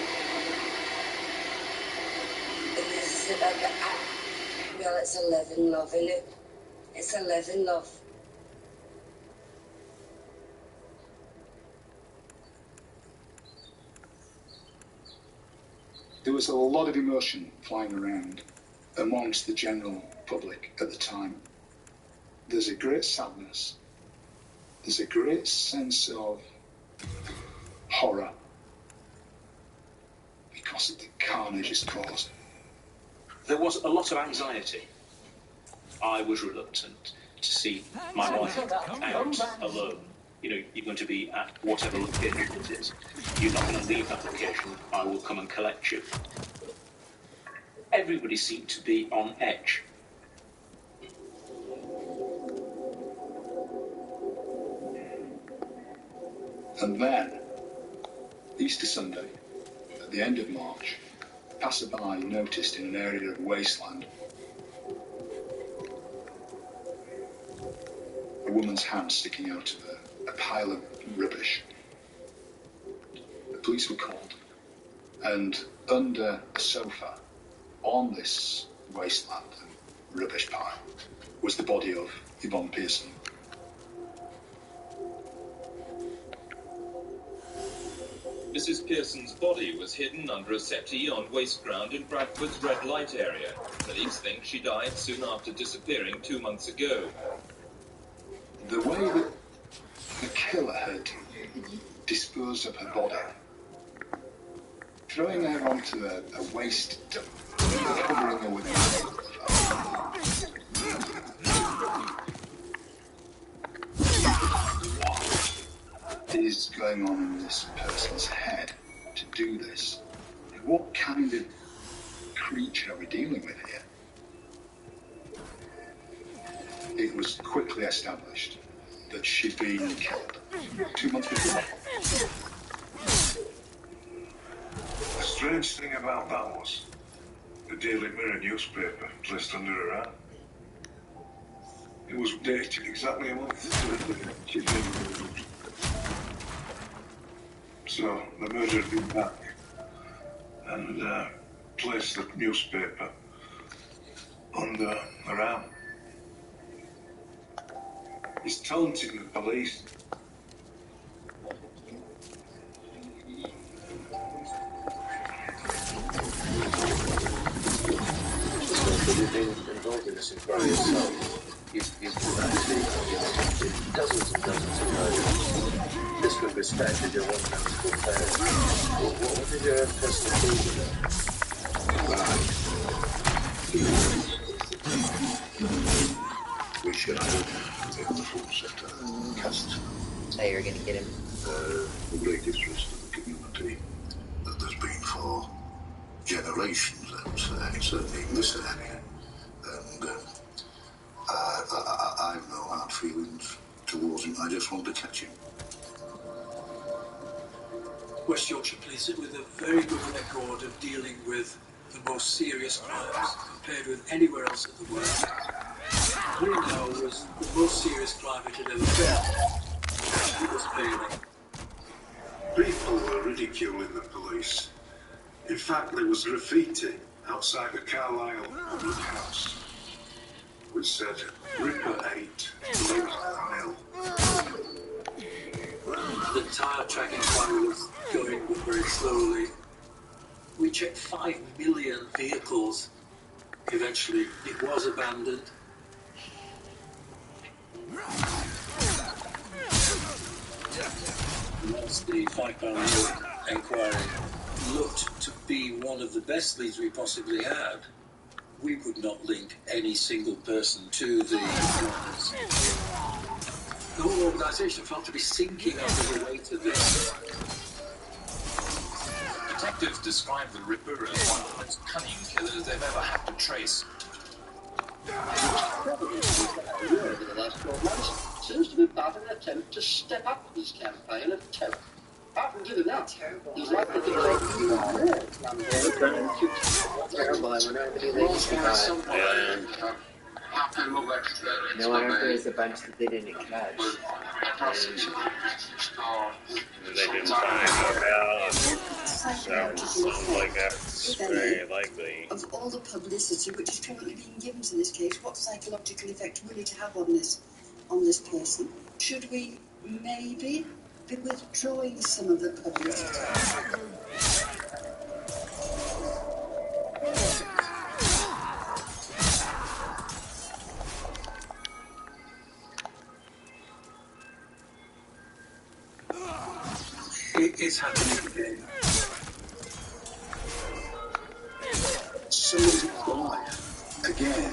Well, it's a living love, isn't it? It's a living love. There was a lot of emotion flying around amongst the general public at the time. There's a great sadness. There's a great sense of horror because of the carnage it's caused. There was a lot of anxiety. I was reluctant to see my wife out alone. You know, you're going to be at whatever location it is. You're not going to leave that location. I will come and collect you. Everybody seemed to be on edge. And then, Easter Sunday, at the end of March, a passerby noticed in an area of wasteland a woman's hand sticking out of a pile of rubbish. The police were called, and under a sofa on this wasteland and rubbish pile was the body of Yvonne Pearson. Mrs. Pearson's body was hidden under a settee on waste ground in Bradford's red light area. Police think she died soon after disappearing 2 months ago. The way that the killer had disposed of her body, throwing her onto a waste dump, covering her with what is going on in this person's head to do this? What kind of creature are we dealing with here? It was quickly established that she'd been killed 2 months before. The strange thing about that was the Daily Mirror newspaper placed under her arm. It was dated exactly a month. She'd been murdered. So the murderer had been back and placed the newspaper under her arm. He's taunting the police. You've been involved in this inquiry yourself. You've actually investigated dozens and dozens of murders. disrespected your one man's good parents. What did your own personal feeling? We should have in the full sector cast So you're going to get him? the greatest risk to the community that there's been for generations, I would say, certainly in this area. And I have no hard feelings towards him. I just want to catch him. West Yorkshire Police with a very good record of dealing with the most serious crimes compared with anywhere else in the world. Greenhow was the most serious crime it had ever been. It was failing. People were ridiculing the police. In fact, there was graffiti outside the Carlisle public house which said, "Ripper 8, lives at the mill." The tyre track inquiry was going very slowly. We checked 5 million vehicles. Eventually, it was abandoned. Once the £5 note inquiry looked to be one of the best leads we possibly had, we would not link any single person to the owners. The whole organisation felt to be sinking under the weight of this. Detectives describe the Ripper as one of the most cunning killers they've ever had to trace. Over the last 12 months seems to be part of an attempt to step up his campaign of terror. Apart from giving that, he's likely to take Terrible, I wonder how many ladies he got. No wonder there's a bunch that they didn't catch. They didn't find out. Sounds like that's very likely. Of all the publicity which is currently being given to this case, what psychological effect will it have on this person? Should we maybe be withdrawing some of the publicity? It's happening again. Somebody's alive again.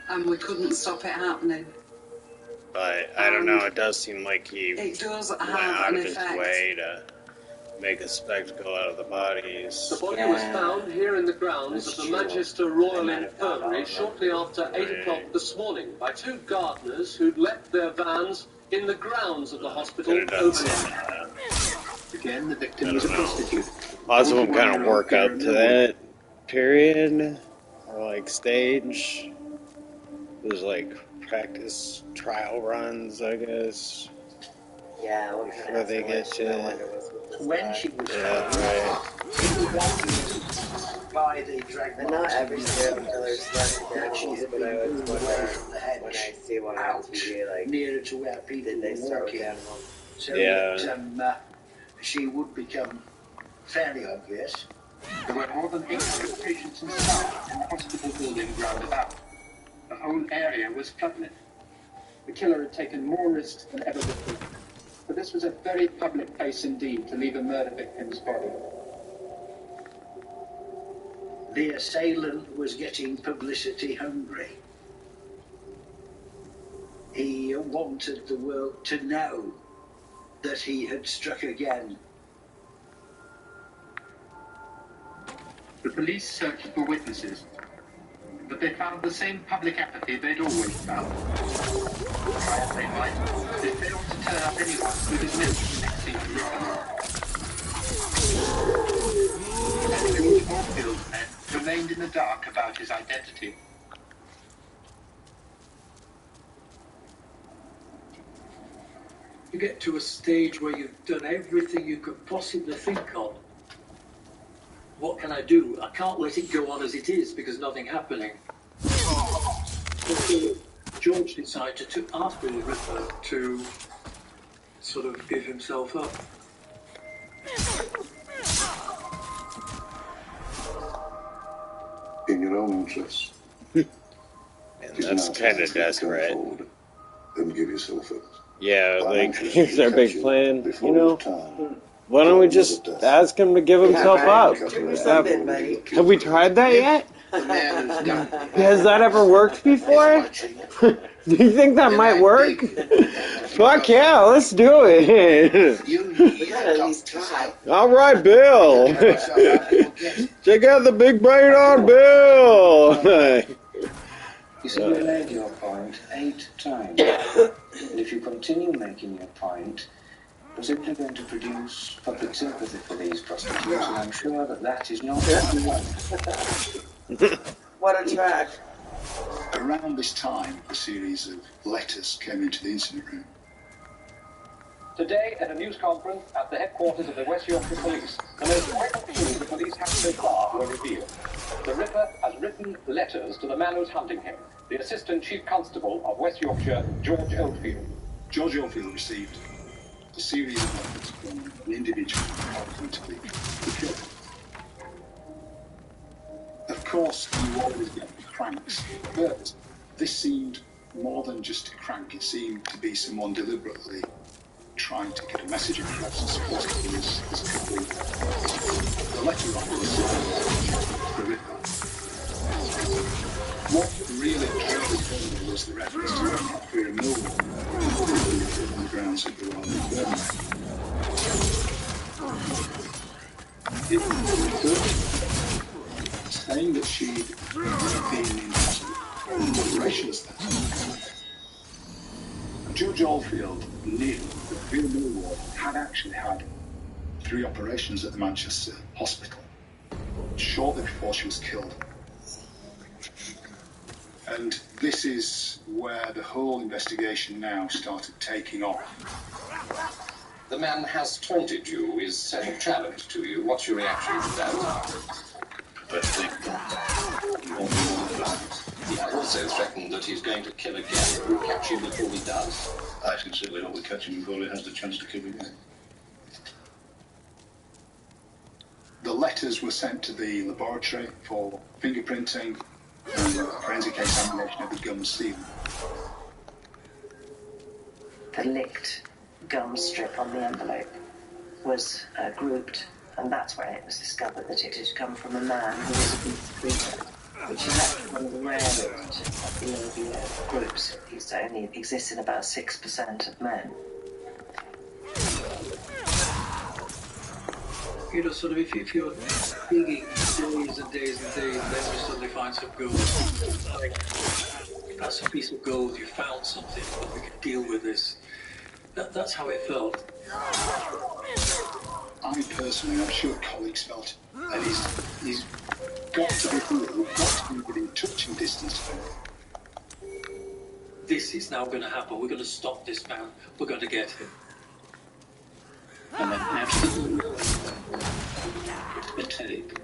And we couldn't stop it happening. But I don't know, it does seem like he It does went have out an of his effect. way to make a spectacle out of the bodies. The body was found here in the grounds of the Manchester Royal Infirmary shortly after 8 o'clock this morning by 2 gardeners who'd left their vans in the grounds of the hospital overnight. Again, the victim was a prostitute. Lots of them kind of work up to that period, or like stage. There's like practice trial runs, I guess. Yeah, before they get to. When she was by the drag. But not every serial killer is like that. But I was wondering when I see one on TV, like nearer to where people did they start with walking. animals? So Yeah. that, she would become fairly obvious. There were more than 800 patients and staff in the hospital building round about. The whole area was floodlit. The killer had taken more risks than ever before. But this was a very public place indeed to leave a murder victim's body. The assailant was getting publicity hungry. He wanted the world to know that he had struck again. The police searched for witnesses, but they found the same public apathy they'd always found. Try as they might, they failed to turn up anyone who had mentioned next scene to And George Moorfield's men remained in the dark about his identity. You get to a stage where you've done everything you could possibly think of. What can I do? I can't let it go on as it is because nothing happening. So George decided to ask the Ripper to sort of give himself up. In your own interest. And that's kind of desperate. Then give yourself up. Yeah, like, here's our big plan. You know, why don't we just ask him to give himself up? Have we tried that yet? Has that ever worked before? Do you think that might work? Fuck yeah, let's do it. All right, Bill. Check out the big brain on Bill. You see, you made your point 8 times. And if you continue making your point, you're simply going to produce public sympathy for these prostitutes, and I'm sure that is not what you want. What a track. Around this time, a series of letters came into the incident room. Today, at a news conference at the headquarters of the West Yorkshire Police, the most vital clues the police have so far were revealed. The Ripper has written letters to the man who's hunting him, the Assistant Chief Constable of West Yorkshire, George Oldfield. George Oldfield received a series of letters from an individual ultimately killed. Of course, you always get cranks, but this seemed more than just a crank. It seemed to be someone deliberately trying to get a message across. As supposed to be this couple. The letter writers the Ripper. What really killed me was the reference to the Queer Mill on the grounds of the Royal Infirmary. It was saying that she'd been in hospital operations then. George Oldfield knew that Queer Mill had actually had 3 operations at the Manchester hospital shortly before she was killed. And this is where the whole investigation now started taking off. The man has taunted you, is setting a challenge to you. What's your reaction to that? He has also threatened that he's going to kill again. We'll catch him before he does. I sincerely hope we catch him before he has the chance to kill again. The letters were sent to the laboratory for fingerprinting and forensic examination of the gum seal. The licked gum strip on the envelope was grouped, and that's when it was discovered that it had come from a man who was a secretor, which is actually one of the rarest of the OBO groups. It only exists in about 6% of men. You know, sort of, if you're digging days and days and days, and then you suddenly find some gold. Like, that's a piece of gold, you found something, but we can deal with this. That's how it felt. I personally, I'm sure colleagues felt it. And he's got to be real, got to be within touching distance of him. This is now going to happen. We're going to stop this man. We're going to get him. And then absolutely pathetic.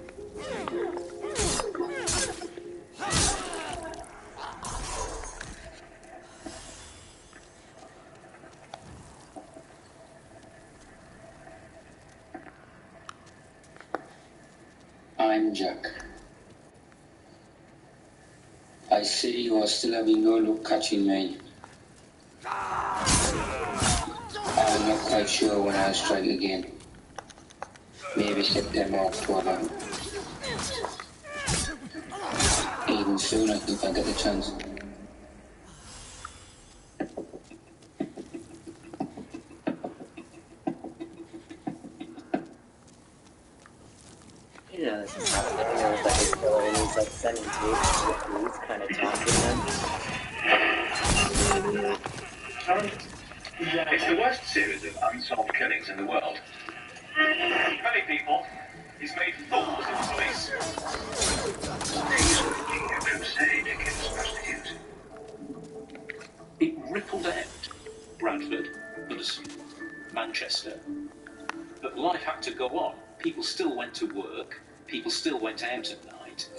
I'm Jack. I see you are still having no luck catching me. I'm not quite sure when I'll strike again. Maybe September, October. Even sooner if I get the chance. You know, this is happening. There's like a killer and he's like sending tapes to the police, kind of taunting them. It's the worst series of unsolved killings in the world. Many people, he's made fools of police. He's leading a crusade against prostitutes. It rippled out Bradford, Goodison, Manchester. But life had to go on. People still went to work. People still went out at night.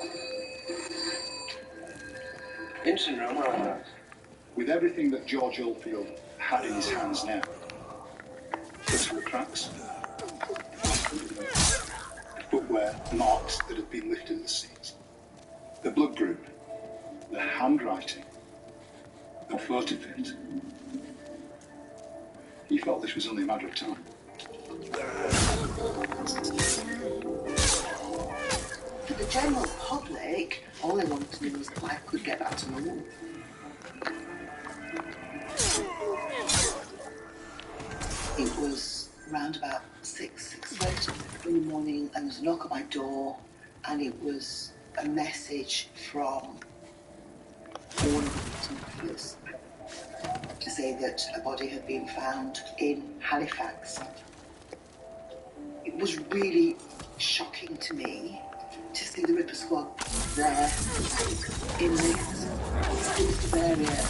Incident room, with everything that George Oldfield had in his hands now. Footwear cracks, footwear marks that had been lifted at the seams, the blood group, the handwriting, the photoprint. He felt this was only a matter of time. For the general public, all they wanted to know was that life could get back to normal. It was around about 6:30 in the morning, and there was a knock at my door, and it was a message from one of the photographers to say that a body had been found in Halifax. It was really shocking to me to see the Ripper Squad there in this sensitive area.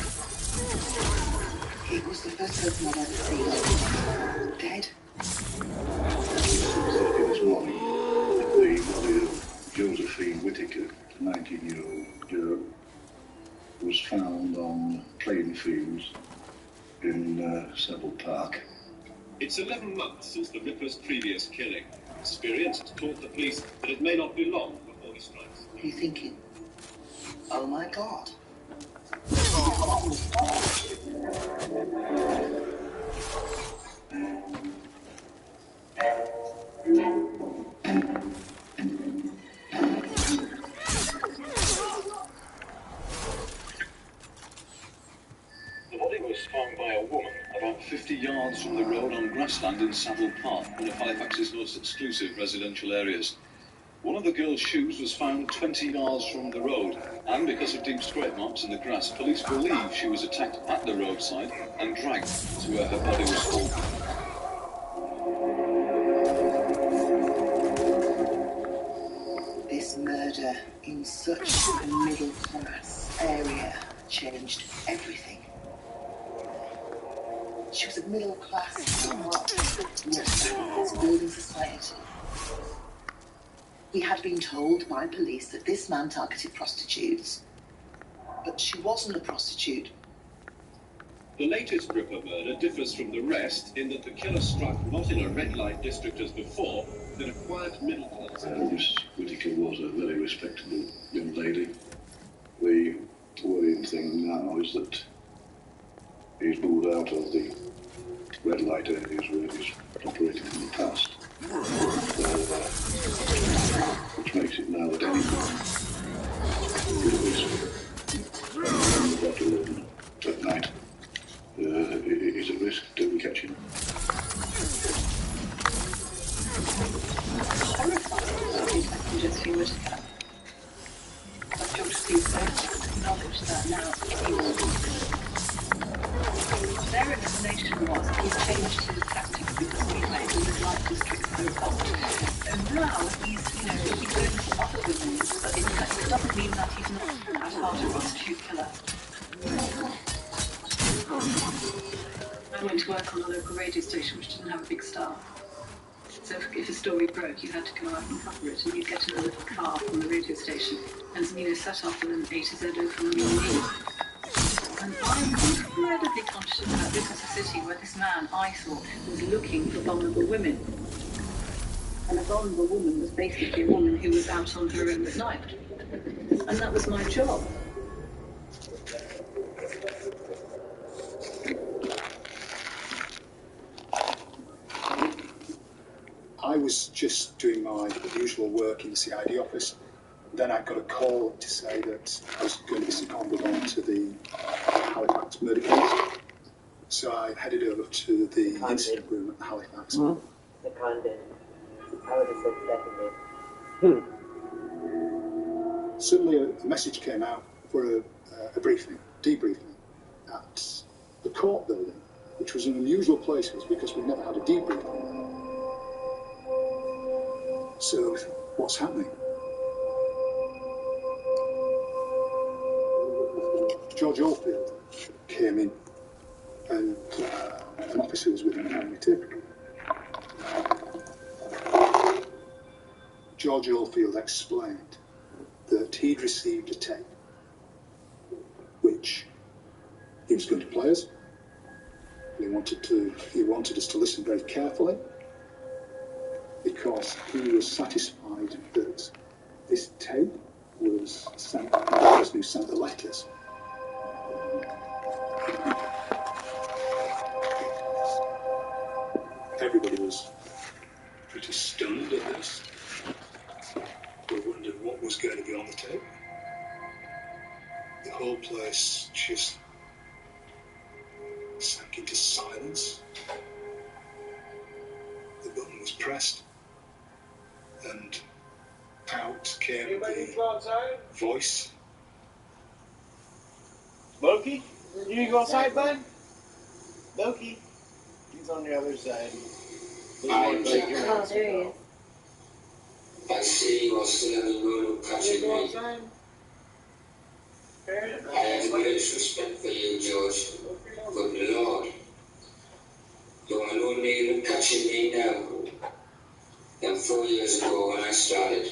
It was the first person I'd ever seen dead. This morning, the body of Josephine Whittaker, 19-year-old girl, was found on playing fields in Seville Park. It's 11 months since the Ripper's previous killing. Experience has taught the police that it may not be long before he strikes. What are you thinking? Oh my God. The body was found by a woman about 50 yards from the road on grassland in Savile Park, one of Halifax's most exclusive residential areas. One of the girl's shoes was found 20 yards from the road, and because of deep scrape marks in the grass, police believe she was attacked at the roadside and dragged to where her body was found. This murder in such a middle-class area changed everything. She was a middle-class building society. We had been told by police that this man targeted prostitutes, but she wasn't a prostitute. The latest Ripper murder differs from the rest in that the killer struck not in a red light district as before, but in a quiet middle class. Miss Whittaker was a very respectable young lady. The worrying thing now is that he's moved out of the red light areas where he's operated in the past. Which makes it now that anyone left alone at night is at risk to catching him. Josephine Whittaker. But Josephine acknowledged that now their explanation was he changed his tactics because we made the red light district so hot. And now he's going to other women, but it doesn't mean that he's not at heart a prostitute killer. I went to work on a local radio station which didn't have a big staff. So if a story broke, you had to go out and cover it, and you'd get in a little car from the radio station and set off with an A to Z from the news. And I'm incredibly conscious that this is a city where this man, I thought, was looking for vulnerable women. And a vulnerable woman was basically a woman who was out on her own at night. And that was my job. I was just doing my usual work in the CID office. Then I got a call to say that I was going to be seconded on to the Halifax murder case. So I headed over to the incident room at Halifax. Seconded. I would have said seconded. Suddenly a message came out for a briefing, debriefing, at the court building, which was an unusual place because we'd never had a debriefing. So, what's happening? George Oldfield came in, and an officer was with him handing me tip. George Oldfield explained that he'd received a tape which he was going to play us. He wanted us to listen very carefully, because he was satisfied that this tape was sent by the person who sent the letters. Everybody was pretty stunned at this. We wondered what was going to be on the tape. The whole place just sank into silence. The button was pressed, and out came the voice. Loki, you need to go outside, bud? Loki, he's on the other side. I'm Jack. I see you are still in the room catching me. I have greatest respect for you, George. Good Lord. You are no nearer catching me now than 4 years ago when I started.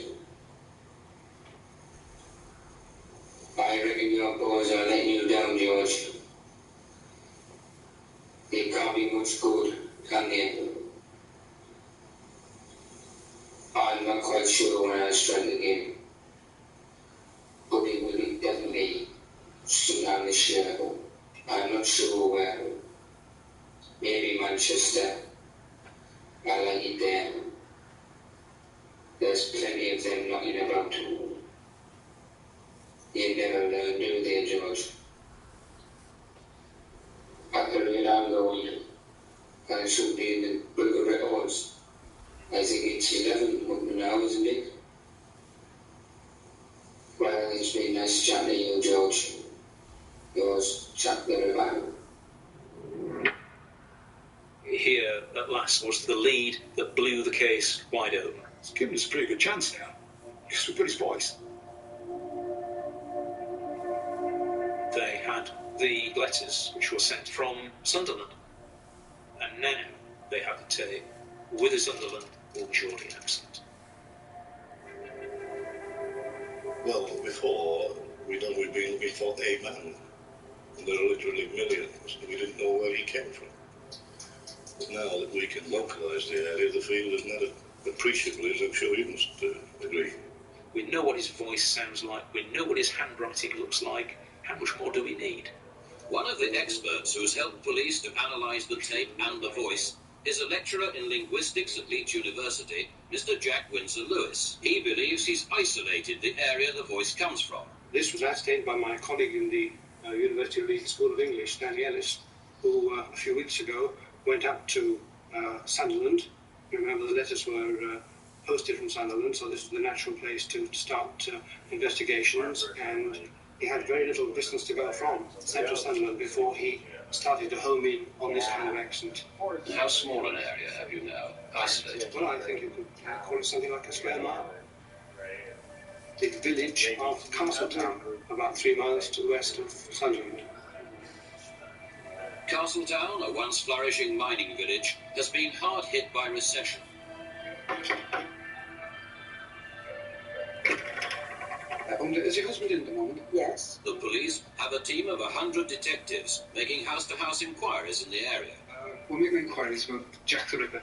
I reckon your boys are letting you down, George. They can't be much good, can they? I'm not quite sure when I'll strike again, but it will be definitely sometime this year. I'm not sure where. Maybe Manchester. I like it there. There's plenty of them knocking about. You never learn, do they, George? At the rate I'm going, I should be in the book of records. I think it's 11 up now, isn't it? Well, it's been nice chatting to you, George. Yours, Jack Berry. Here, at last, was the lead that blew the case wide open. It's given us a pretty good chance now, because we've got his voice. They had the letters which were sent from Sunderland, and now they have the tape with a Sunderland or Geordie accent. Well, before, we'd only been looking for a man, and there are literally millions, and we didn't know where he came from. But now that we can localise the area, the field is not appreciably, as I'm sure you must agree. We know what his voice sounds like, we know what his handwriting looks like. How much more do we need? One of the experts who's helped police to analyse the tape and the voice is a lecturer in linguistics at Leeds University, Mr. Jack Winsor-Lewis. He believes he's isolated the area the voice comes from. This was ascertained by my colleague in the University of Leeds School of English, Stanley Ellis, who a few weeks ago went up to Sunderland. Remember, the letters were posted from Sunderland, so this was the natural place to start investigations, and he had very little distance to go from central Sunderland before he started to home in on this kind of accent. How small an area have you now isolated? Well, I think you could call it something like a square mile. The village of Castletown, about 3 miles to the west of Sunderland. Castletown, a once flourishing mining village, has been hard hit by recession. Is your husband in at the moment? Yes. The police have a team of 100 detectives making house-to-house inquiries in the area. We're making inquiries about Jack the Ripper.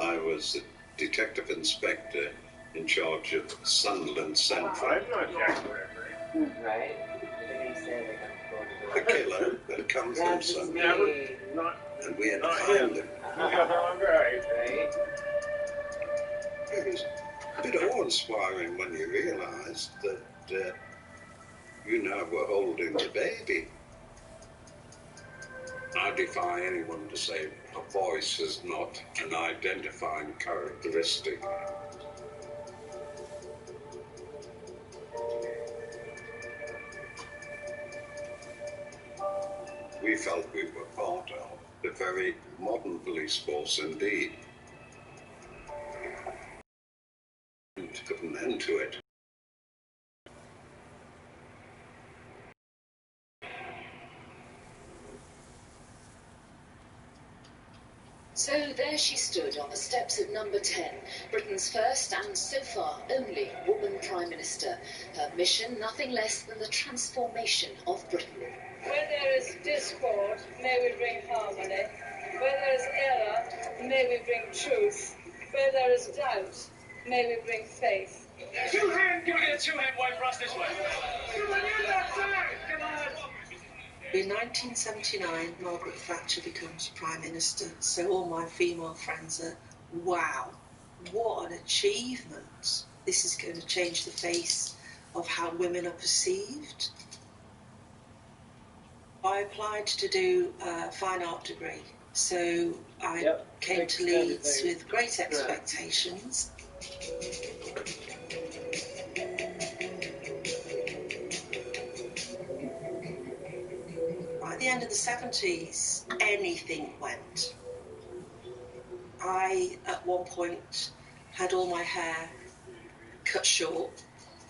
I was the detective inspector in charge of Sunderland Central. I'm not Jack the Ripper. Right? The killer had come from Sunderland, and we had to find him. Right. It was a bit awe-inspiring when you realised that you now were holding the baby. I defy anyone to say a voice is not an identifying characteristic. We felt we were part of a very modern police force indeed. To put an end to it. So there she stood on the steps of number 10, Britain's first and so far only woman Prime Minister. Her mission, nothing less than the transformation of Britain. Where there is discord, may we bring harmony. Where there is error, may we bring truth. Where there is doubt, may we bring faith. Two-hand, can we get a two-hand wave for us this way? Come on, you left side, come on. In 1979, Margaret Thatcher becomes Prime Minister, so all my female friends are, wow, what an achievement. This is going to change the face of how women are perceived. I applied to do a fine art degree, so I came to Leeds with great expectations. At the end of the 70s, anything went. I, at one point, had all my hair cut short,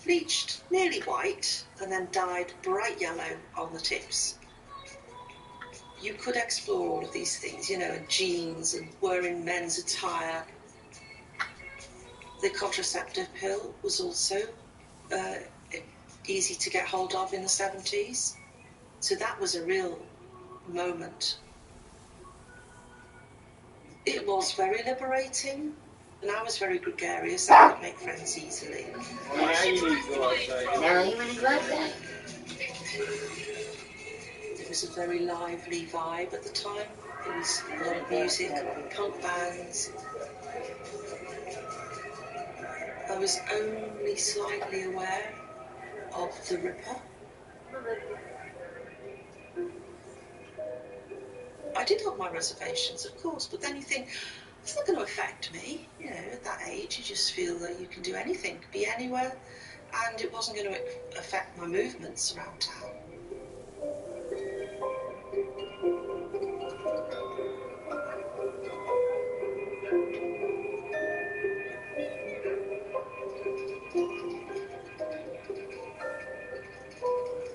bleached nearly white, and then dyed bright yellow on the tips. You could explore all of these things, you know, and jeans and wearing men's attire. The contraceptive pill was also easy to get hold of in the 70s. So that was a real moment. It was very liberating, and I was very gregarious. I could make friends easily. Now you need to go outside. Now you want to go outside? It was a very lively vibe at the time. There was a lot of music, punk bands. I was only slightly aware of the Ripper. I did have my reservations, of course, but then you think, it's not going to affect me. You know, at that age, you just feel that you can do anything, be anywhere, and it wasn't going to affect my movements around town.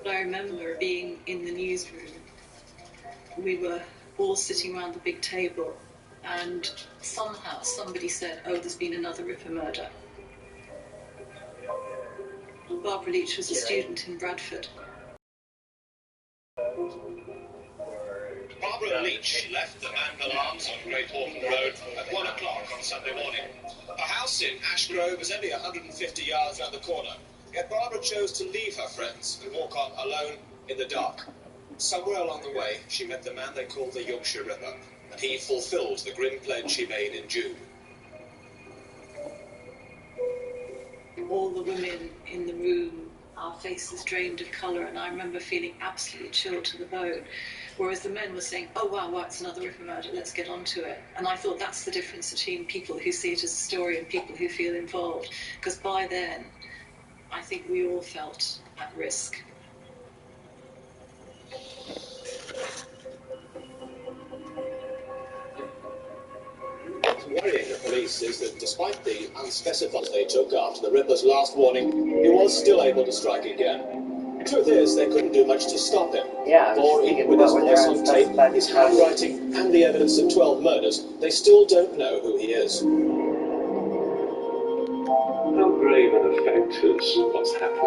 I remember being in the newsroom. We were all sitting around the big table, and somehow somebody said, oh, there's been another Ripper murder. Barbara Leach was a student in Bradford. Barbara Leach left the Mangle Arms on Great Orton Road at 1 o'clock on Sunday morning. Her house in Ash Grove is only 150 yards round the corner, yet Barbara chose to leave her friends and walk on alone in the dark. Somewhere along the way, she met the man they called the Yorkshire Ripper, and he fulfilled the grim pledge she made in June. All the women in the room, our faces drained of colour, and I remember feeling absolutely chilled to the bone. Whereas the men were saying, oh wow, it's another Ripper murder, let's get on to it. And I thought that's the difference between people who see it as a story and people who feel involved. Because by then, I think we all felt at risk. What's worrying the police is that despite the unspecified they took after the Ripper's last warning, he was still able to strike again. The truth is, they couldn't do much to stop him. For even with his voice on tape, his handwriting, and the evidence of 12 murders, they still don't know who he is. How grave an effect has what's happened